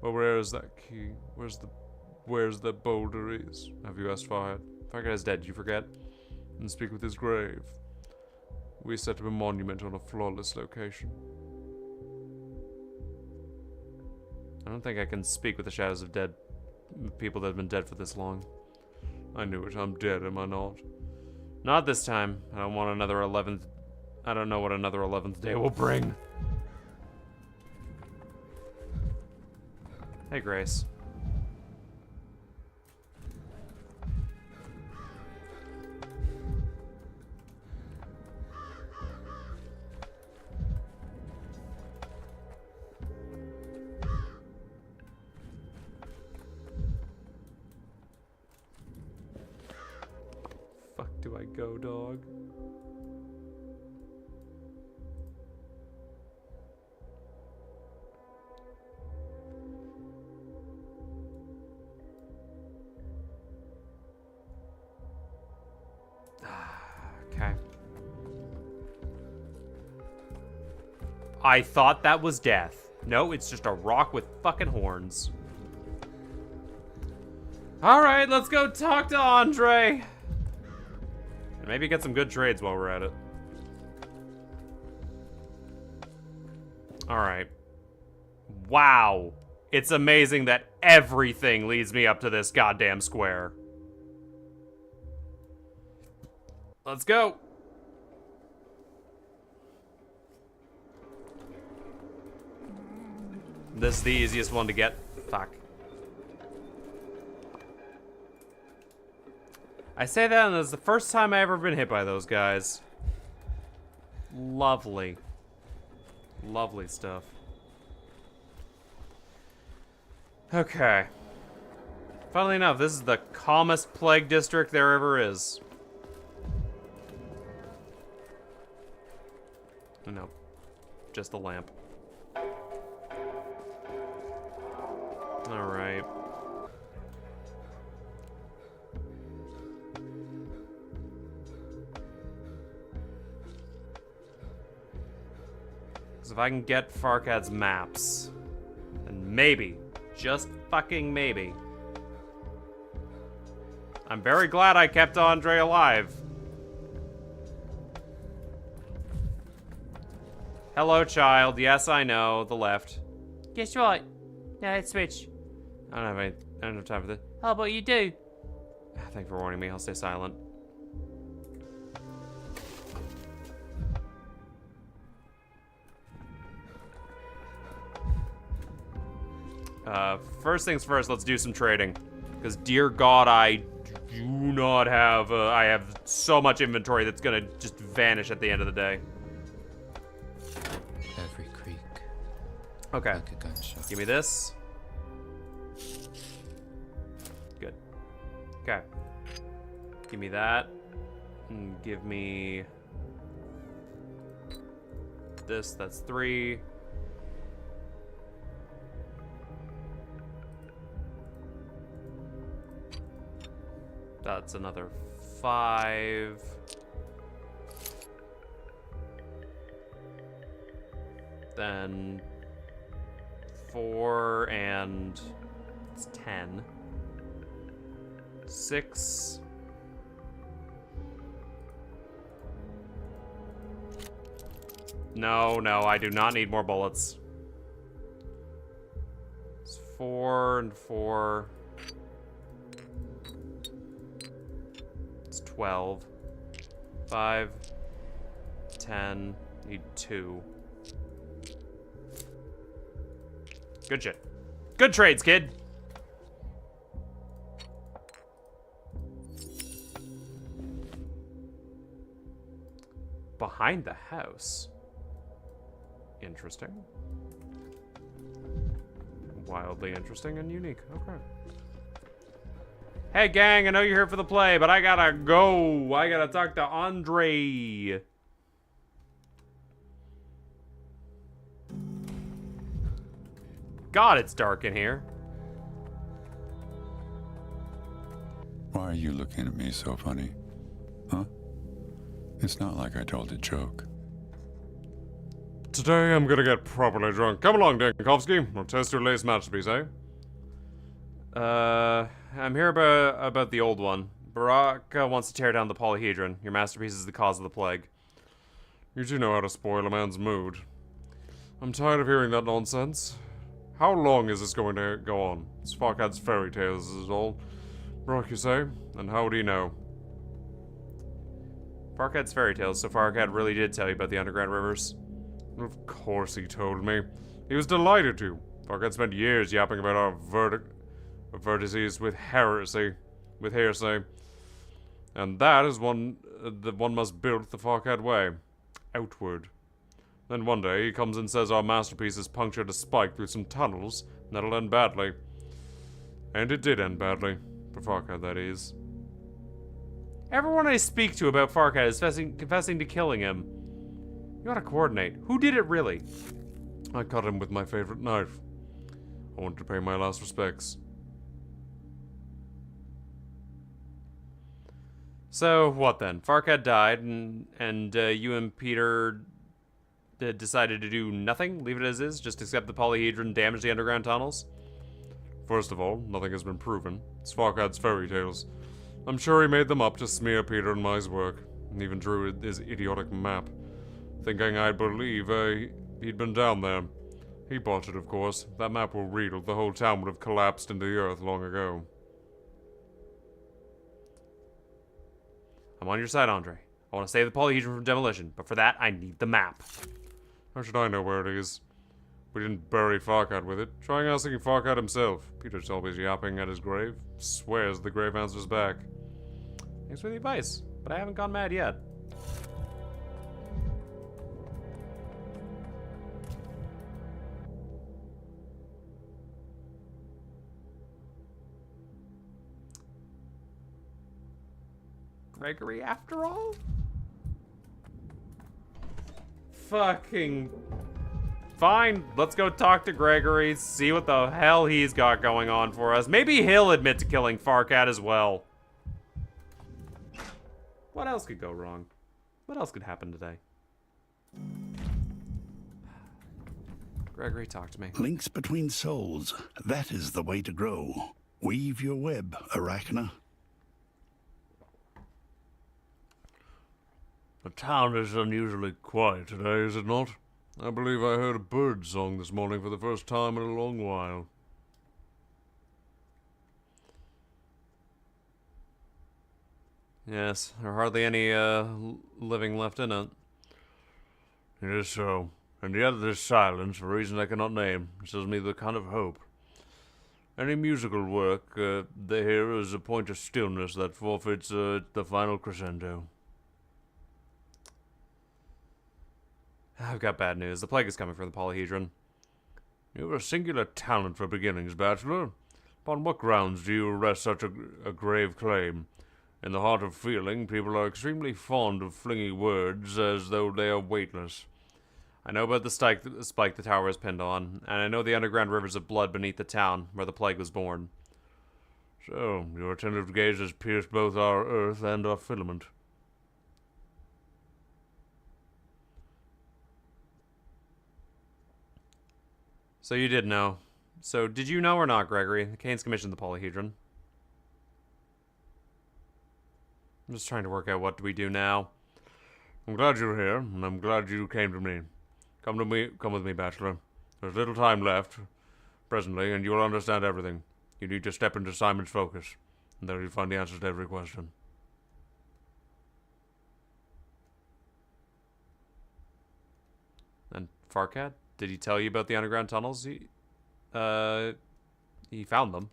Well, where is that key? Where's the boulder is? Have you asked Farkad? Farkad is dead, you forget? And speak with his grave. We set up a monument on a flawless location. I don't think I can speak with the shadows of dead people that have been dead for this long. I knew it. I'm dead, am I not? Not this time. I don't want another 11th... I don't know what another 11th day will bring. Hey, Grace. Fuck do I go, dog? Okay. I thought that was death. No, it's just a rock with fucking horns. Alright, let's go talk to Andre. And maybe get some good trades while we're at it. Alright. Wow. It's amazing that everything leads me up to this goddamn square. Let's go. This is the easiest one to get. Fuck. I say that, and this is the first time I've ever been hit by those guys. Lovely. Lovely stuff. Okay. Funnily enough, this is the calmest plague district there ever is. No. Just the lamp. Alright. Because if I can get Farkad's maps, then maybe, just fucking maybe. I'm very glad I kept Andre alive. Hello, child. Yes, I know. The left. Guess right. Now let's switch. I don't have time for this. How about you do? Thanks for warning me. I'll stay silent. First things first, let's do some trading. Because, dear God, I do not have... I have so much inventory that's gonna just vanish at the end of the day. Every creak. Okay. Like a gunshot. Give me this. Good. Okay. Give me that. And give me this. That's 3. That's another 5. Then 4 and it's 10. 6. No, I do not need more bullets. It's 4 and 4. It's 12. 5. 10. Need 2. Good shit. Good trades, kid. Behind the house. Interesting. Wildly interesting and unique. Okay. Hey, gang, I know you're here for the play, but I gotta go. I gotta talk to Andre. God, it's dark in here. Why are you looking at me so funny? Huh? It's not like I told a joke. Today I'm gonna get properly drunk. Come along, Dankovsky. We'll test your latest masterpiece, eh? I'm here about the old one. Barack wants to tear down the polyhedron. Your masterpiece is the cause of the plague. You do know how to spoil a man's mood. I'm tired of hearing that nonsense. How long is this going to go on? It's Farkad's fairy tales, is all. Barack, you say? And how do you know? Farkad's fairy tales, so Farkad really did tell you about the underground rivers? Of course he told me. He was delighted to. Farkad spent years yapping about our vertices with heresy, hearsay. And that is one that one must build the Farkad way. Outward. Then one day he comes and says our masterpiece has punctured a spike through some tunnels, and that'll end badly. And it did end badly. For Farkad, that is. Everyone I speak to about Farkad is confessing to killing him. You ought to coordinate. Who did it really? I cut him with my favorite knife. I wanted to pay my last respects. So, what then? Farkad died, and you and Peter decided to do nothing? Leave it as is? Just accept the polyhedron damage the underground tunnels? First of all, nothing has been proven. It's Farkad's fairy tales. I'm sure he made them up to smear Peter and my's work, and even drew his idiotic map, thinking I'd believe he'd been down there. He bought it, of course. If that map were real, the whole town would have collapsed into the earth long ago. I'm on your side, Andre. I want to save the polyhedron from demolition, but for that, I need the map. How should I know where it is? We didn't bury Farkad with it. Trying asking Farkad himself. Peter's always yapping at his grave. Swears the grave answers back. Thanks for the advice, but I haven't gone mad yet. Gregory, after all? Fucking... Fine, let's go talk to Gregory, see what the hell he's got going on for us. Maybe he'll admit to killing Farkad as well. What else could go wrong? What else could happen today? Gregory, talk to me. Links between souls. That is the way to grow. Weave your web, Arachna. The town is unusually quiet today, is it not? I believe I heard a bird song this morning for the first time in a long while. Yes, there are hardly any living left in it. It is so. And yet this silence, for reasons I cannot name, fills me with a kind of hope. Any musical work they hear is a point of stillness that forfeits the final crescendo. I've got bad news. The plague is coming for the polyhedron. You have a singular talent for beginnings, Bachelor. Upon what grounds do you rest such a grave claim? In the heart of feeling, people are extremely fond of flinging words as though they are weightless. I know about the spike the tower is pinned on, and I know the underground rivers of blood beneath the town where the plague was born. So, your attentive gaze has pierced both our earth and our filament. So you did know. So did you know or not, Gregory? The Canes commissioned the polyhedron. I'm just trying to work out what do we do now. I'm glad you're here, and I'm glad you came to me. Come with me, Bachelor. There's little time left, presently, and you'll understand everything. You need to step into Simon's focus, and there you'll find the answers to every question. And Farkad? Did he tell you about the underground tunnels? He found them.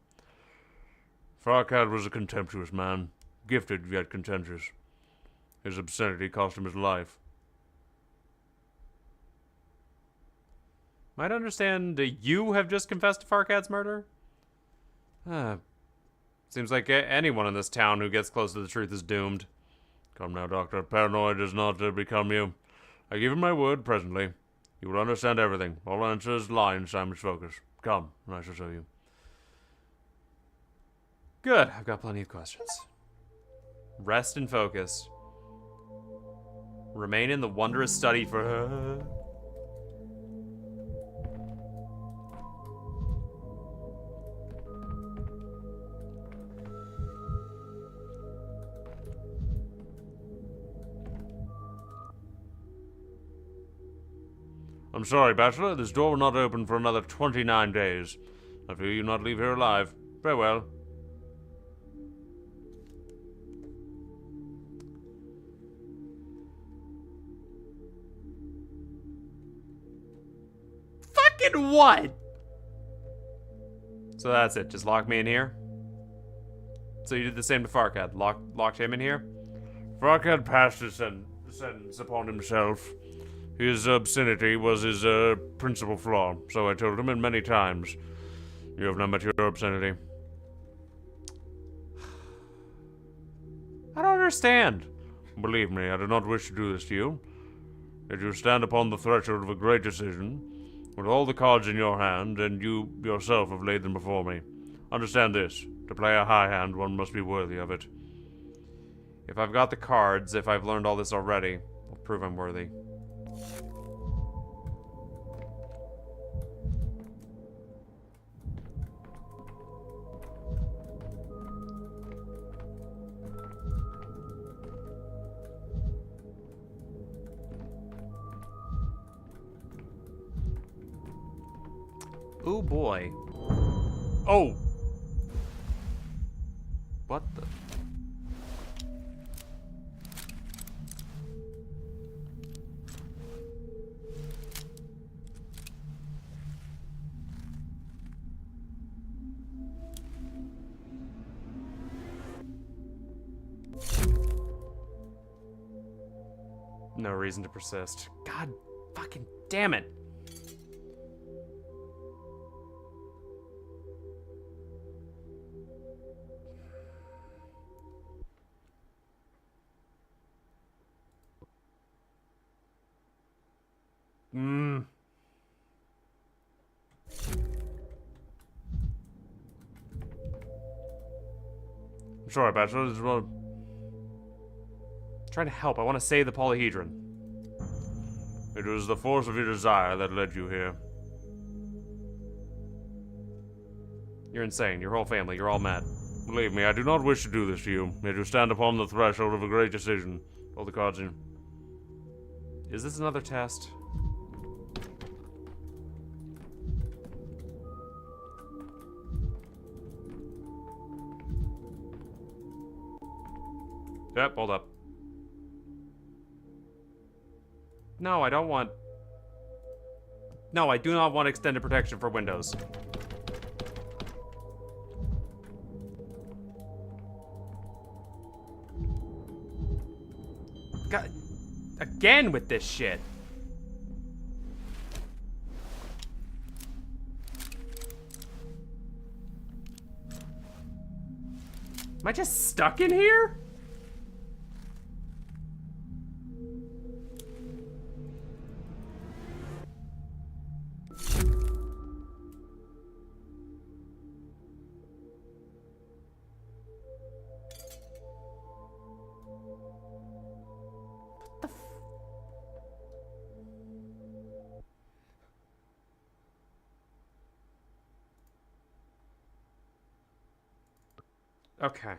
Farkad was a contemptuous man, gifted yet contentious. His obscenity cost him his life. Might understand you have just confessed to Farkad's murder? Seems like anyone in this town who gets close to the truth is doomed. Come now, Doctor. Paranoia does not become you. I give you my word presently. You will understand everything. All answers lie in Simon's focus. Come, and I shall show you. Good. I've got plenty of questions. Rest and focus. Remain in the wondrous study for her. I'm sorry, Bachelor. This door will not open for another 29 days. I fear you not leave here alive. Farewell. Fucking what? So that's it. Just lock me in here? So you did the same to Farkad. Locked him in here? Farkad passed his sentence upon himself. His obscenity was his principal flaw, so I told him, and many times. You have not met your obscenity. I don't understand. Believe me, I do not wish to do this to you. Yet you stand upon the threshold of a great decision, with all the cards in your hand, and you yourself have laid them before me. Understand this. To play a high hand, one must be worthy of it. If I've got the cards, if I've learned all this already, I'll prove I'm worthy. Oh boy. Oh! What the? No reason to persist. God fucking damn it. I'm sorry, Bachelor. This is what... Trying to help. I want to save the polyhedron. It was the force of your desire that led you here. You're insane. Your whole family. You're all mad. Believe me, I do not wish to do this to you. Yet you stand upon the threshold of a great decision. All the cards in. Is this another test? Yep, hold up. No, I don't want... No, I do not want extended protection for Windows. God, again with this shit. Am I just stuck in here? Okay.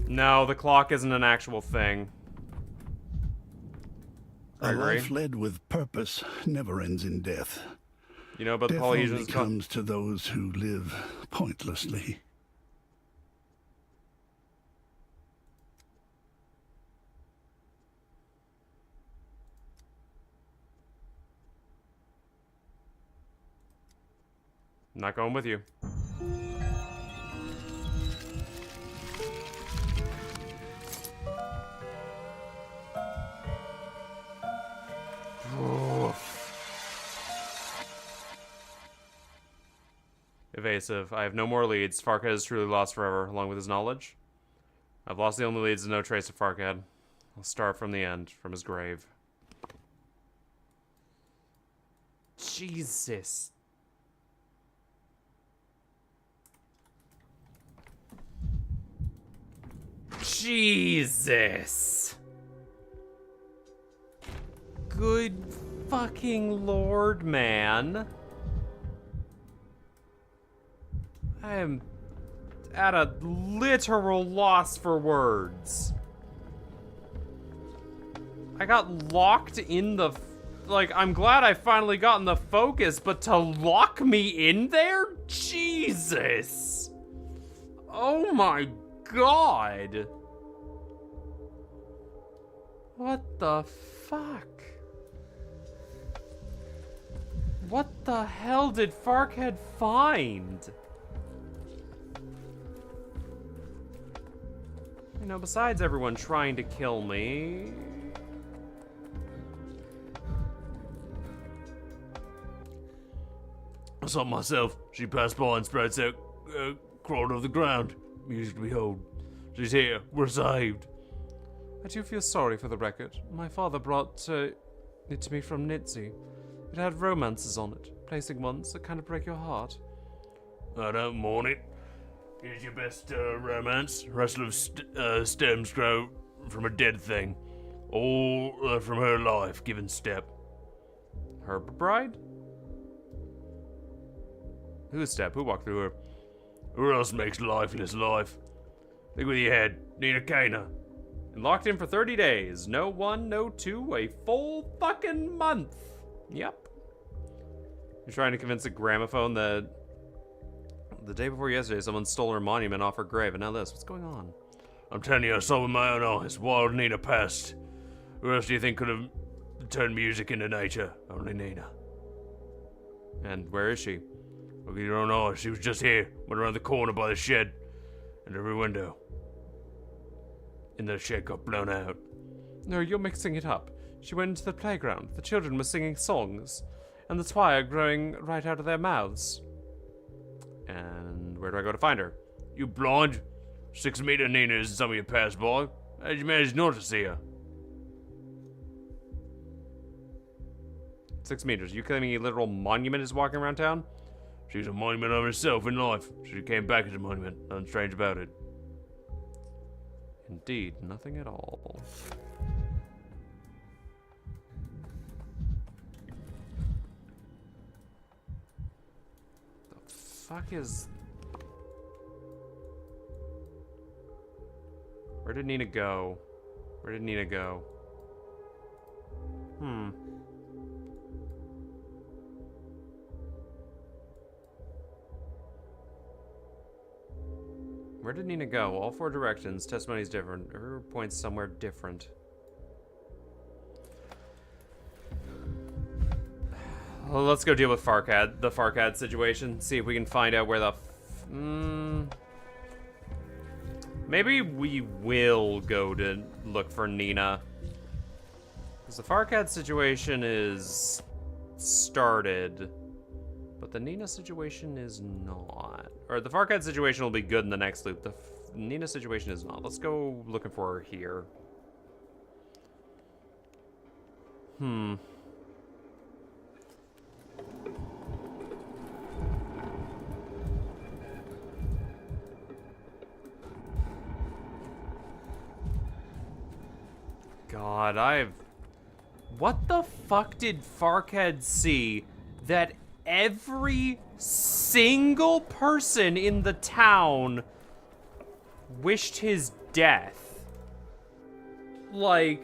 No, the clock isn't an actual thing. A Gregory? life led with purpose never ends in death. You know about the Death only Polynesians? comes to those who live pointlessly. I'm not going with you. Evasive. I have no more leads. Farkhead is truly lost forever, along with his knowledge. I've lost the only leads and no trace of Farkhead. I'll start from the end, from his grave. Jesus. Jesus. Good fucking lord, man. I am at a literal loss for words. I got locked in the... Like, I'm glad I finally got in the focus, but to lock me in there? Jesus! Oh my god! What the fuck? What the hell did Farkhead find? You know, besides everyone trying to kill me... I saw myself. She passed by and spreads out, crawled over the ground. Music to behold. She's here. We're saved. I do feel sorry for the record. My father brought it to me from Nitzy. It had romances on it, placing ones that kind of break your heart. I don't mourn it. Here's your best romance. Rest of stems grow from a dead thing. All from her life, given step. Her bride? Whose step? Who walked through her? Who else makes lifeless life? Think with your head. Nina Kana. And locked in for 30 days. No one, no two, a full fucking month. Yep. You're trying to convince a gramophone that the day before yesterday someone stole her monument off her grave, and now this. What's going on? I'm telling you, I saw with my own eyes. Wild Nina passed. Who else do you think could have turned music into nature? Only Nina. And where is she? Look at your own eyes. She was just here. Went around the corner by the shed. And every window in the shed got blown out. No, you're mixing it up. She went into the playground. The children were singing songs, and the twire growing right out of their mouths. And where do I go to find her? You blind? 6 meter Nina isn't something you pass by. How'd you manage not to see her? 6 meters. You claiming a literal monument is walking around town? She's a monument of herself in life. She came back as a monument. Nothing strange about it. Indeed, nothing at all. The fuck is... Where did Nina go? Where did Nina go? Where did Nina go? All 4 directions. Testimony's different. Her point's somewhere different. Well, let's go deal with Farkad. The Farkad situation. See if we can find out where the... Maybe we will go to look for Nina. Because the Farkad situation is started. But the Nina situation is not. Or the Farkad situation will be good in the next loop. The Nina situation is not. Let's go looking for her here. God, what the fuck did Farkad see that every single person in the town wished his death? Like,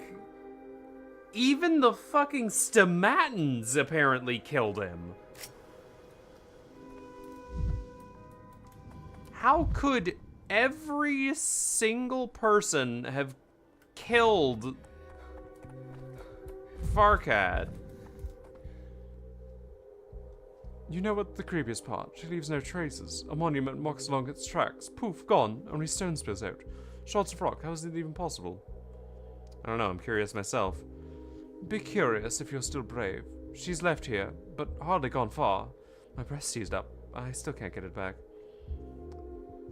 even the fucking Stomatans apparently killed him. How could every single person have killed Farkad? You know what the creepiest part? She leaves no traces. A monument walks along its tracks. Poof, gone. Only stone spills out. Shards of rock. How is it even possible? I don't know. I'm curious myself. Be curious if you're still brave. She's left here, but hardly gone far. My breast seized up. I still can't get it back.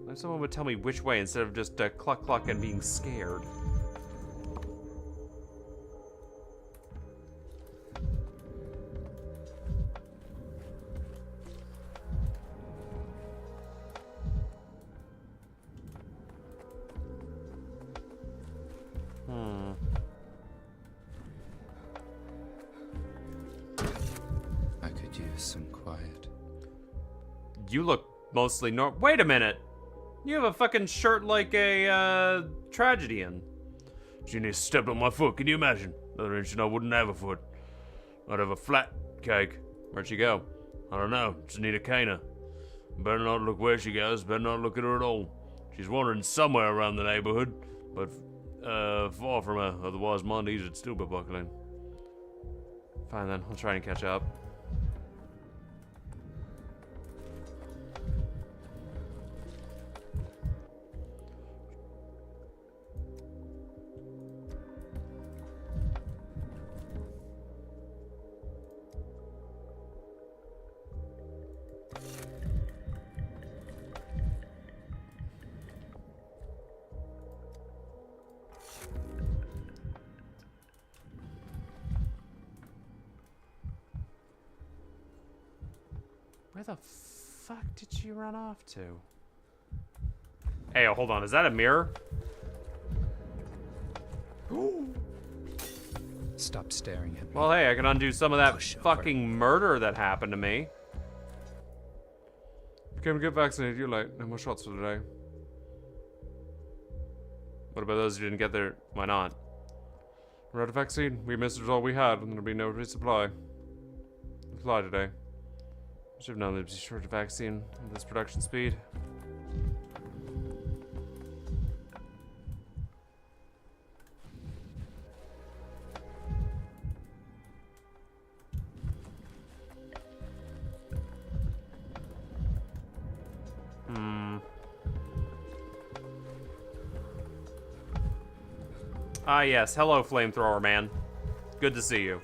If someone would tell me which way instead of just cluck cluck and being scared. I could use some quiet. You look mostly Wait a minute! You have a fucking shirt like a, tragedian. Ginny stepped on my foot, can you imagine? Another inch and I wouldn't have a foot. I'd have a flat cake. Where'd she go? I don't know, just need a caner. Better not look where she goes, better not look at her at all. She's wandering somewhere around the neighborhood, but far from her, otherwise my knees would still be buckling. Fine then, I'll try and catch up. Where the fuck did she run off to? Hey, hold on. Is that a mirror? Stop staring at me. Well, hey, I can undo some of that fucking murder that happened to me. You came to get vaccinated, you're late. No more shots for today. What about those who didn't get there? Why not? We're out of vaccine. We administered all we had, and there'll be no resupply. Fly today. Should have known there'd be short of vaccine with this production speed. Ah, yes. Hello, flamethrower man. Good to see you.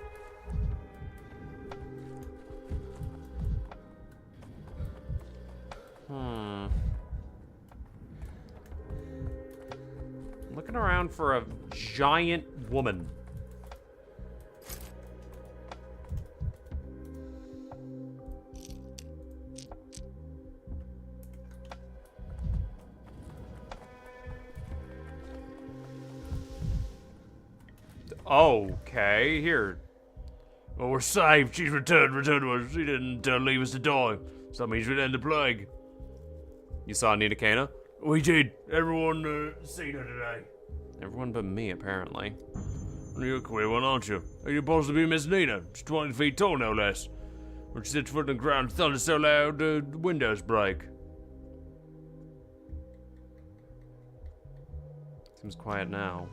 Looking around for a giant woman. Okay, here. Well, we're saved. She's returned to us. She didn't leave us to die. So that means we'd end the plague. You saw Nina Kana? We did. Everyone seen her today. Everyone but me, apparently. You're a queer one, aren't you? Are you supposed to be Miss Nina? She's 20 feet tall, no less. When she sits foot on the ground, thunder so loud, the windows break. Seems quiet now.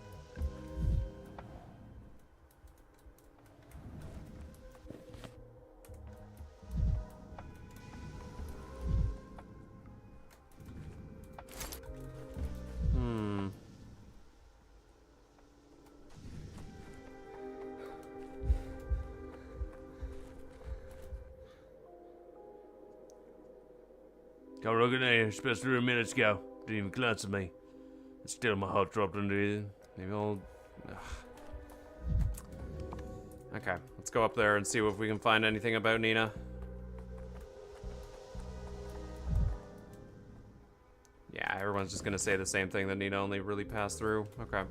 Come look at me, especially 3 minutes ago. Didn't even glance at me. Still my heart dropped underneath. Maybe I'll... Ugh. Okay, let's go up there and see if we can find anything about Nina. Yeah, everyone's just gonna say the same thing, that Nina only really passed through. Okay.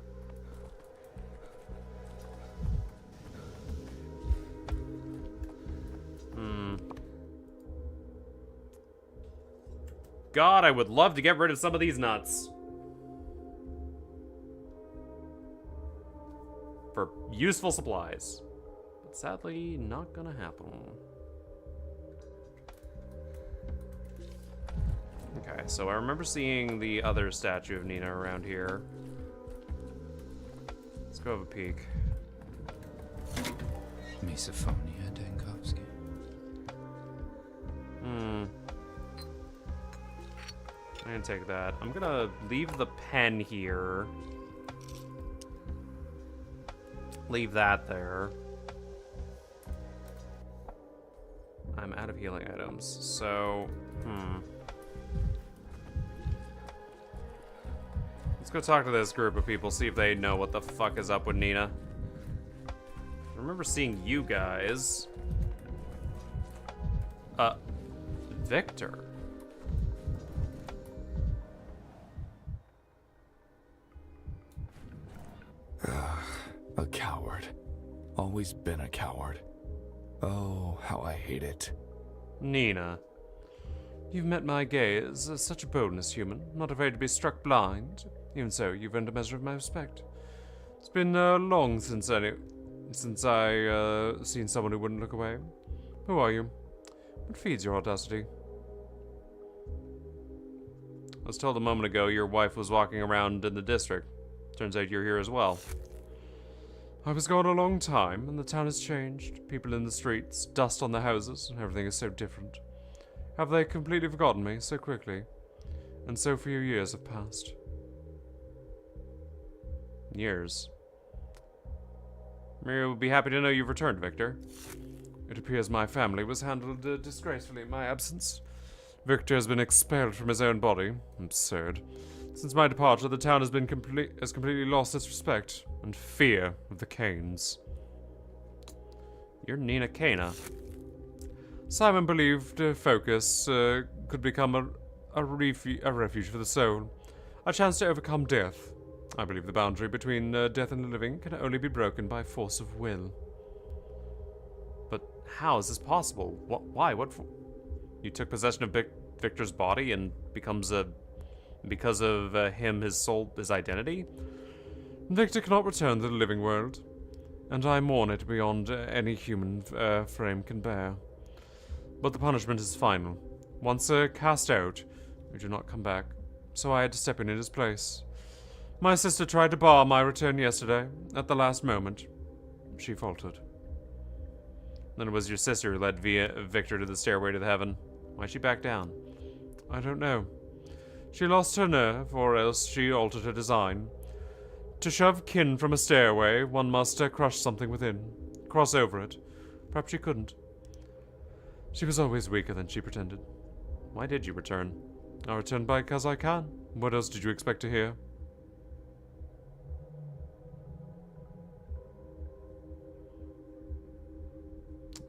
God, I would love to get rid of some of these nuts. For useful supplies. But sadly, not gonna happen. Okay, so I remember seeing the other statue of Nina around here. Let's go have a peek. Misophonia, Denkovsky. I'm gonna take that. I'm gonna leave the pen here. Leave that there. I'm out of healing items, so, Let's go talk to this group of people, see if they know what the fuck is up with Nina. I remember seeing you guys. Victor. A coward. Always been a coward. Oh, how I hate it. Nina. You've met my gaze. Such a boldness, human. Not afraid to be struck blind. Even so, you've earned a measure of my respect. It's been long since I seen someone who wouldn't look away. Who are you? What feeds your audacity? I was told a moment ago your wife was walking around in the district. Turns out you're here as well. I was gone a long time, and the town has changed. People in the streets, dust on the houses, and everything is so different. Have they completely forgotten me so quickly? And so few years have passed. Years. Maria will be happy to know you've returned, Victor. It appears my family was handled disgracefully in my absence. Victor has been expelled from his own body. Absurd. Since my departure, the town has completely lost its respect and fear of the Kanes. You're Nina Kana. Simon believed Focus could become a refuge for the soul, a chance to overcome death. I believe the boundary between death and the living can only be broken by force of will. But how is this possible? Why? What for? You took possession of Victor's body and because of him, his soul, his identity? Victor cannot return to the living world, and I mourn it beyond any human frame can bear. But the punishment is final. Once cast out, we do not come back, so I had to step in his place. My sister tried to bar my return yesterday, at the last moment. She faltered. Then it was your sister who led Victor to the stairway to the heaven. Why'd she back down? I don't know. She lost her nerve, or else she altered her design. To shove kin from a stairway, one must crush something within. Cross over it. Perhaps she couldn't. She was always weaker than she pretended. Why did you return? I returned because I can. What else did you expect to hear?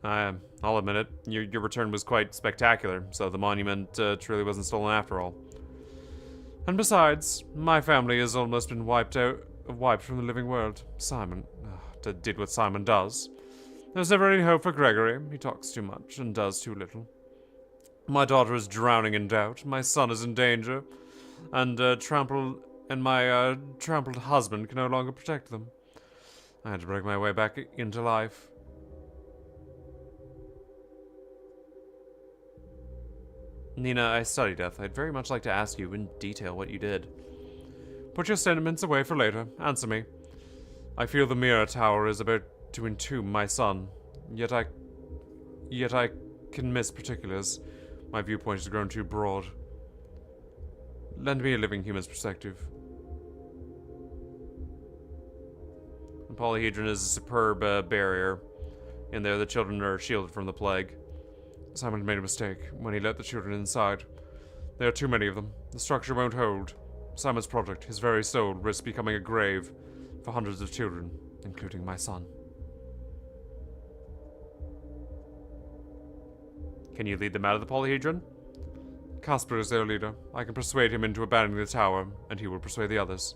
I'll admit it. Your return was quite spectacular, so the monument truly wasn't stolen after all. And besides, my family has almost been wiped from the living world. Simon did what Simon does. There's never any hope for Gregory. He talks too much and does too little. My daughter is drowning in doubt. My son is in danger, and my trampled husband can no longer protect them. I had to break my way back into life. Nina, I study death. I'd very much like to ask you in detail what you did. Put your sentiments away for later. Answer me. I feel the mirror tower is about to entomb my son. Yet I can miss particulars. My viewpoint has grown too broad. Lend me a living human's perspective. The polyhedron is a superb barrier. In there, the children are shielded from the plague. Simon made a mistake when he let the children inside. There are too many of them. The structure won't hold. Simon's project, his very soul, risks becoming a grave for hundreds of children, including my son. Can you lead them out of the polyhedron? Casper is their leader. I can persuade him into abandoning the tower, and he will persuade the others.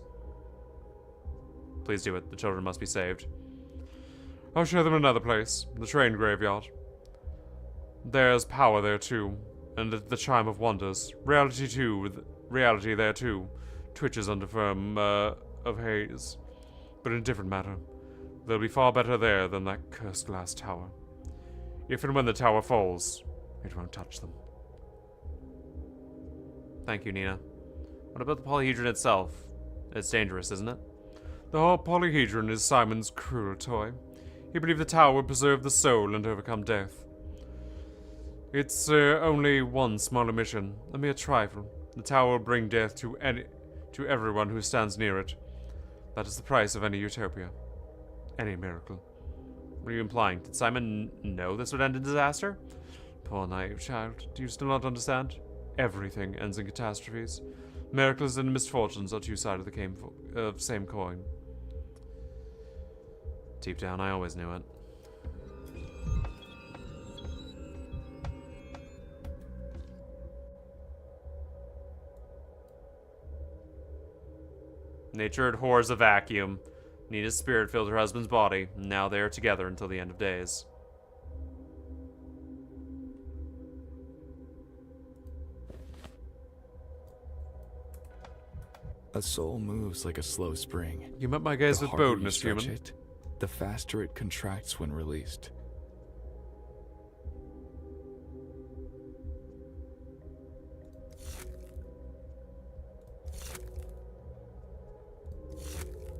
Please do it. The children must be saved. I'll show them another place, the train graveyard. There's power there too, and the chime of wonders. Reality there too, twitches under firm of haze. But in a different matter. They'll be far better there than that cursed glass tower. If and when the tower falls, it won't touch them. Thank you, Nina. What about the polyhedron itself? It's dangerous, isn't it? The whole polyhedron is Simon's cruel toy. He believed the tower would preserve the soul and overcome death. It's only one small omission, a mere trifle. The tower will bring death to everyone who stands near it. That is the price of any utopia. Any miracle. What are you implying? Did Simon know this would end in disaster? Poor naive child. Do you still not understand? Everything ends in catastrophes. Miracles and misfortunes are two sides of the same coin. Deep down, I always knew it. Nature abhors a vacuum. Nina's spirit filled her husband's body, and now they are together until the end of days. A soul moves like a slow spring. You met my gaze with boldness, human. It, the faster it contracts when released.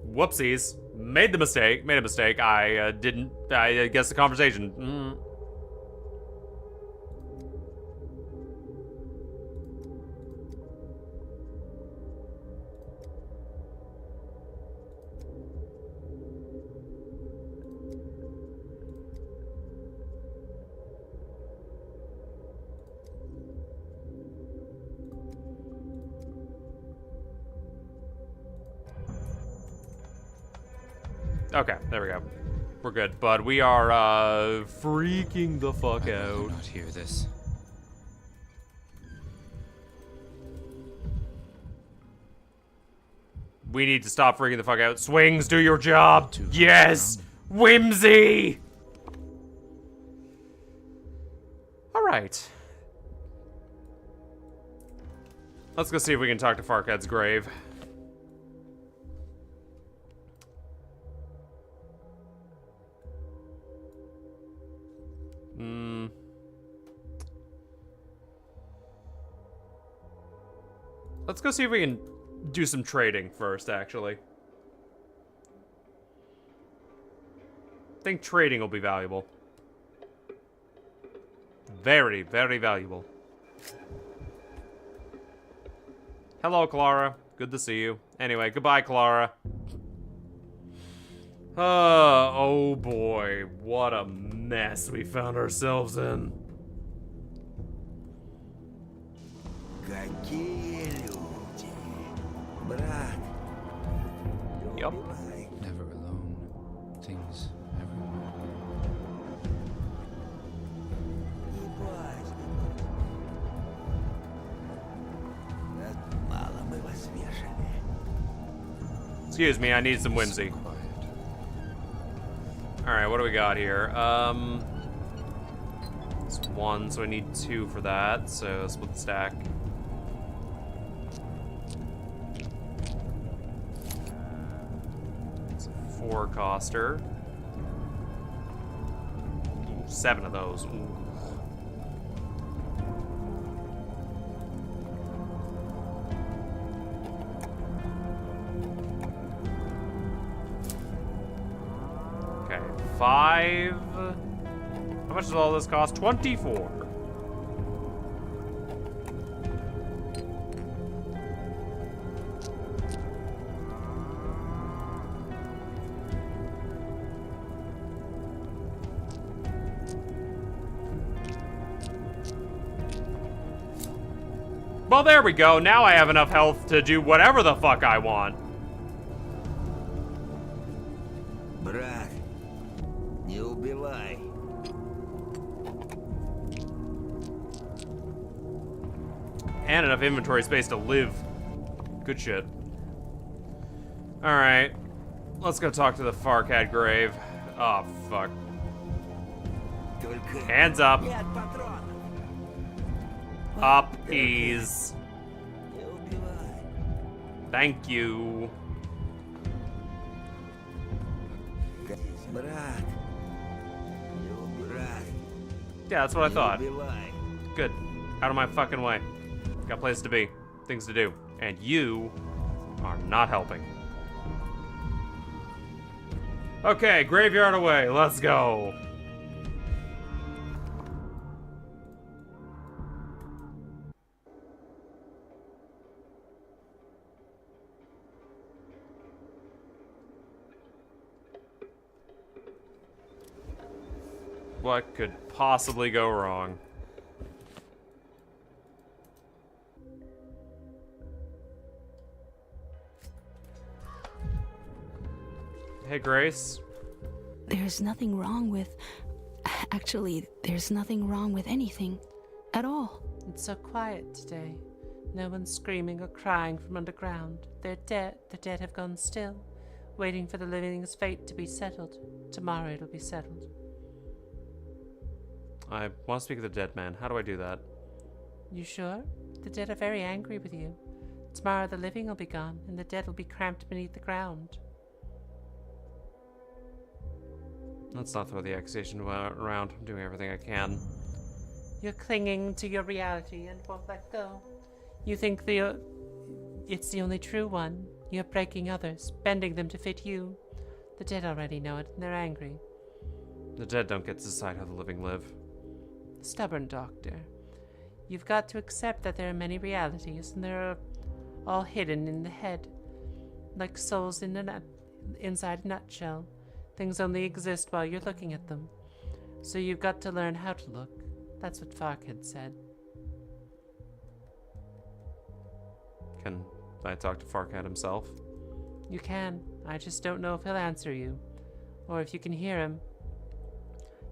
Whoopsies. Made a mistake. I guess the conversation. Okay, there we go. We're good, but we are freaking the fuck out. I not hear this. We need to stop freaking the fuck out. Swings, do your job. Yes, whimsy. All right. Let's go see if we can talk to Farkad's grave. Let's go see if we can do some trading first, actually. I think trading will be valuable. Very, very valuable. Hello, Clara. Good to see you. Anyway, goodbye, Clara. Oh boy, what a mess we found ourselves in. Yup. Never alone. Things everywhere. Excuse me, I need some whimsy. Alright, what do we got here? It's one, so I need two for that, so split the stack. It's a 4-coster. 7 of those. Ooh. Okay, 5. How much does all this cost? 24. Well, there we go. Now I have enough health to do whatever the fuck I want. Брат, не убивай. And enough inventory space to live. Good shit. Alright. Let's go talk to the Farcad grave. Oh, fuck. Hands up. Up, ease. Thank you. Yeah, that's what I thought. Good. Out of my fucking way. Got places to be, things to do, and you are not helping. Okay, graveyard away, let's go. What could possibly go wrong? Hey, Grace. There's nothing wrong with... Actually, there's nothing wrong with anything. At all. It's so quiet today. No one's screaming or crying from underground. They're dead. The dead have gone still, waiting for the living's fate to be settled. Tomorrow it'll be settled. I want to speak to the dead man. How do I do that? You sure? The dead are very angry with you. Tomorrow the living will be gone, and the dead will be cramped beneath the ground. Let's not throw the accusation around. I'm doing everything I can. You're clinging to your reality and won't let go. You think it's the only true one. You're breaking others, bending them to fit you. The dead already know it, and they're angry. The dead don't get to decide how the living live. Stubborn doctor. You've got to accept that there are many realities, and they're all hidden in the head. Like souls inside a nutshell. Things only exist while you're looking at them. So you've got to learn how to look. That's what Farcad said. Can I talk to Farcad himself? You can. I just don't know if he'll answer you. Or if you can hear him.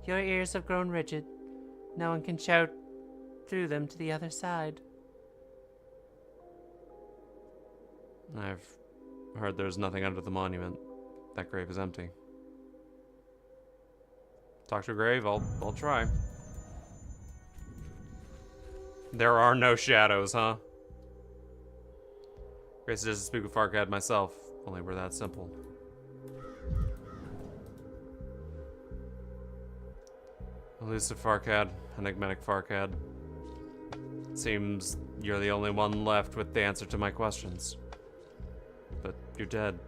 Your ears have grown rigid. No one can shout through them to the other side. I've heard there's nothing under the monument. That grave is empty. Talk to a grave, I'll try. There are no shadows, huh? Grace doesn't speak with Farcad myself, only we're that simple. Elusive Farcad, enigmatic Farcad. Seems you're the only one left with the answer to my questions. But you're dead.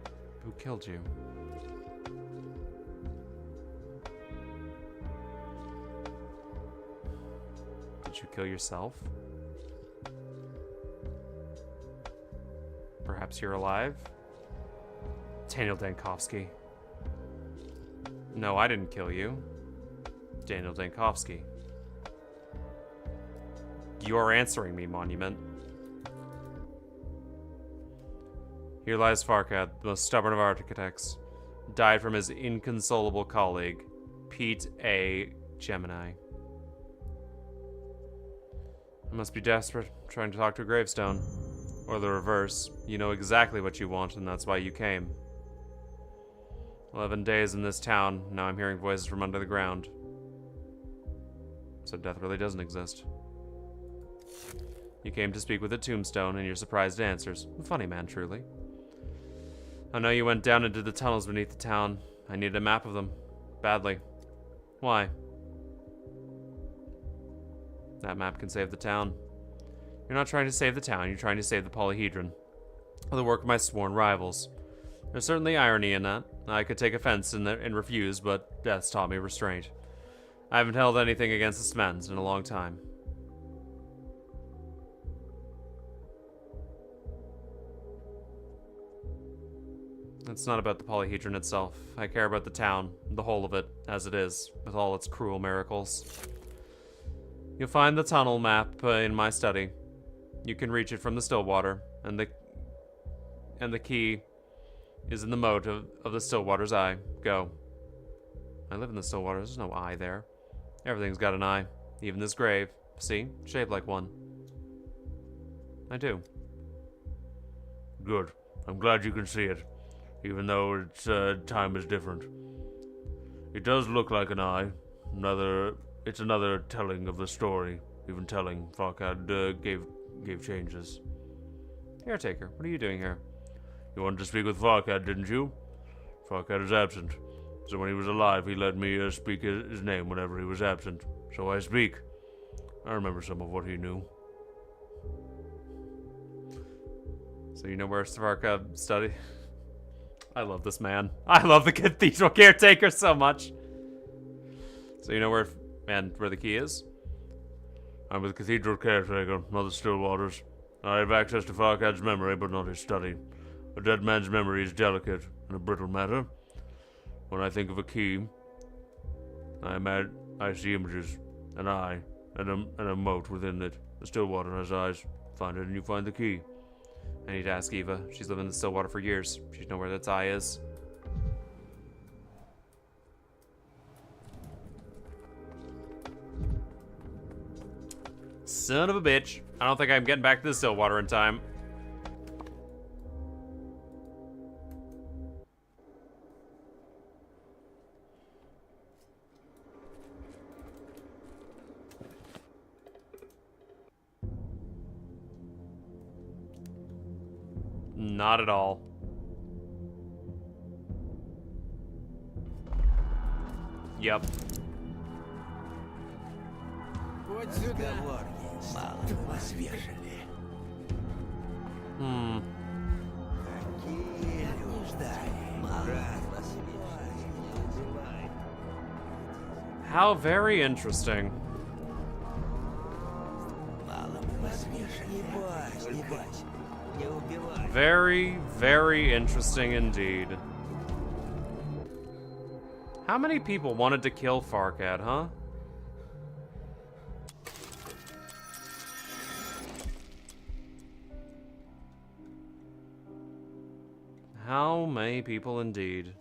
Who killed you? Did you kill yourself? Perhaps you're alive? Daniel Dankovsky. No, I didn't kill you. Daniel Dankovsky. You're answering me, Monument. Here lies Farcad, the most stubborn of architects. Died from his inconsolable colleague, Pete A. Gemini. I must be desperate, trying to talk to a gravestone. Or the reverse. You know exactly what you want, and that's why you came. 11 days in this town, now I'm hearing voices from under the ground. So death really doesn't exist. You came to speak with a tombstone, and you're surprised at answers. A funny man, truly. I know you went down into the tunnels beneath the town. I need a map of them. Badly. Why? That map can save the town. You're not trying to save the town, you're trying to save the polyhedron. The work of my sworn rivals. There's certainly irony in that. I could take offense and refuse, but death's taught me restraint. I haven't held anything against the Smens in a long time. It's not about the polyhedron itself. I care about the town, the whole of it, as it is, with all its cruel miracles. You'll find the tunnel map in my study. You can reach it from the still water, and the key is in the moat of the still water's eye. Go. I live in the still water. There's no eye there. Everything's got an eye. Even this grave. See? Shaped like one. I do. Good. I'm glad you can see it, even though its time is different. It does look like an eye. It's another telling of the story. Even telling Farkad gave changes. Caretaker, what are you doing here? You wanted to speak with Farkad, didn't you? Farkad is absent. So when he was alive, he let me speak his name whenever he was absent. So I speak. I remember some of what he knew. So you know where Farkad studied? I love this man. I love the cathedral caretaker so much. So you know where the key is? I'm with the cathedral caretaker, not the still waters. I have access to Farkad's memory, but not his study. A dead man's memory is delicate and a brittle matter. When I think of a key, I see images, an eye, and a moat within it. The still water has eyes. Find it and you find the key. I need to ask Eva. She's lived in the still water for years. She knows where that eye is. Son of a bitch. I don't think I'm getting back to the still water in time. Not at all. Yep. How very interesting. Very, very interesting indeed. How many people wanted to kill Farkad, huh? How many people indeed?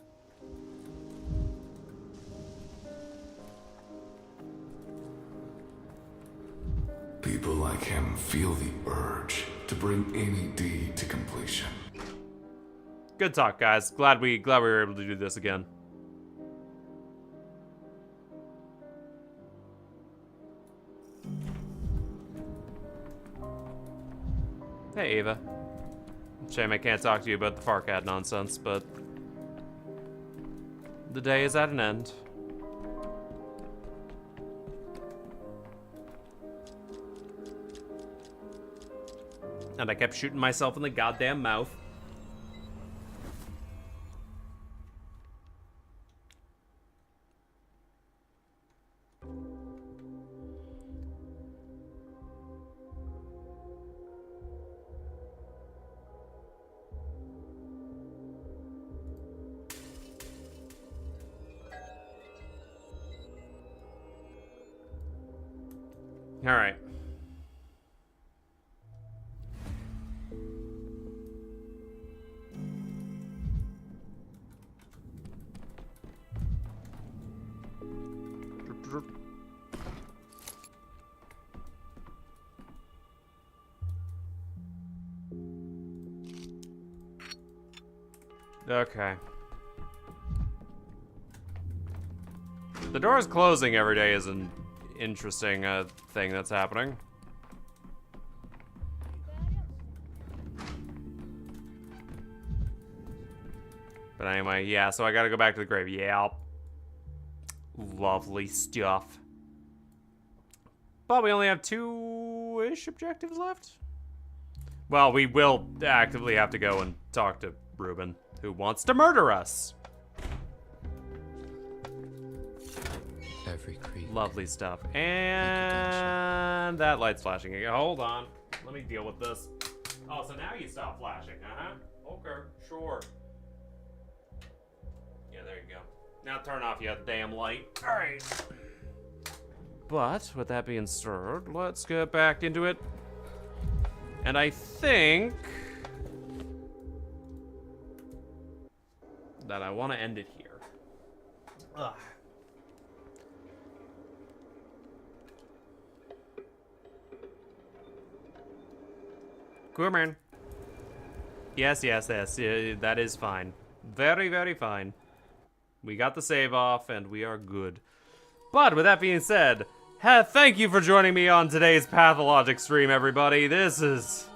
People like him feel the urge to bring any deed to completion. Good talk, guys. Glad we were able to do this again. Hey, Ava. Shame I can't talk to you about the Farkad nonsense, but the day is at an end. And I kept shooting myself in the goddamn mouth. All right. Okay. The doors closing every day is an interesting thing that's happening. But anyway, yeah, so I gotta go back to the grave. Yeah. Lovely stuff. But we only have 2-ish objectives left. Well, we will actively have to go and talk to Ruben, who wants to murder us. Every creek. Lovely stuff. And that light's flashing again. Hold on. Let me deal with this. Oh, so now you stop flashing, Okay, sure. Yeah, there you go. Now turn off your damn light. Alright. But, with that being said, let's get back into it. And I think that I want to end it here. Ugh. Come on. Yes, yes, yes. That is fine. Very, very fine. We got the save off, and we are good. But with that being said, thank you for joining me on today's Pathologic stream, everybody. This is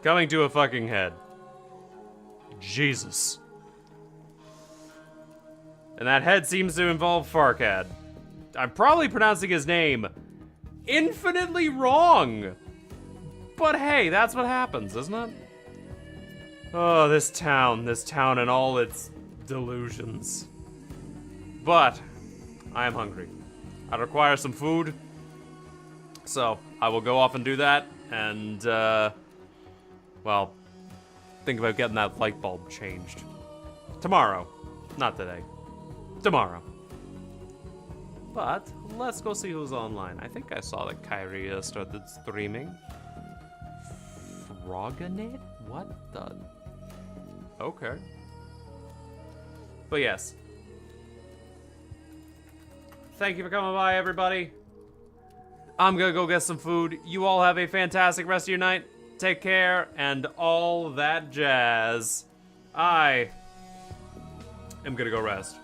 coming to a fucking head. Jesus. And that head seems to involve Farkad. I'm probably pronouncing his name infinitely wrong. But hey, that's what happens, isn't it? Oh, this town and all its delusions. But I am hungry. I require some food. So I will go off and do that and, well, think about getting that light bulb changed. Tomorrow. Not today. Tomorrow. But let's go see who's online. I think I saw that Kyrie started streaming. Froganid? What the? Okay. But yes. Thank you for coming by, everybody. I'm gonna go get some food. You all have a fantastic rest of your night. Take care and all that jazz. I am gonna go rest.